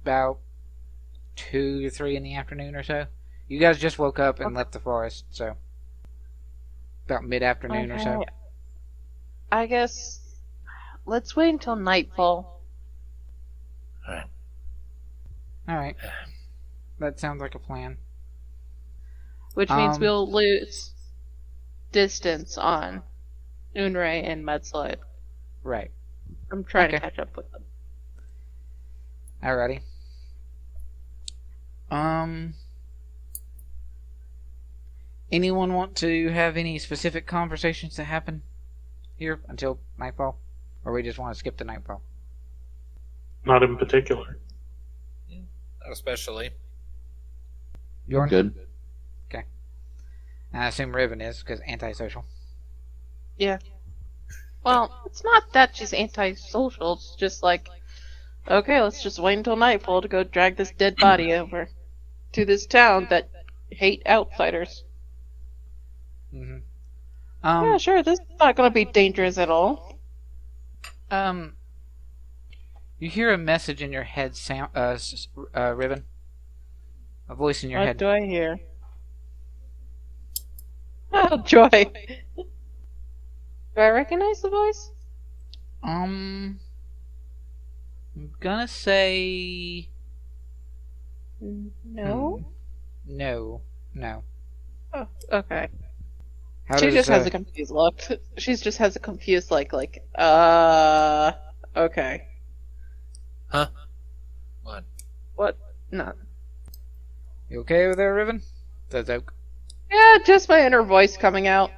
About 2 to 3 in the afternoon or so. You guys just woke up and left the forest, so... About mid-afternoon or so. I guess... Let's wait until nightfall. Alright. That sounds like a plan. Which means we'll lose distance on Unray and Mudslide. Right. I'm trying to catch up with them. Alrighty. Anyone want to have any specific conversations that happen here until nightfall? Or we just want to skip to nightfall? Not in particular. Not especially. Bjorn? Good. Okay. I assume Riven is, because antisocial. Yeah. Well, it's not that she's antisocial, it's just like, okay, let's just wait until nightfall to go drag this dead body over to this town that hate outsiders. Mm-hmm. Yeah, sure, this is not going to be dangerous at all. You hear a message in your head, Riven? A voice in your What head. do I hear? Oh, joy! Do I recognize the voice? I'm gonna say... No? No. Oh, okay. How She does, just has a confused look. She just has a confused okay. Huh? What? What? No. You okay over there, Riven? Says Oak. Yeah, just my inner voice coming out.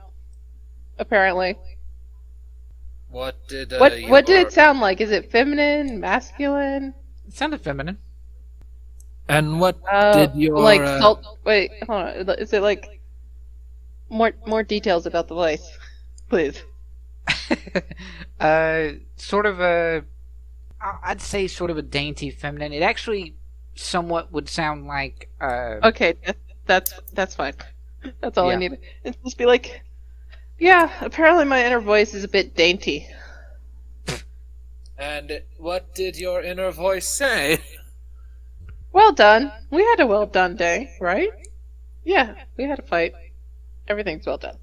Apparently. What did, What did it sound like? Is it feminine, masculine? It sounded feminine. And what did your... Wait, hold on. Is it more details about the voice, please? Sort of a... I'd say sort of a dainty feminine. It actually somewhat would sound like... Okay, that's fine. That's all I need. It's just be like... Yeah, apparently my inner voice is a bit dainty. And what did your inner voice say? Well done. We had a well done day, right? Yeah, we had a fight. Everything's well done.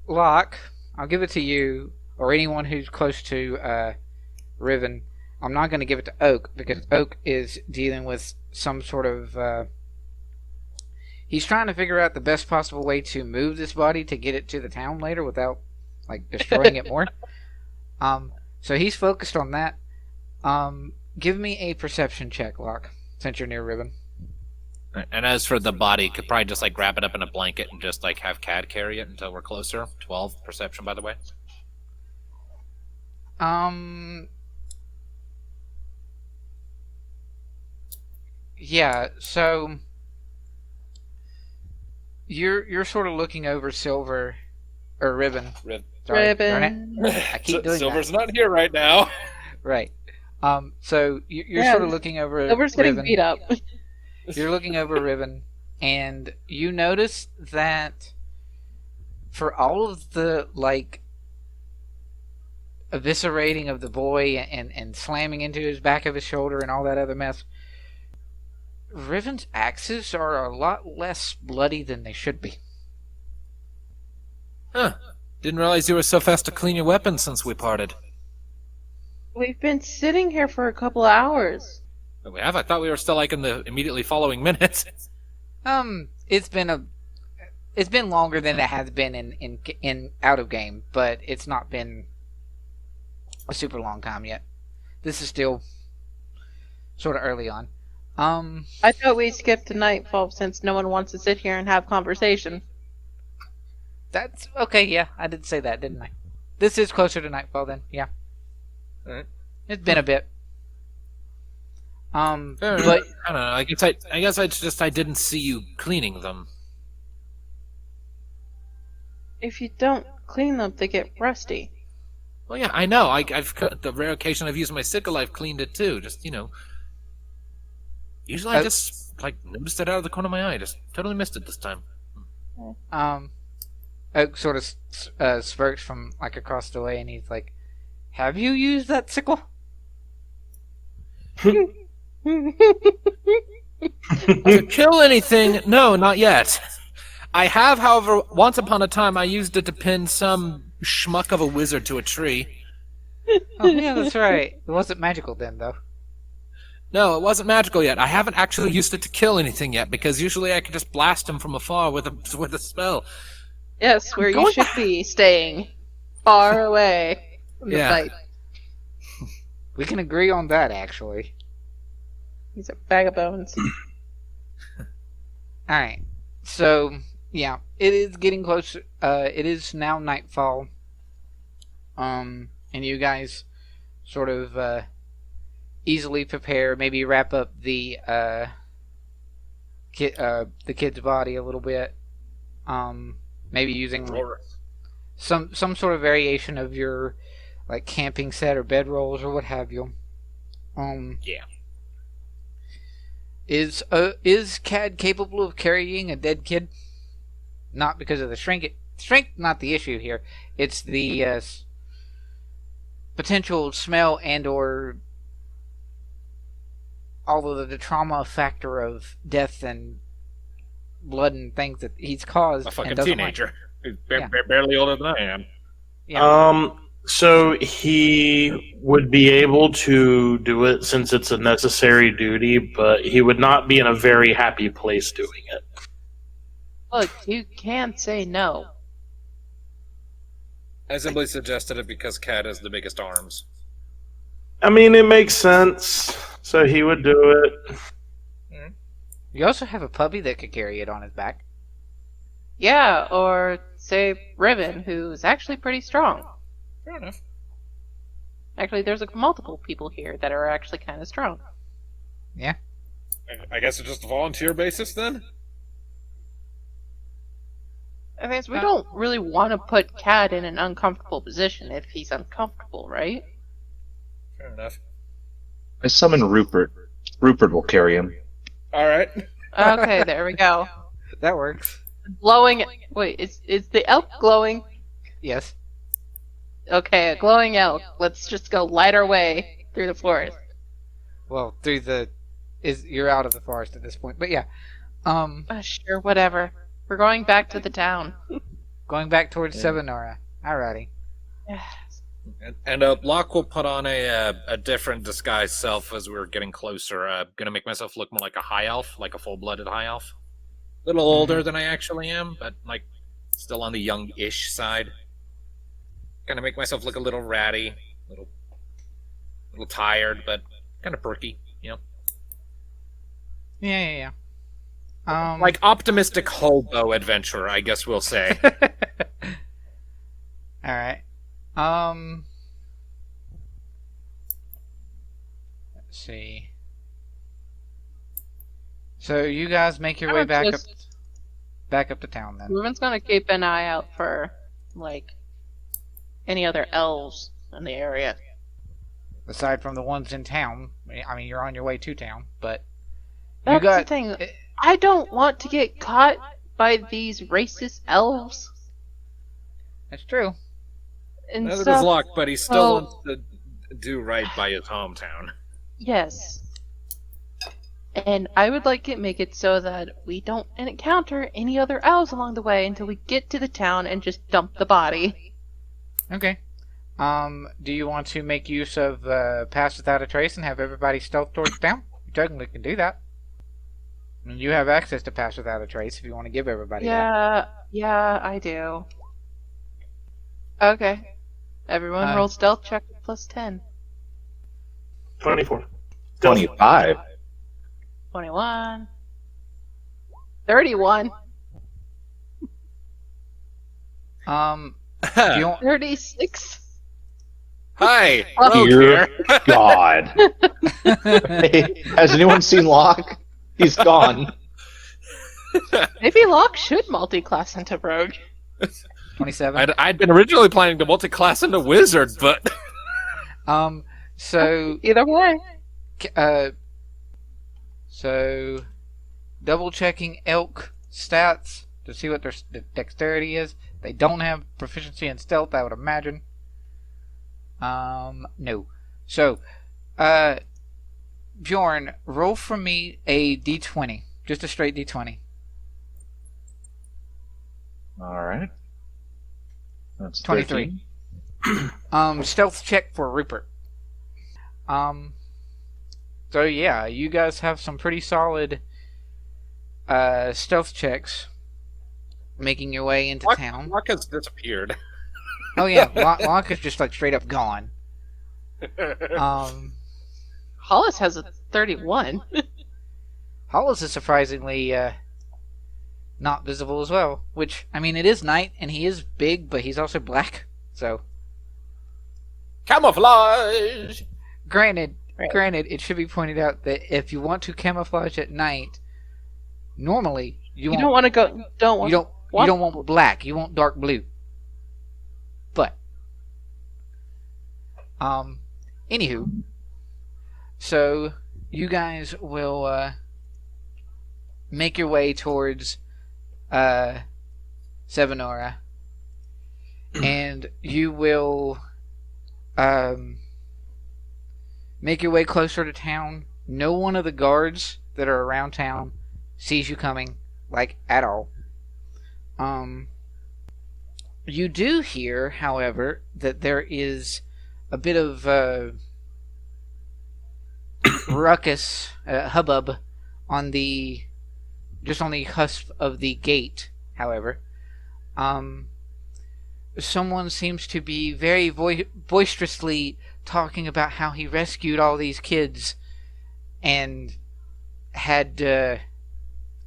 Locke, I'll give it to you, or anyone who's close to, Riven. I'm not going to give it to Oak, because Oak is dealing with some sort of, he's trying to figure out the best possible way to move this body to get it to the town later without, destroying it more. So he's focused on that. Give me a perception check, Locke, since you're near Riven. And as for the body, could probably just grab it up in a blanket and just have Cad carry it until we're closer. 12 perception, by the way. Yeah, so you're sort of looking over Silver or Riven. Sorry, Riven. darn it. I keep doing Silver's that. not here right now. Right. So you're sort of looking over Silver's getting Riven. beat up. You're looking over Riven, and you notice that for all of the eviscerating of the boy and slamming into his back of his shoulder and all that other mess, Riven's axes are a lot less bloody than they should be. Huh. Didn't realize you were so fast to clean your weapons since we parted. We've been sitting here for a couple hours. We have? I thought we were still in the immediately following minutes. It's been longer than it has been in out of game, but it's not been a super long time yet. This is still sort of early on. I thought we skipped to nightfall since no one wants to sit here and have conversation. That's okay. Yeah, I did say that, didn't I? This is closer to nightfall then. Yeah. Alright. It's been a bit. But I don't know. I guess I didn't see you cleaning them. If you don't clean them, they get rusty. Well, yeah, I know. I've the rare occasion I've used my sickle, I've cleaned it too. Just usually I just noticed it out of the corner of my eye. Just totally missed it this time. Oak sort of spurts from across the way, and he's like, "Have you used that sickle?" To kill anything? No, not yet. I have, however, once upon a time I used it to pin some schmuck of a wizard to a tree. Oh yeah, that's right. It wasn't magical then, though. No, it wasn't magical yet. I haven't actually used it to kill anything yet, because usually I can just blast him from afar with a spell. Yes, where you should be staying. Far away from the fight. We can agree on that, actually. He's a bag of bones. Alright. So, yeah. It is getting closer. It is now nightfall. And you guys sort of easily prepare, maybe wrap up the kid's body a little bit. Maybe using some sort of variation of your camping set or bedrolls or what have you. Yeah. Is Cad capable of carrying a dead kid? Not because of the strength. Strength not the issue here. It's the potential smell and or all of the trauma factor of death and blood and things that he's caused. A fucking and teenager. He's barely older than I am. Yeah. So he would be able to do it since it's a necessary duty, but he would not be in a very happy place doing it. Look, you can say no. I simply suggested it because Cat has the biggest arms. I mean, it makes sense. So he would do it. You also have a puppy that could carry it on his back. Yeah, or say Riven, who's actually pretty strong. Fair enough. Actually, there's multiple people here that are actually kind of strong. Yeah. I guess it's just a volunteer basis then? I mean, we don't really want to put Cat in an uncomfortable position if he's uncomfortable, right? Fair enough. I summon Rupert. Rupert will carry him. Alright. Okay, there we go. That works. Glowing. Wait, is the elk glowing? Yes. Okay, a glowing elk. Let's just go light our way through the forest. Well, you're out of the forest at this point, but yeah. Sure, whatever. We're going back to the town. Going back towards Sevenora. Alrighty. And Locke will put on a different disguised self as we're getting closer. Gonna make myself look more like a high elf, like a full-blooded high elf. A little older than I actually am, but still on the young-ish side. Gonna make myself look a little ratty, little tired, but kind of perky, Yeah. Like optimistic hobo adventurer, I guess we'll say. Alright. Let's see. So you guys make your way back up to town then. Riven's gonna keep an eye out for any other elves in the area. Aside from the ones in town. I mean, you're on your way to town, but That's the thing. I don't want to get caught by these racist elves. That's true. And Neither stuff. does Locke, but he still wants to do right by his hometown. Yes. And I would make it so that we don't encounter any other elves along the way until we get to the town and just dump the body. Okay. Do you want to make use of Pass Without a Trace and have everybody stealth towards town? You technically can do that. I mean, you have access to Pass Without a Trace if you want to give everybody that. Yeah, I do. Okay. Everyone roll stealth check plus 10. 24. 25. 21. 31. Bjorn, 36. Hi, Oh, Rogue Dear here. God. Hey, has anyone seen Locke? He's gone. Maybe Locke should multi-class into Rogue. 27. I'd been originally planning to multi-class into Wizard, but So, Either way. so double checking elk stats to see what their dexterity is. They don't have proficiency in stealth, I would imagine. No. So, Bjorn, roll for me a d20. Just a straight d20. Alright. That's 23. 13. Stealth check for Rupert. So yeah, you guys have some pretty solid stealth checks making your way into town. Locke has disappeared. Oh yeah, Locke is just like straight up gone. Hollis has a 31. Hollis is surprisingly not visible as well. Which, I mean, it is night and he is big, but he's also black. So, Camouflage! granted, it should be pointed out that if you want to camouflage at night, normally you don't want to go. you don't want black. You want dark blue. But, anywho, so you guys will make your way towards Sevenora, and you will make your way closer to town. No one of the guards that are around town sees you coming, like, at all. You do hear, however, that there is a bit of ruckus, hubbub on the cusp of the gate. However, someone seems to be very boisterously talking about how he rescued all these kids and had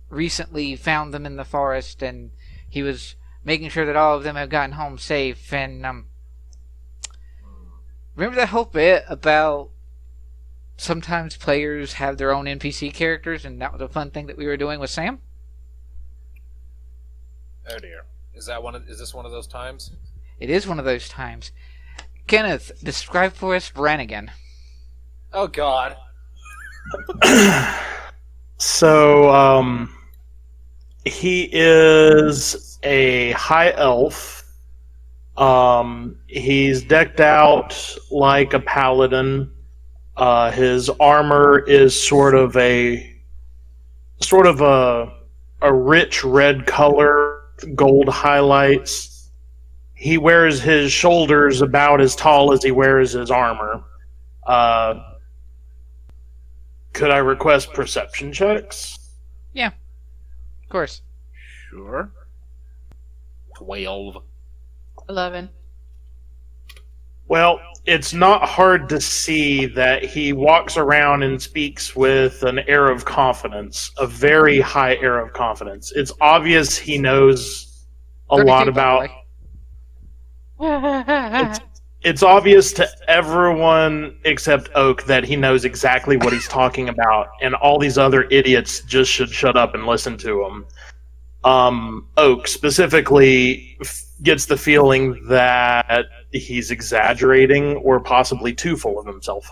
recently found them in the forest, and he was making sure that all of them have gotten home safe. And remember that whole bit about sometimes players have their own NPC characters, and that was a fun thing that we were doing with Sam? Oh dear. Is this one of those times? It is one of those times. Kenneth, describe for us Brannagan. Oh god. So, he is a high elf. He's decked out like a paladin. His armor is sort of a rich red color, gold highlights. He wears his shoulders about as tall as he wears his armor. Could I request perception checks? Yeah, of course. Sure. 12. 11. Well, it's not hard to see that he walks around and speaks with an air of confidence, a very high air of confidence. It's obvious he knows a lot about... It's obvious to everyone except Oak that he knows exactly what he's talking about, and all these other idiots just should shut up and listen to him. Oak specifically gets the feeling that he's exaggerating or possibly too full of himself.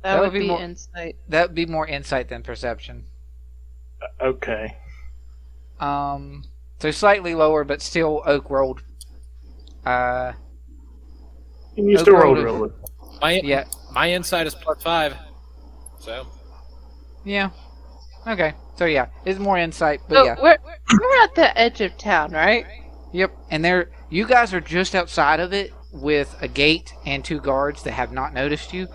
That would be more insight. That would be more insight than perception. Okay. So slightly lower, but still Oak rolled. You still rolled really. My insight is +5. So. Yeah. Okay. So yeah, it's more insight, but So yeah. we're at the edge of town, right? Yep. And you guys are just outside of it with a gate and 2 guards that have not noticed you,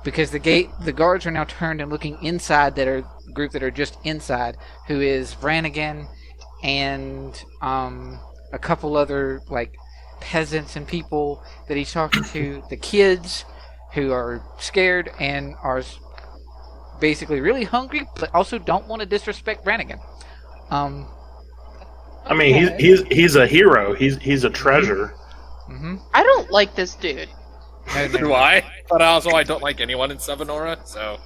because the guards are now turned and looking inside. That are the group that are just inside, who is Brannagan and a couple other like peasants and people that he's talking to. The kids who are scared and are basically really hungry, but also don't want to disrespect Brannagan. I mean, he's a hero. He's a treasure. Mm-hmm. I don't like this dude. No, Do I? But also, I don't like anyone in Sevenora, so...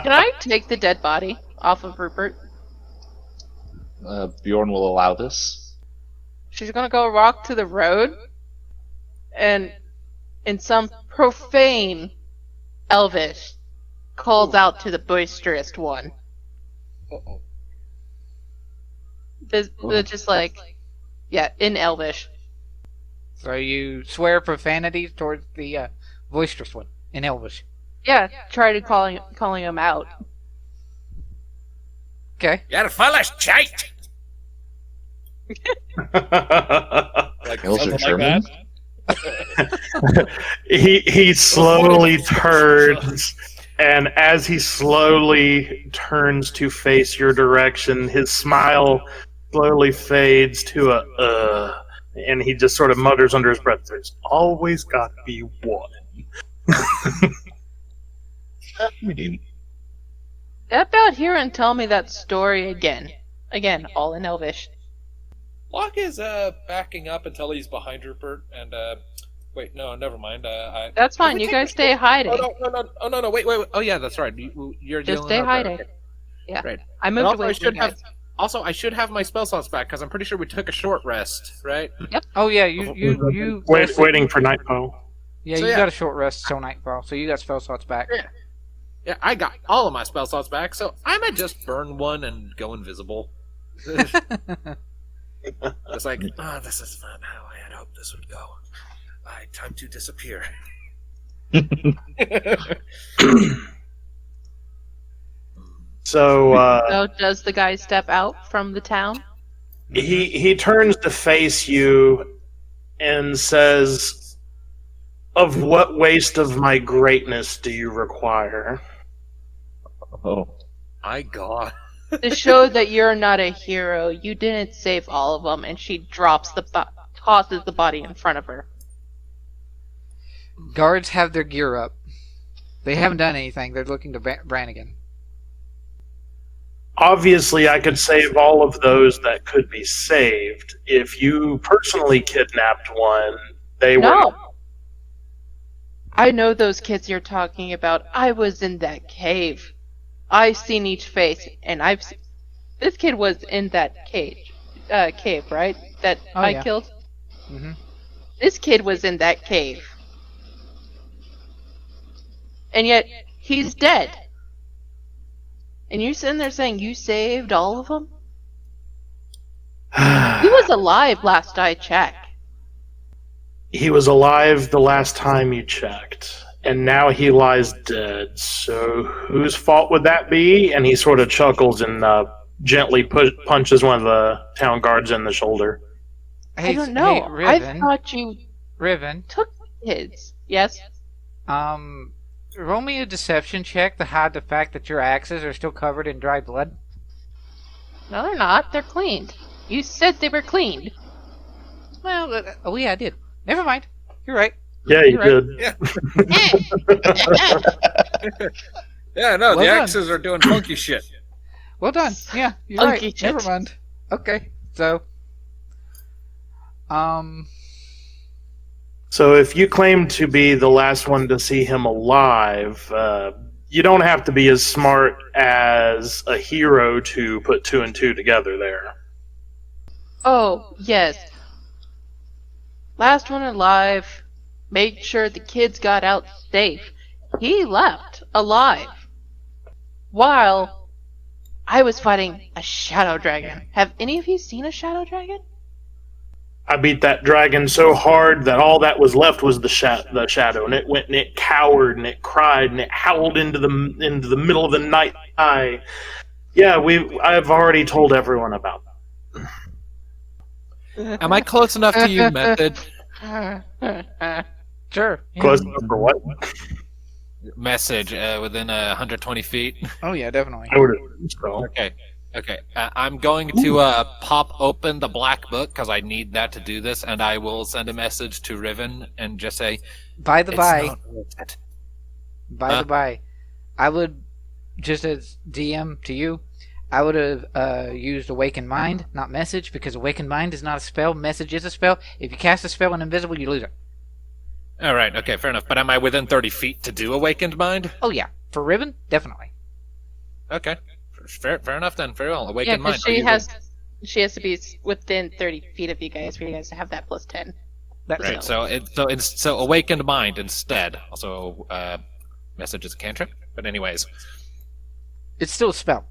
Can I take the dead body off of Rupert? Bjorn will allow this. She's gonna go walk to the road, and in some profane Elvish, calls out to the boisterous one. Uh-oh. They're just like, yeah, in Elvish. So you swear profanities towards the boisterous one in Elvish. Yeah, try to calling him out. Okay. You're full of shite! Like Hills are something German? that. He slowly turns, and as he slowly turns to face your direction, his smile slowly fades to and he just sort of mutters under his breath, "There's always got to be one." Step out here and tell me that story again. Again, all in Elvish. Locke is backing up until he's behind Rupert, and wait, no, never mind. That's fine. You guys stay hiding. No, wait. Oh yeah, that's right. You're Just dealing stay with hiding. Okay. Yeah. Right. I moved Also, away from you guys. I should have my spell slots back because I'm pretty sure we took a short rest, right? Oh yeah, you Waiting for nightfall. Yeah, So, you yeah. got a short rest till nightfall, so you got spell slots back. Yeah, I got all of my spell slots back, so I might just burn one and go invisible. It's like, this is not how I had hoped this would go. Time to disappear. So So does the guy step out from the town? he turns to face you and says, "Of what waste of my greatness do you require?" Oh. My God. To show that you're not a hero, you didn't save all of them, and she drops tosses the body in front of her. Guards have their gear up. They haven't done anything. They're looking to Brannagan. Obviously, I could save all of those that could be saved. If you personally kidnapped one, they were... No! I know those kids you're talking about. I was in that cave. I've seen each face, and this kid was in that cave, right? That Oh, I yeah. killed? Mm-hmm. This kid was in that cave. And yet, he's dead. And you're sitting there saying you saved all of them? He was alive last I checked. He was alive the last time you checked, and now he lies dead. So whose fault would that be? And he sort of chuckles and gently punches one of the town guards in the shoulder. Hey, I don't know. Hey, Riven. I thought you Riven. took kids. Yes? Roll me a deception check to hide the fact that your axes are still covered in dry blood. No, they're not. They're cleaned. You said they were cleaned. Well, oh yeah, I did. Never mind. You're right. Yeah, you You're did. Yeah, no, Well the done. axes are doing funky shit. Well done. Yeah, you're Funky right. shit. Never mind. Okay, so, So if you claim to be the last one to see him alive, you don't have to be as smart as a hero to put two and two together there. Oh, yes. Last one alive. Made sure the kids got out safe. He left alive. While I was fighting a shadow dragon. Have any of you seen a shadow dragon? I beat that dragon so hard that all that was left was the shadow, and it went and it cowered and it cried and it howled into the middle of the night sky. Yeah, I've already told everyone about that. Am I close enough to you, Method? sure. Yeah. Close enough for what? Message within 120 feet. Oh yeah, definitely. I would have. So. Okay. I'm going to pop open the black book because I need that to do this, and I will send a message to Riven and just say, By the "It's by, not worth it." By the by, I would, just as DM to you, I would have used Awakened Mind, not Message, because Awakened Mind is not a spell. Message is a spell. If you cast a spell and invisible, you lose it. All right, okay, fair enough. But am I within 30 feet to do Awakened Mind? Oh, yeah. For Riven, definitely. Okay. Fair enough then. Very well. Yeah, Awakened Mind. because she has to be within 30 feet of you guys for you guys to have that plus 10. Right, so Awakened Mind instead. Also, Message is a cantrip. But anyways. It's still a spell.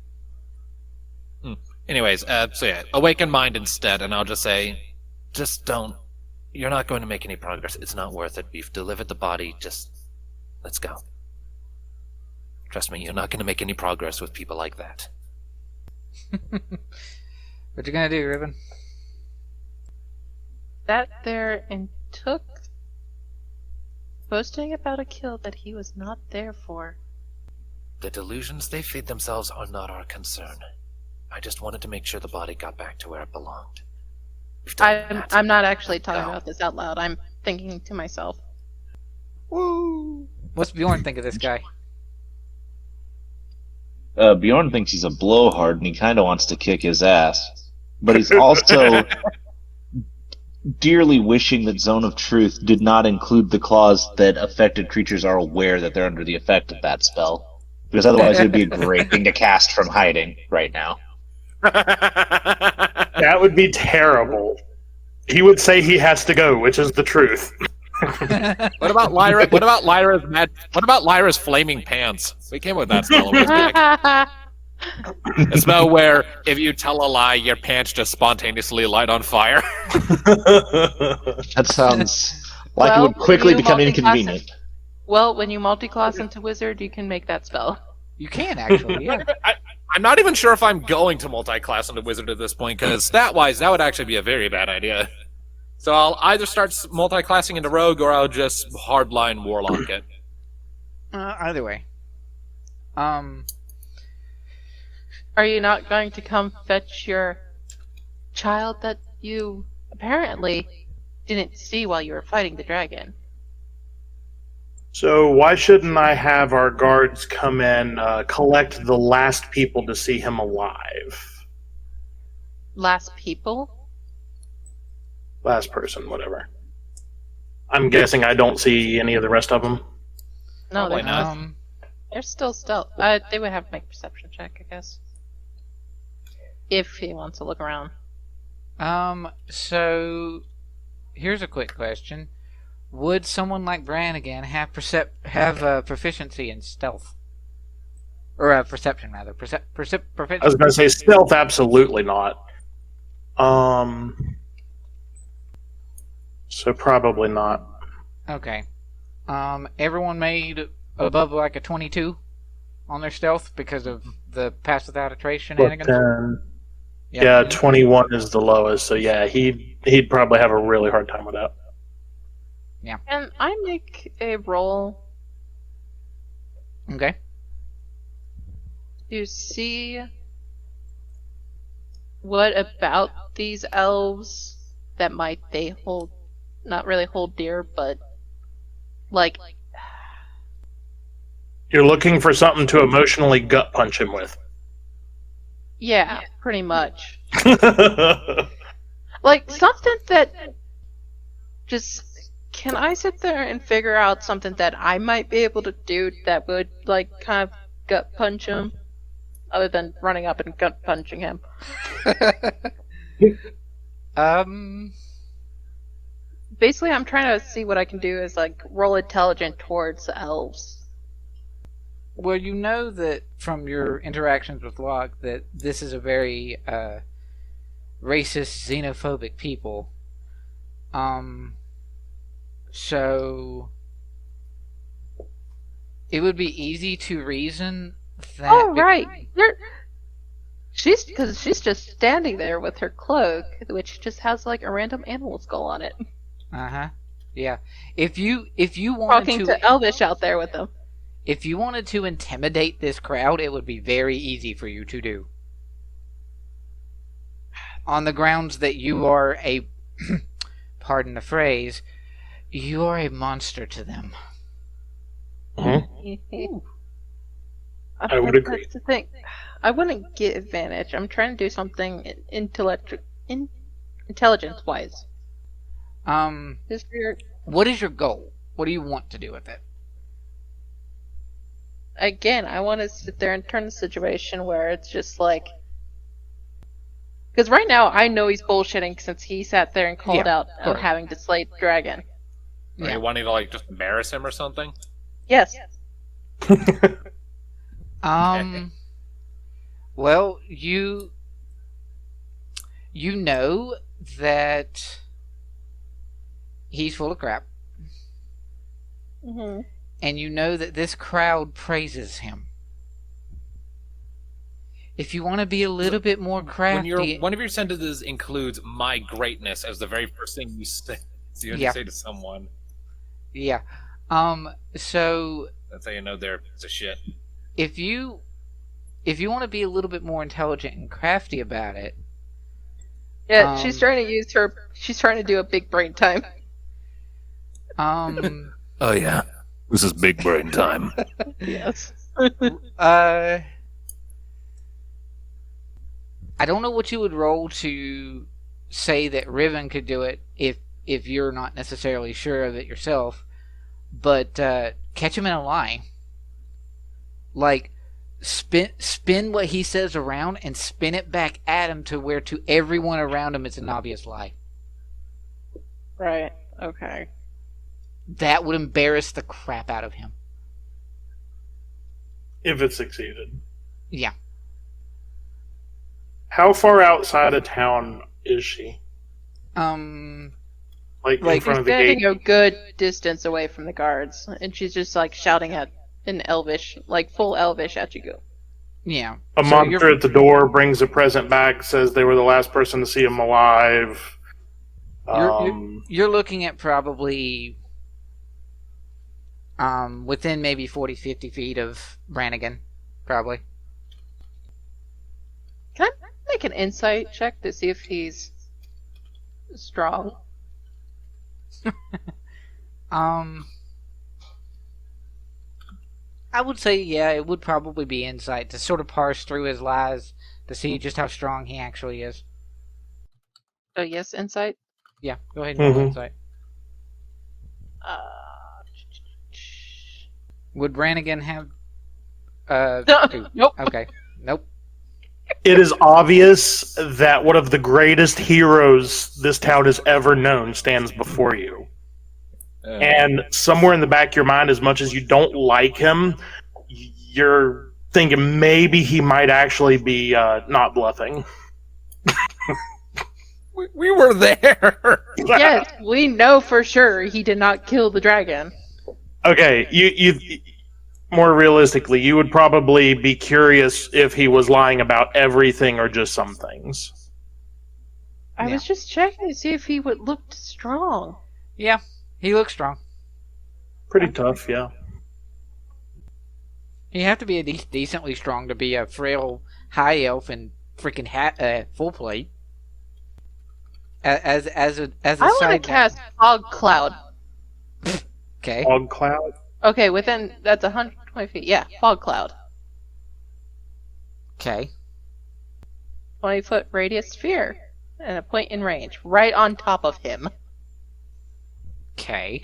Anyways, so yeah, Awakened Mind instead, and I'll just say, just don't. You're not going to make any progress. It's not worth it. We've delivered the body. Just let's go. Trust me, you're not going to make any progress with people like that. What you gonna do, Riven? Sat there and took boasting about a kill that he was not there for. The delusions they feed themselves are not our concern. I just wanted to make sure the body got back to where it belonged. I'm not actually talking about this out loud. I'm thinking to myself. Woo! What's Bjorn think of this guy? Bjorn thinks he's a blowhard and he kind of wants to kick his ass. But he's also dearly wishing that Zone of Truth did not include the clause that affected creatures are aware that they're under the effect of that spell. Because otherwise it would be a great thing to cast from hiding right now. That would be terrible. He would say he has to go, which is the truth. What about Lyra? What about Lyra's flaming pants? We came with that spell a ways back. A spell where if you tell a lie, your pants just spontaneously light on fire. That sounds like it would quickly become inconvenient. Well, when you multi-class into wizard, you can make that spell. You can, actually, yeah. I'm not even sure if I'm going to multi-class into wizard at this point, because stat-wise, that would actually be a very bad idea. So I'll either start multi-classing into rogue, or I'll just hardline warlock it. Either way. Are you not going to come fetch your child that you apparently didn't see while you were fighting the dragon? So why shouldn't I have our guards come in, collect the last people to see him alive? Last people? Last person, whatever. I'm guessing I don't see any of the rest of them. No, Probably not. They're still stealth. They would have to make a perception check, I guess. If he wants to look around. So here's a quick question. Would someone like Brannagan have proficiency in stealth? Or perception, rather. Proficiency. I was going to say stealth, absolutely not. So probably not. Okay. Everyone made above like a 22 on their stealth because of the pass without a trace shenanigans? Yeah, 21 is the lowest, so yeah, he'd probably have a really hard time with that. Yeah. Can I make a roll Okay. to see what about these elves that might they hold, not really hold dear, but like... You're looking for something to emotionally gut punch him with. Yeah, pretty much. Like, something that just... Can I sit there and figure out something that I might be able to do that would, like, kind of gut punch him? Other than running up and gut punching him. Basically, I'm trying to see what I can do is, like, roll intelligent towards the elves. Well, you know that from your interactions with Locke that this is a very racist, xenophobic people. So it would be easy to reason that. Oh, right. She's just standing there with her cloak, which just has like a random animal skull on it. Yeah. If you wanted Talking to Elvish out there with them. If you wanted to intimidate this crowd, it would be very easy for you to do. On the grounds that you are a, pardon the phrase, you are a monster to them. I would agree. That's the thing. I wouldn't get advantage. I'm trying to do something intelligence-wise. Just weird. What is your goal? What do you want to do with it? Again, I want to sit there and turn the situation where it's just like... Because right now, I know he's bullshitting since he sat there and called out having to slay the dragon. Are you wanting to, like, just embarrass him or something? Yes. Well, you know that he's full of crap. Mm-hmm. And you know that this crowd praises him. If you want to be a little bit more crafty... One of your sentences includes my greatness as the very first thing you say, say to someone. Yeah. So... That's how you know they're a piece of shit. If you want to be a little bit more intelligent and crafty about it... Yeah, she's trying to do a big brain time. Oh yeah, this is big brain time. Yes. I don't know what you would roll to say that Riven could do it if you're not necessarily sure of it yourself, but catch him in a lie. Like, spin what he says around and spin it back at him to where to everyone around him it's an obvious lie. Right, okay. That would embarrass the crap out of him. If it succeeded. Yeah. How far outside of town is she? Like in front of the gate? She's standing a good distance away from the guards, and she's just like shouting at in Elvish, like full Elvish at you go. Yeah. A monster at the door brings a present back, says they were the last person to see him alive. You're looking at probably within maybe 40, 50 feet of Brannagan, probably. Can I make an insight check to see if he's strong? I would say, yeah, it would probably be insight to sort of parse through his lies to see just how strong he actually is. Oh, yes, insight? Yeah, go ahead and roll insight. Would Brannagan have... Nope. Okay, nope. It is obvious that one of the greatest heroes this town has ever known stands before you. And somewhere in the back of your mind, as much as you don't like him, you're thinking maybe he might actually be not bluffing. We were there! Yes, we know for sure he did not kill the dragon. Okay, you more realistically, you would probably be curious if he was lying about everything or just some things. I was just checking to see if he would look strong. Yeah, he looks strong. Pretty tough, yeah. You have to be decently strong to be a frail high elf and freaking full plate. As a I want to cast Fog Cloud. Okay. Fog Cloud? Okay, that's 120 feet. Yeah, Fog Cloud. Okay. 20-foot radius sphere. And a point in range. Right on top of him. Okay.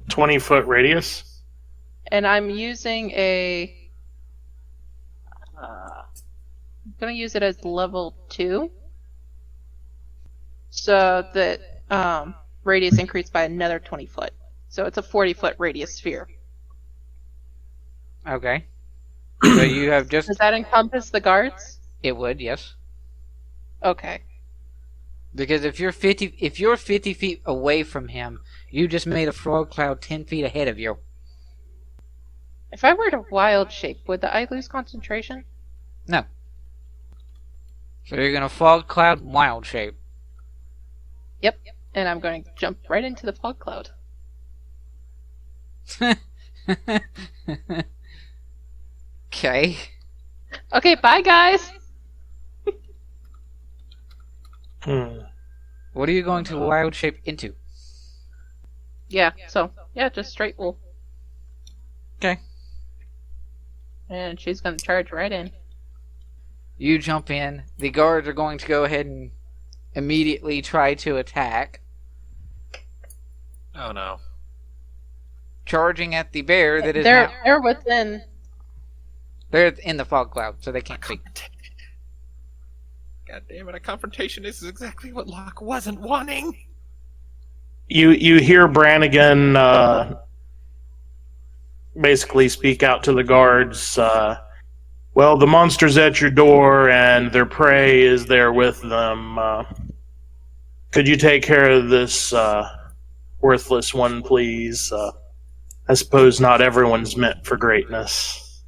20-foot radius? And I'm using a... I'm going to use it as level 2. So that radius increased by another 20 foot. So it's a 40-foot radius sphere. Okay. So you have just... Does that encompass the guards? It would, yes. Okay. Because if you're 50 feet away from him, you just made a frog cloud 10 feet ahead of you. If I were to wild shape, would I lose concentration? No. So you're gonna fog cloud wild shape. Yep. And I'm going to jump right into the fog cloud. Okay. Okay, bye guys! What are you going to wild shape into? Yeah, so, yeah, just straight wolf. Okay. And she's gonna charge right in. You jump in. The guards are going to go ahead and immediately try to attack. Oh no. Charging at the bear that is They're within. They're in the fog cloud, so they can't see. God damn it, a confrontation is exactly what Locke wasn't wanting. You hear Brannagan basically speak out to the guards. Well, the monster's at your door, and their prey is there with them. Could you take care of this worthless one, please? I suppose not everyone's meant for greatness.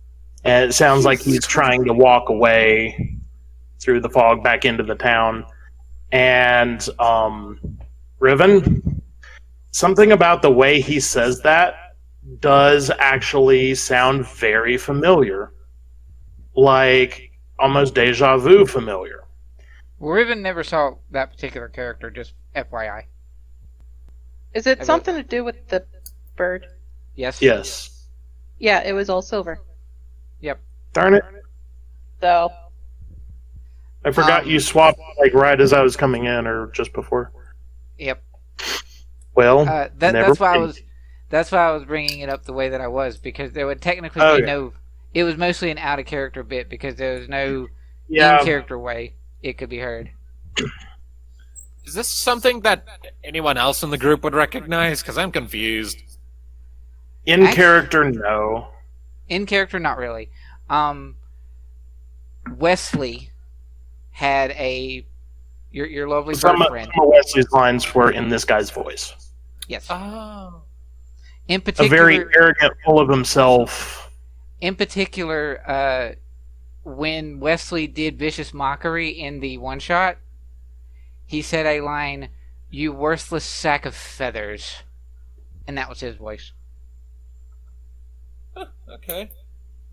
And it sounds like he's trying to walk away through the fog back into the town. And Riven, something about the way he says that does actually sound very familiar. Like almost deja vu familiar. Riven never saw that particular character, just FYI. Is it something to do with the bird? Yes. Yes. Yeah, it was all silver. Yep. Darn it. So. I forgot you swapped like right as I was coming in or just before. Yep. Well, that's why I was bringing it up the way that I was, because there would technically be no. It was mostly an out of character bit because there was no in character way it could be heard. Is this something that anyone else in the group would recognize? Because I'm confused. In character, no. In character, not really. Wesley had your lovely bird friend. Some of Wesley's lines were in this guy's voice. Yes. Oh. In particular, a very arrogant, full of himself. In particular, when Wesley did Vicious Mockery in the one-shot, he said a line, "You worthless sack of feathers." And that was his voice. Okay.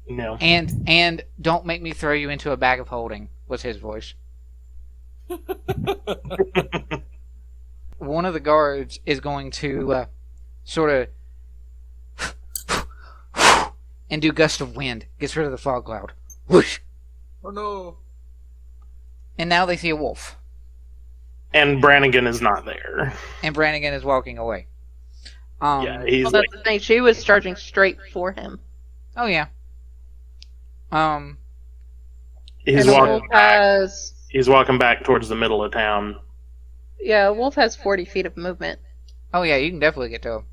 No. And "Don't make me throw you into a bag of holding" was his voice. One of the guards is going to sort of and do gust of wind. Gets rid of the fog cloud. Whoosh! Oh no. And now they see a wolf. And Brannagan is not there. And Brannagan is walking away. Yeah, he's well, that's the thing. She was charging straight for him. Oh yeah. He's and walking Wolf back. He's walking back towards the middle of town. Yeah, Wolf has 40 feet of movement. Oh yeah, you can definitely get to him.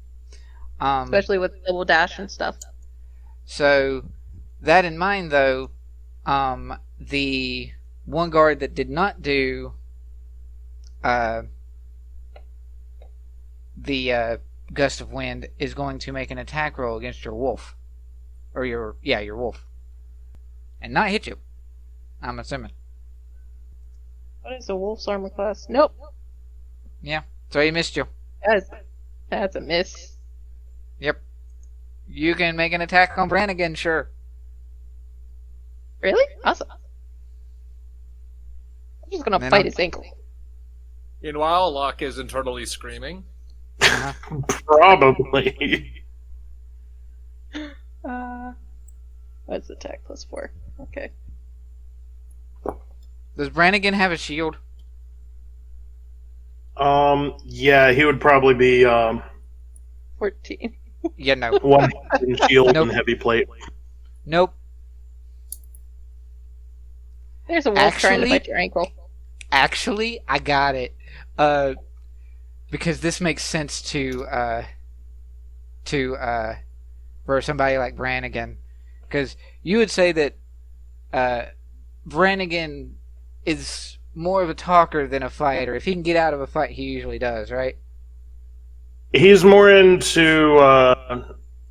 Especially with double dash and stuff. So, that in mind, though, the one guard that did not do the gust of wind is going to make an attack roll against your wolf, or your wolf, and not hit you. I'm assuming. What is the wolf's armor class? Nope. Yeah, so he missed you. That's a miss. Yep. You can make an attack on Brannagan, sure. Really? Awesome. I'm just gonna fight his ankle. Meanwhile, Locke is internally screaming. Probably. What's attack +4? Okay. Does Brannagan have a shield? Yeah, he would probably be 14. Yeah, no. one shield Nope. and heavy plate. Nope. There's a wolf trying to bite your ankle. Actually, I got it. Because this makes sense to for somebody like Brannagan, because you would say that Brannagan is more of a talker than a fighter. If he can get out of a fight, he usually does, right? He's more into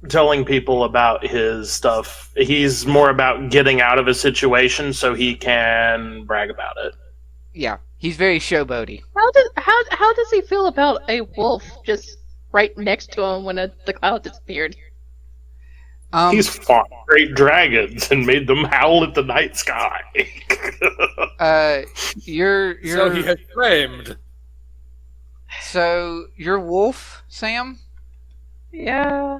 telling people about his stuff. He's more about getting out of a situation so he can brag about it. Yeah, he's very showboaty. How does he feel about a wolf just right next to him when the cloud disappeared? He's fought great dragons and made them howl at the night sky. You're So he has claimed. So your wolf, Sam, Yeah.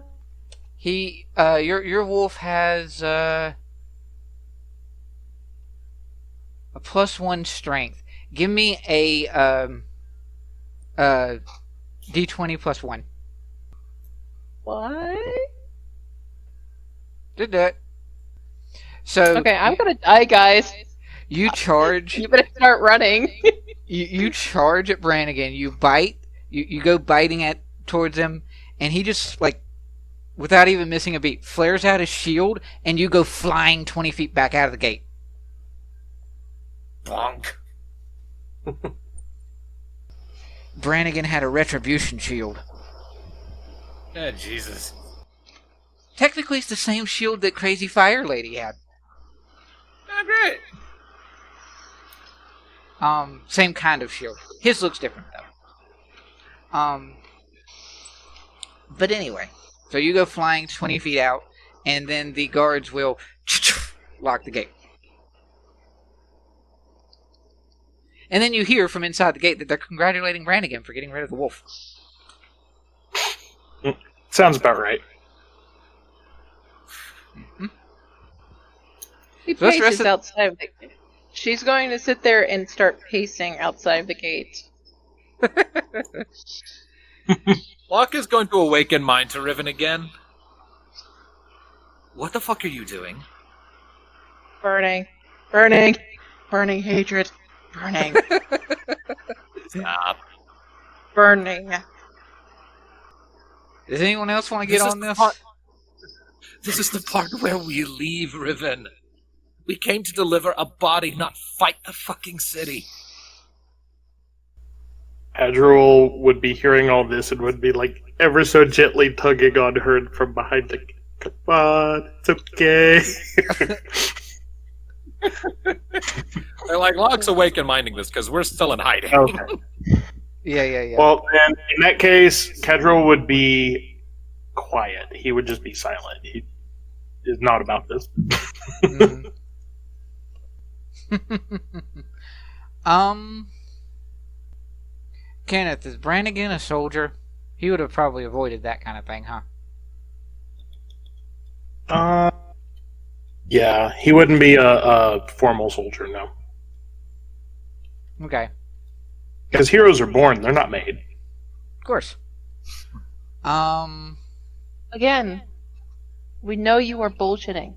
Your wolf has a +1 strength. Give me a D20 +1. What? Did that. So Okay, I'm gonna die, guys. you charge. You better start running. You charge at Brannagan. You bite. You go biting towards him, and he just without even missing a beat, flares out his shield, and you go flying 20 feet back out of the gate. Bonk. Brannagan had a retribution shield. Oh, Jesus. Technically, it's the same shield that Crazy Fire Lady had. Oh, great. Same kind of shield. His looks different, though. But anyway, so you go flying 20 feet out, and then the guards will lock the gate. And then you hear from inside the gate that they're congratulating Brannagan for getting rid of the wolf. Sounds about right. Mm-hmm. He So that's the rest paces of- outside of the gate. She's going to sit there and start pacing outside of the gate. Locke is going to awaken mine to Riven again. What the fuck are you doing? Burning. Burning. Burning hatred. Burning. Stop. Burning. Does anyone else want to get on this? This is the part where we leave Riven. We came to deliver a body, not fight the fucking city. Kadruil would be hearing all this and would be ever so gently tugging on her from behind. Come on, it's okay. They're like, Locke's awake and minding this because we're still in hiding. Okay. Yeah. Well, then, in that case, Kadruil would be quiet. He would just be silent. He is not about this. Mhm. Kenneth, is Brannagan a soldier? He would have probably avoided that kind of thing, huh? Yeah, he wouldn't be a formal soldier, no. Okay, Because heroes are born, they're not made. of course. Again, we know you are bullshitting.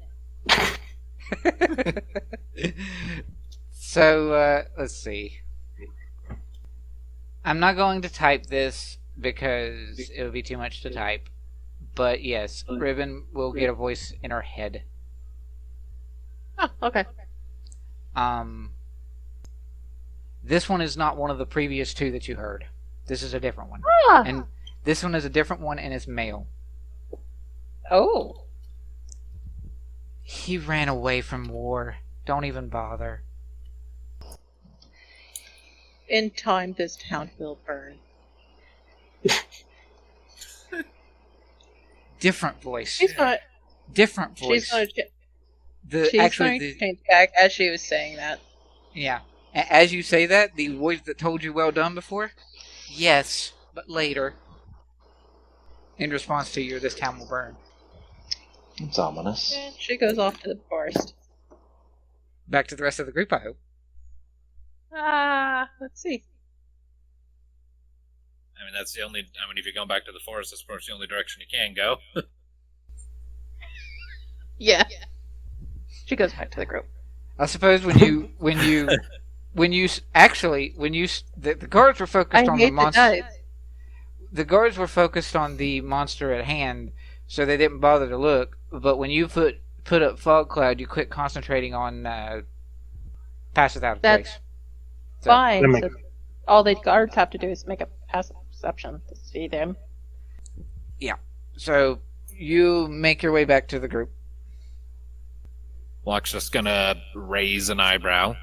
So, let's see. I'm not going to type this because it would be too much to type. But yes, Riven will get a voice in her head. Oh, okay. This one is not one of the previous two that you heard. This is a different one. Ah. And this one is a different one and it's male. Oh. He ran away from war. Don't even bother. In time, this town will burn. Different voice. She's not. Different voice. She's going The to actually, change back as she was saying that. yeah. As you say that, the voice that told you "well done" before, yes, but later. In response to your, this town will burn. It's ominous. And she goes off to the forest. Back to the rest of the group, I hope. Let's see. I mean, that's the only. I mean, if you're going back to the forest, that's of course the only direction you can go. Yeah. She goes back to the group. I suppose the guards were focused on the monster. The guards were focused on the monster at hand, so they didn't bother to look. But when you put up fog cloud, you quit concentrating on pass without a That's trace. fine. So all the guards have to do is make a passive perception to see them. So you make your way back to the group. Locke's just gonna raise an eyebrow.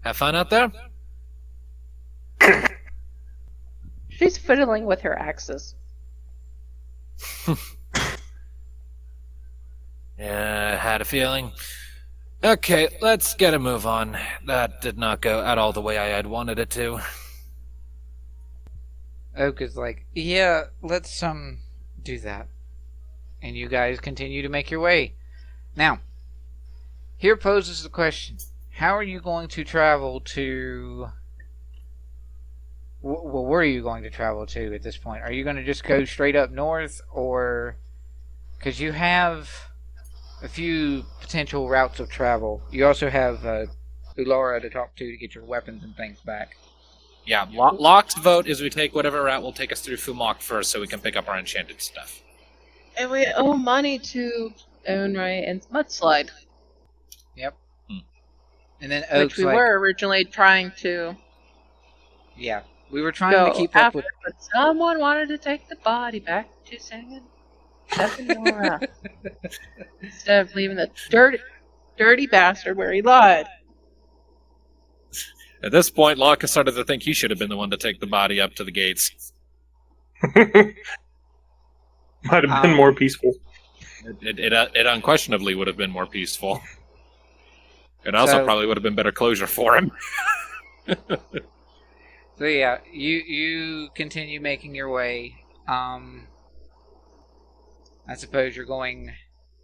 Have fun out there? She's fiddling with her axes. Yeah, I had a feeling. Okay, let's get a move on. That did not go at all the way I had wanted it to. Oak is like, yeah, let's do that. And you guys continue to make your way. Now, here poses the question. How are you going to travel to... Well, where are you going to travel to at this point? Are you going to just go straight up north, or... Because you have a few potential routes of travel. You also have Ulara to talk to get your weapons and things back. Yeah, Locke's vote is we take whatever route will take us through Fumok first so we can pick up our enchanted stuff. And we owe money to Onrai and Mudslide. Yep. And then Oak's which we were originally trying to... Yeah, we were trying to keep up with... But someone wanted to take the body back to San Nora. Instead of leaving the dirty bastard where he lied. At this point, Locke has started to think he should have been the one to take the body up to the gates. Might have been more peaceful. It unquestionably would have been more peaceful. It also probably would have been better closure for him. So yeah, you continue making your way. I suppose you're going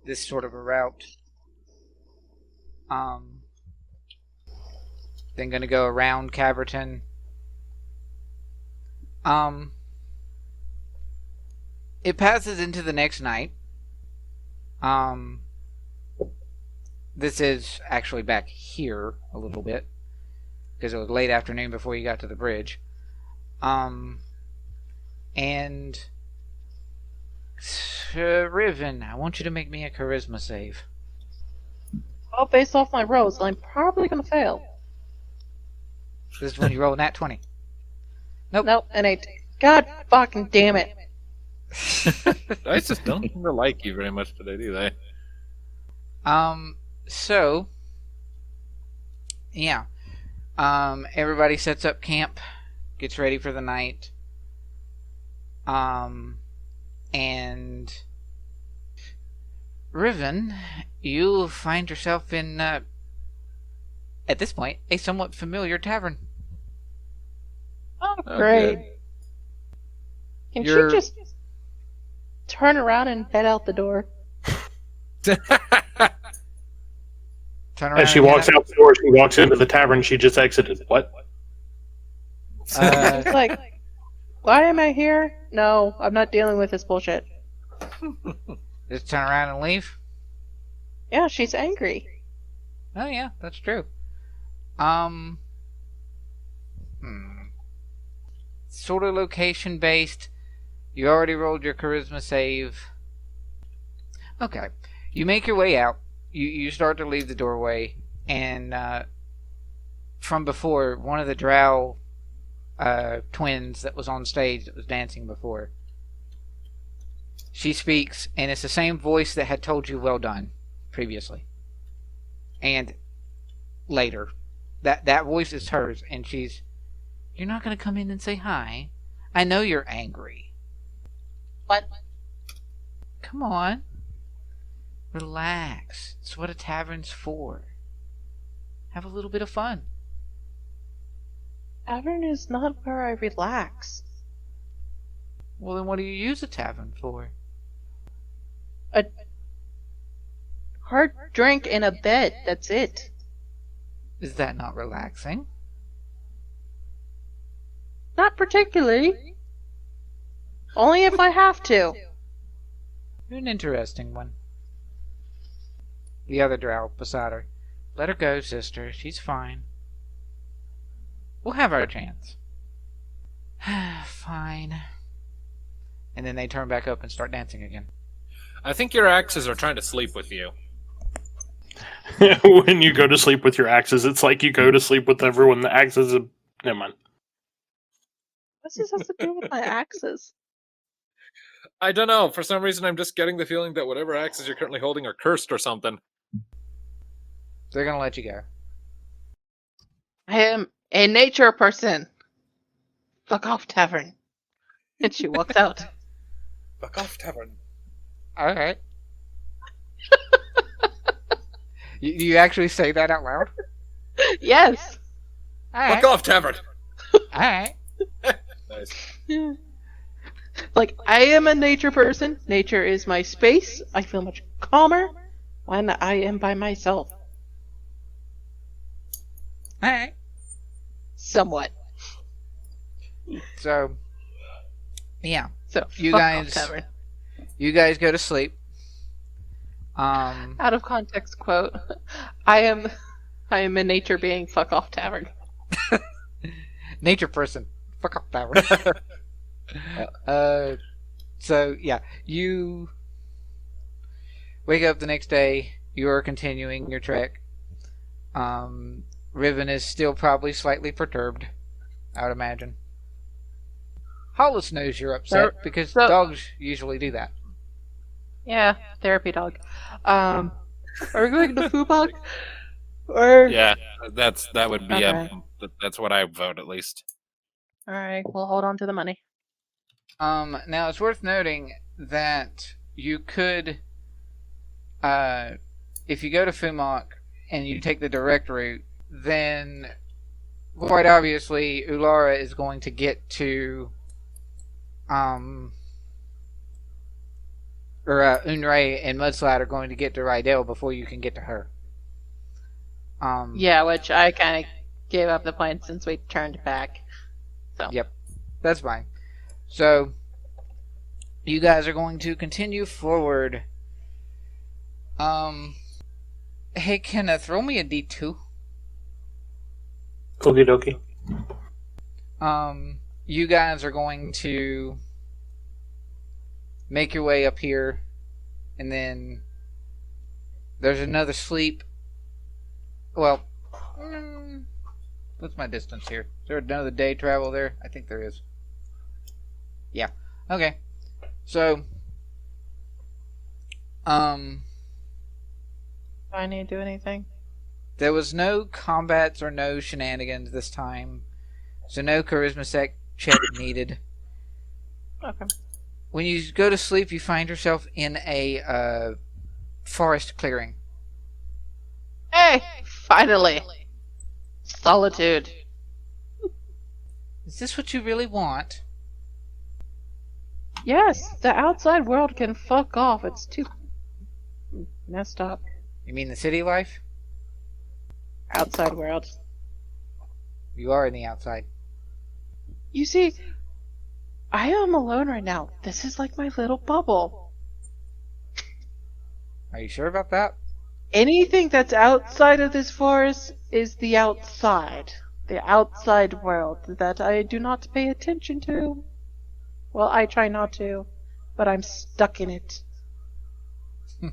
this sort of a route. Then going to go around Caverton. It passes into the next night. This is actually back here a little bit, because it was late afternoon before you got to the bridge. And Riven, I want you to make me a charisma save. Well, based off my rolls, I'm probably going to fail. This is when you roll nat 20. Nope, an 8. God fucking damn it. Dice just don't seem to like you very much today, do they? So, yeah. Everybody sets up camp, gets ready for the night. And Riven, you find yourself in, at this point, a somewhat familiar tavern. Oh, great. Good. Can she just turn around and head out the door? Turn around As she walks out the door, she walks into the tavern, she just exited. What? It's like, why am I here? No, I'm not dealing with this bullshit. Just turn around and leave? Yeah, she's angry. Oh yeah, that's true. Sort of location based. You already rolled your charisma save. Okay. You make your way out. You start to leave the doorway, and from before, one of the drow twins that was on stage that was dancing before, she speaks, and it's the same voice that had told you well done previously. And later. That voice is hers, and she's, you're not going to come in and say hi. I know you're angry. What? Come on. Relax. It's what a tavern's for. Have a little bit of fun. Tavern is not where I relax. Well, then what do you use a tavern for? A hard drink and a bed, that's it. Is that not relaxing? Not particularly. Only if I have to. You're an interesting one. The other drow beside her. Let her go, sister. She's fine. We'll have our chance. Fine. And then they turn back up and start dancing again. I think your axes are trying to sleep with you. When you go to sleep with your axes, it's like you go to sleep with everyone. The axes are... Never mind. What's this have to do with my axes? I don't know. For some reason, I'm just getting the feeling that whatever axes you're currently holding are cursed or something. They're gonna let you go. I am a nature person. Fuck off, tavern. And she walks out. Fuck off, tavern. Alright. You actually say that out loud? Yes. Alright. Fuck off, tavern! Alright. Nice. Like, I am a nature person. Nature is my space. I feel much calmer when I am by myself. Alright. Somewhat. So, yeah. So, You fuck guys- off, tavern. You guys go to sleep. Out of context quote. I am a nature being. Fuck off, tavern. Nature person. Fuck off, tavern. So, yeah. You wake up the next day. You are continuing your trek. Riven is still probably slightly perturbed, I would imagine. Hollis knows you're upset because dogs usually do that. Yeah, therapy dog. Are we going to Fubak? Or Yeah, that would be Okay. that's what I vote at least. Alright, we'll hold on to the money. Now it's worth noting that you could, if you go to Fumak and you take the direct route, then quite obviously Ulara is going to get to, Unray and Mudslide are going to get to Rydell before you can get to her. Yeah, which I kind of gave up the plan since we turned back. So. Yep, that's fine. So, you guys are going to continue forward. Hey Kenneth, roll me a D2. Okie dokie. You guys are going to make your way up here, and then there's another sleep. Well, what's my distance here? Is there another day travel there? I think there is. Yeah. Okay. So, Do I need to do anything? there was no combats or no shenanigans this time, so no charisma check needed. Okay. When you go to sleep, you find yourself in a forest clearing. Hey! Finally! Solitude. Is this what you really want? Yes, the outside world can fuck off. It's too messed up. You mean the city life? Outside world. You are in the outside. You see, I am alone right now. This is like my little bubble. Are you sure about that? Anything that's outside of this forest is the outside. The outside world that I do not pay attention to. Well, I try not to, but I'm stuck in it.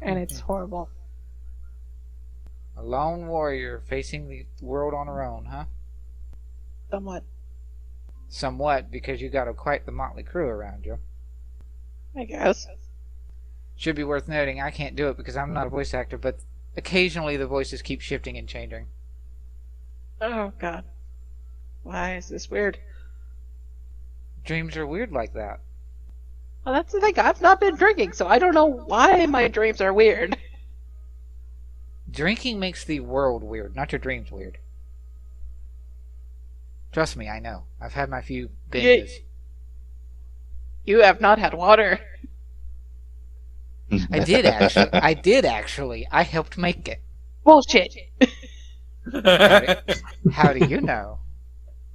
And it's horrible. A lone warrior facing the world on her own, huh? Somewhat, Somewhat, because you got quite the motley crew around you. I guess. Should be worth noting, I can't do it because I'm not a voice actor, but occasionally the voices keep shifting and changing. Oh, God. Why is this weird? Dreams are weird like that. Well, that's the thing. I've not been drinking, so I don't know why my dreams are weird. Drinking makes the world weird, not your dreams weird. Trust me, I know. I've had my few binges. You have not had water. I did actually. I helped make it. Bullshit. How do you know?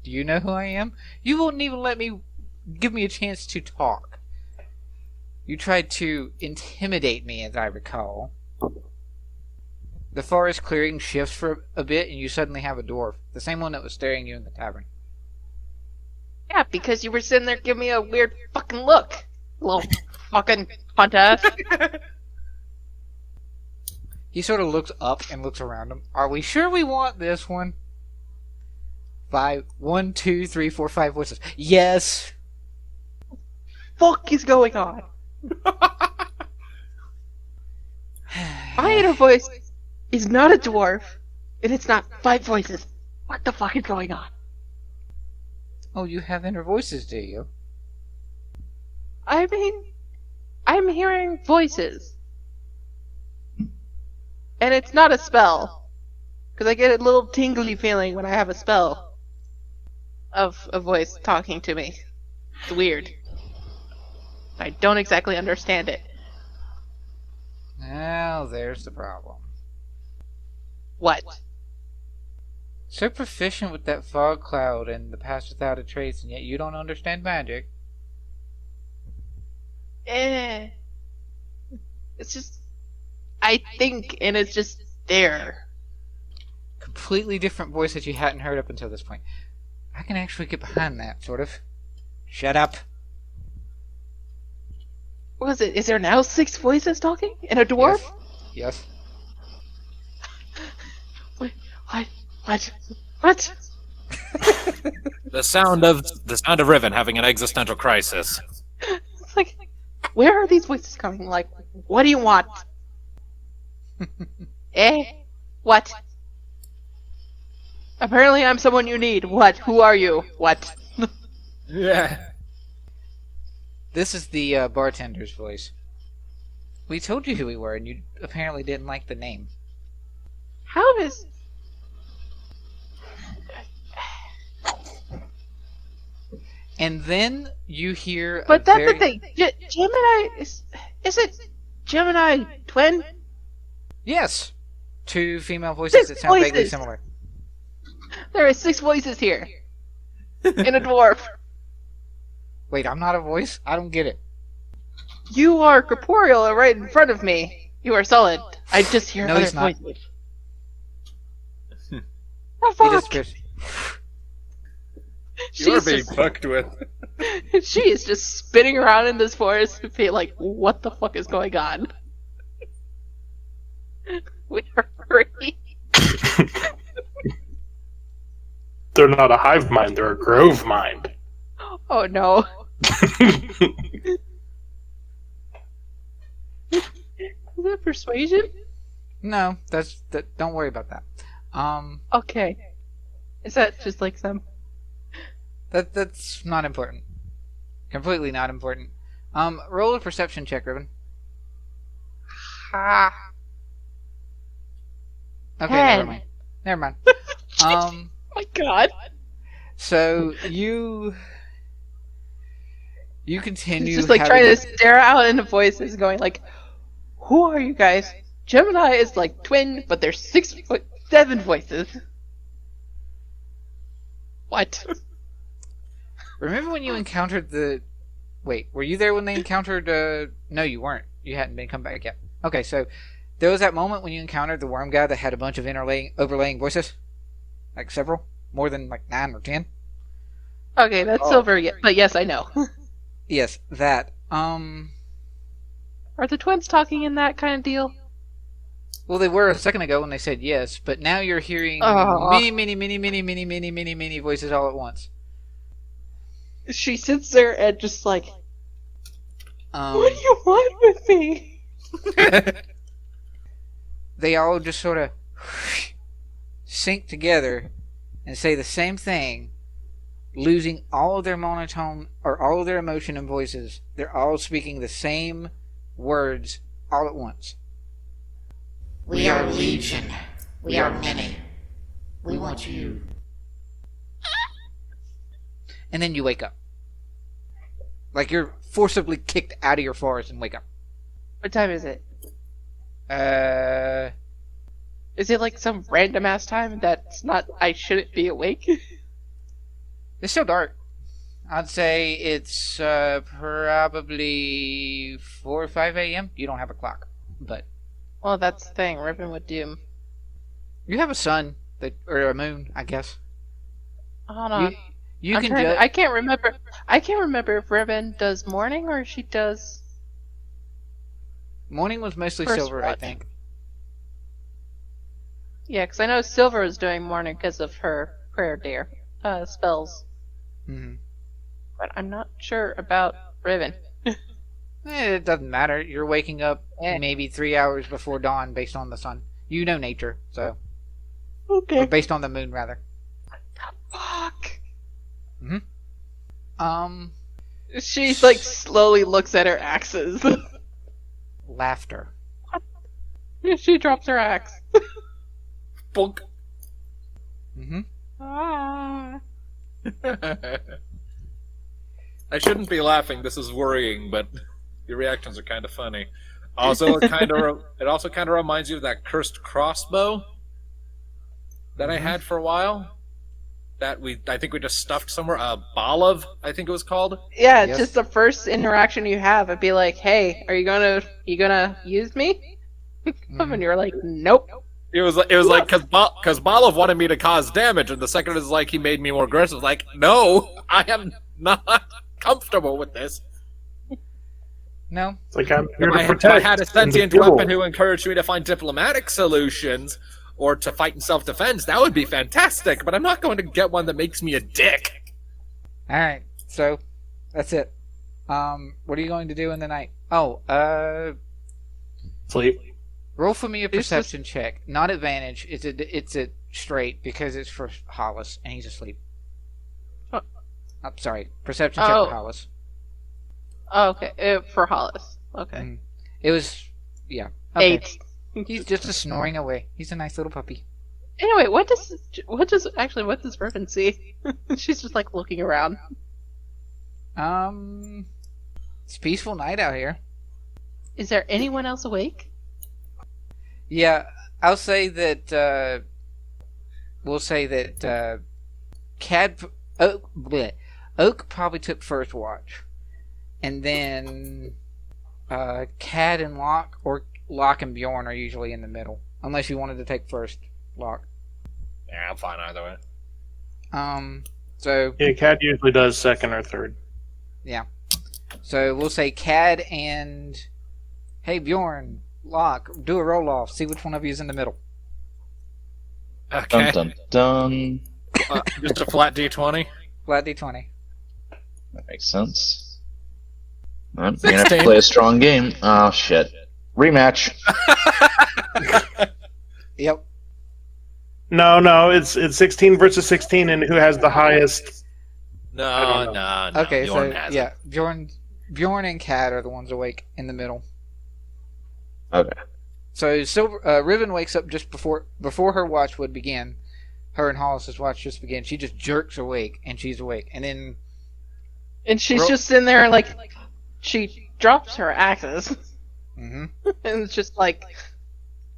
Do you know who I am? You wouldn't even give me a chance to talk. You tried to intimidate me, as I recall. The forest clearing shifts for a bit, and you suddenly have a dwarf. The same one that was staring you in the tavern. Yeah, because you were sitting there giving me a weird fucking look. Little fucking contest. He sort of looks up and looks around him. Are we sure we want this one? 1, 2, 3, 4, 5 voices. Yes! Fuck is going on? My inner voice is not a dwarf, and it's not 5 voices. What the fuck is going on? Oh, you have inner voices, do you? I mean, I'm hearing voices. And it's not a spell. Because I get a little tingly feeling when I have a spell of a voice talking to me. It's weird. I don't exactly understand it. Now, there's the problem. What? So proficient with that fog cloud and the pass without a trace, and yet you don't understand magic. It's just... I think, and it's just there. Completely different voice that you hadn't heard up until this point. I can actually get behind that, sort of. Shut up. What is it? Is there now 6 voices talking? And a dwarf? Yes. Wait, what? What? The sound of Riven having an existential crisis. It's like, where are these voices coming? Like, what do you want? What? Apparently I'm someone you need. What? Who are you? What? Yeah. This is the bartender's voice. We told you who we were, and you apparently didn't like the name. How does... And then you hear But a that's very... the thing. Gemini... Is it Gemini twin? Yes! 2 female voices that sound vaguely voices. similar. There are 6 voices here. In a dwarf. Wait, I'm not a voice? I don't get it. You are corporeal and right in front of me. You are solid. I just hear No, other he's not. voices. Oh, He fuck. disappears. You're She's being just, fucked with. she is just spinning around in this forest and be like, what the fuck is going on? We are free. They're not a hive mind, they're a grove mind. Oh no. Is that persuasion? No, that. Don't worry about that. Okay. Is that just like some... That's not important. Completely not important. Roll a perception check, Riven. Ha. Okay, 10. never mind. Never mind. Oh my god. So you continue. He's just like having trying to stare out into voices going like, who are you guys? Gemini is like twin, but there's 7 voices. What? Remember when you encountered the... Wait, were you there when they encountered... No, you weren't. You hadn't been come back yet. Okay, so there was that moment when you encountered the worm guy that had a bunch of overlaying voices? Like several? More than like 9 or 10? Okay, that's Silver, but yes, I know. Yes, that. Are the twins talking in that kind of deal? Well, they were a second ago when they said yes, but now you're hearing many voices all at once. She sits there and just like, what do you want with me? They all just sort of sync together and say the same thing, losing all of their monotone or all of their emotion and voices. They're all speaking the same words all at once. We are legion. We are many. We want you. And then you wake up. Like you're forcibly kicked out of your forest and wake up. What time is it? Uh, Is it like some random ass time that's not, I shouldn't be awake? it's still dark. I'd say it's probably 4 or 5 a.m. You don't have a clock, but Well, that's the thing. Riven would doom. you have a sun or a moon, I guess. Hold on. You can I can't remember. I can't remember if Riven does morning or she does. Morning was mostly First silver, I watch. think. Yeah, because I know Silver is doing morning because of her prayer dare spells, Mm-hmm. but I'm not sure about Riven. It doesn't matter. You're waking up Eh. maybe 3 hours before dawn based on the sun. You know nature, so. Okay. Or based on the moon, rather. Fuck. She like slowly looks at her axes. Laughter. She drops her axe. Bonk. Mm-hmm. Ah. I shouldn't be laughing. This is worrying, but your reactions are kind of funny. Also, it also kind of reminds you of that cursed crossbow that I had for a while. That I think we just stuffed somewhere. Boliv, I think it was called. Yeah, Yes. just the first interaction you have, I'd be like, "Hey, are you gonna use me?" And you're like, "Nope." It was like because Boliv wanted me to cause damage, and the second is like he made me more aggressive. Like, no, I am not comfortable with this. No. It's like I'm here to If I protect. had a sentient and heal. weapon who encouraged me to find diplomatic solutions or to fight in self-defense, that would be fantastic. But I'm not going to get one that makes me a dick. All right. So that's it. What are you going to do in the night? Oh, Sleep. roll for me a It's just- perception check. Not advantage. It's a straight because it's for Hollis and he's asleep. Oh. I'm sorry. Perception check Oh. for Hollis. Oh, okay, for Hollis. Okay, Mm. It was, yeah. Okay. 8. He's just snoring away. He's a nice little puppy. Anyway, what does Riven see? She's just like looking around. It's a peaceful night out here. Is there anyone else awake? Yeah, I'll say that, we'll say that, Oak probably took first watch. And then, Cad and Locke, or Locke and Bjorn are usually in the middle. Unless you wanted to take first, Locke. Yeah, I'm fine either way. So, Yeah, Cat usually does second or third. so we'll say Cad and, hey Bjorn, Locke, do a roll off, see which one of you is in the middle. Okay, Dun dun dun. just a flat D20. Flat D20. That makes sense. Alright, you're gonna have to 16. play a strong game. Oh shit. Rematch. Yep. No, it's 16 versus 16, and who has the highest? No, don't no. Okay, Bjorn so, has it. yeah, Bjorn and Cad are the ones awake in the middle. Okay. So Riven wakes up just before her watch would begin. Her and Hollis's watch just began. She just jerks awake, and she's awake. And then, And she's Ro- just in there like she drops her axes, mhm. and it's just like,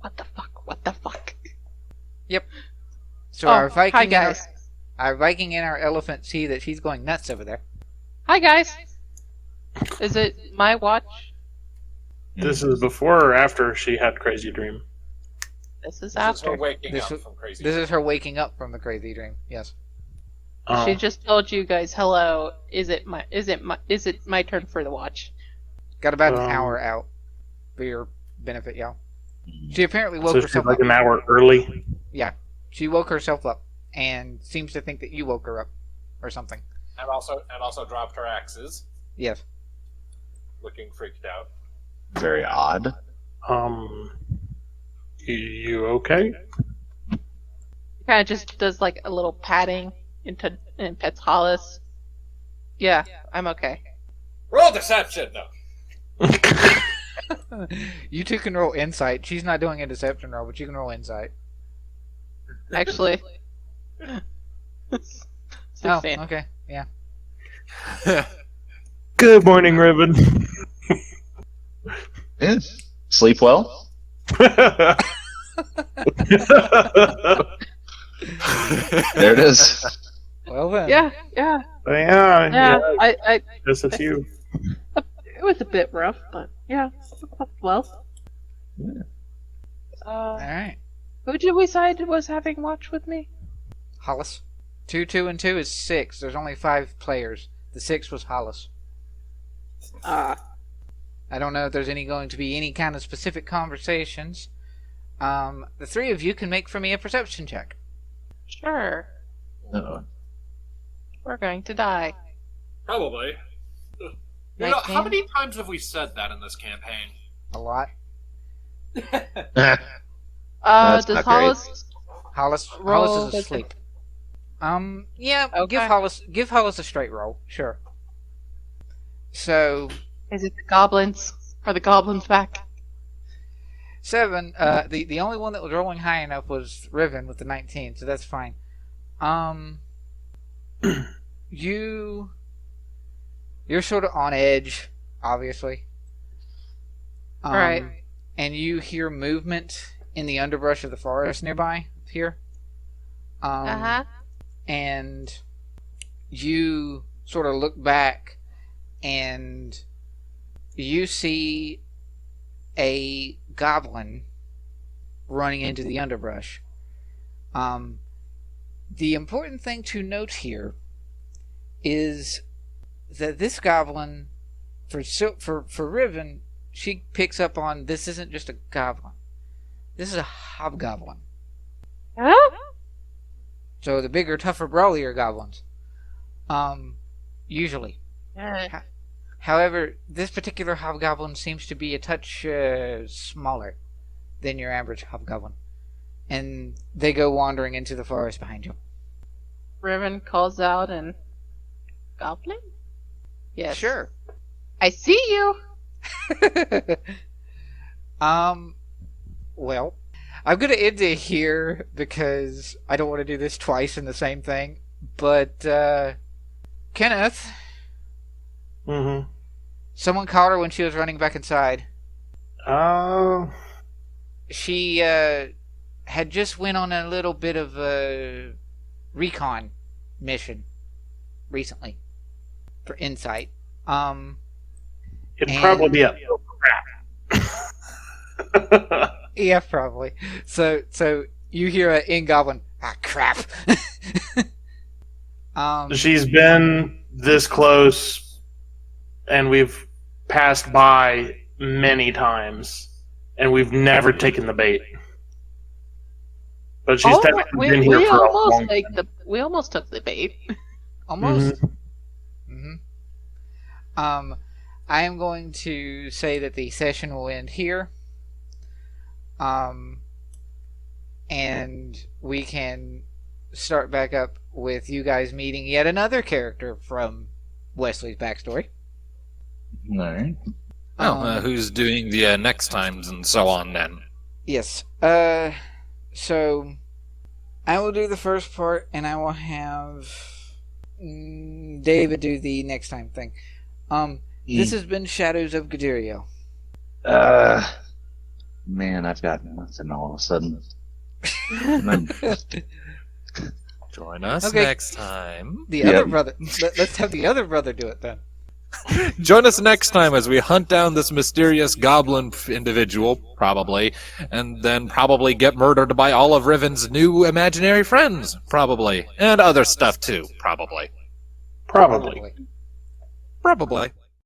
what the fuck? What the fuck? So our hi Viking, guys. our Viking and our elephant see that she's going nuts over there. Hi guys. Is it my watch? This is before or after she had crazy dream. This is This is after. her waking This up was- from crazy. This is her waking up from the crazy dream. Yes. Oh. She just told you guys, "Hello. Is it my turn for the watch?" Got about an Um, hour out for your benefit, y'all. She apparently woke So she's herself like up. an hour early. She woke herself up and seems to think that you woke her up or something. and also dropped her axes, Yes. looking freaked out. Very odd. You okay? Kind of just does like a little patting and pets Hollis. Yeah, I'm okay. Roll deception. No. You two can roll insight. She's not doing a deception roll, but you can roll insight. Actually. Oh, 16. okay. Yeah. Good morning, Riven. Yeah. Sleep well? There it is. Well then. Yeah. yeah. I Yes, it's you. it was a bit rough, but yeah, well. All right. Who did we decide was having watch with me? Hollis. 2, 2, and 2 is 6. There's only 5 players. The 6 was Hollis. I don't know if there's going to be any kind of specific conversations. The 3 of you can make for me a perception check. Sure. Uh-oh. We're going to die. Probably. You know, how many times have we said that in this campaign? A lot. That's not Does great. Hollis Hollis Roll is the- asleep. Yeah, Okay. give Hollis a straight roll. Sure. So, is it the goblins? Are the goblins back? 7, the only one that was rolling high enough was Riven with the 19, so that's fine. You You're sort of on edge, obviously. Right. And you hear movement in the underbrush of the forest nearby here. And you sort of look back and you see a goblin running into the underbrush. The important thing to note here is that this goblin, for Riven, she picks up on this isn't just a goblin. This is a hobgoblin. Huh? So the bigger, tougher, brawlier goblins. Usually. However, this particular hobgoblin seems to be a touch smaller than your average hobgoblin. And they go wandering into the forest behind you. Riven calls out and... Goblin? Yes. Sure. I see you! Well, I'm going to end it here because I don't want to do this twice in the same thing. But, Kenneth... Mm-hmm. Someone caught her when she was running back inside. Oh. She, had just went on a little bit of a recon mission recently for insight. It'd probably be a crap. Yeah, probably. So you hear an in-goblin, crap. She's been this close, and we've passed by many times, and we've never taken the bait. But she's definitely been here for a long time. We almost took the bait. Almost? Mm-hmm. I am going to say that the session will end here. And we can start back up with you guys meeting yet another character from Wesley's backstory. Alright. Who's doing the next times and so on then? Yes. So I will do the first part, and I will have David do the next time thing. This has been Shadows of Gradiriel. Man, I've got nothing all of a sudden. Join us Okay. next time. The other brother. Let's have the other brother do it then. Join us next time as we hunt down this mysterious goblin individual, probably, and then probably get murdered by all of Riven's new imaginary friends, probably, and other stuff too, probably. Probably. Probably.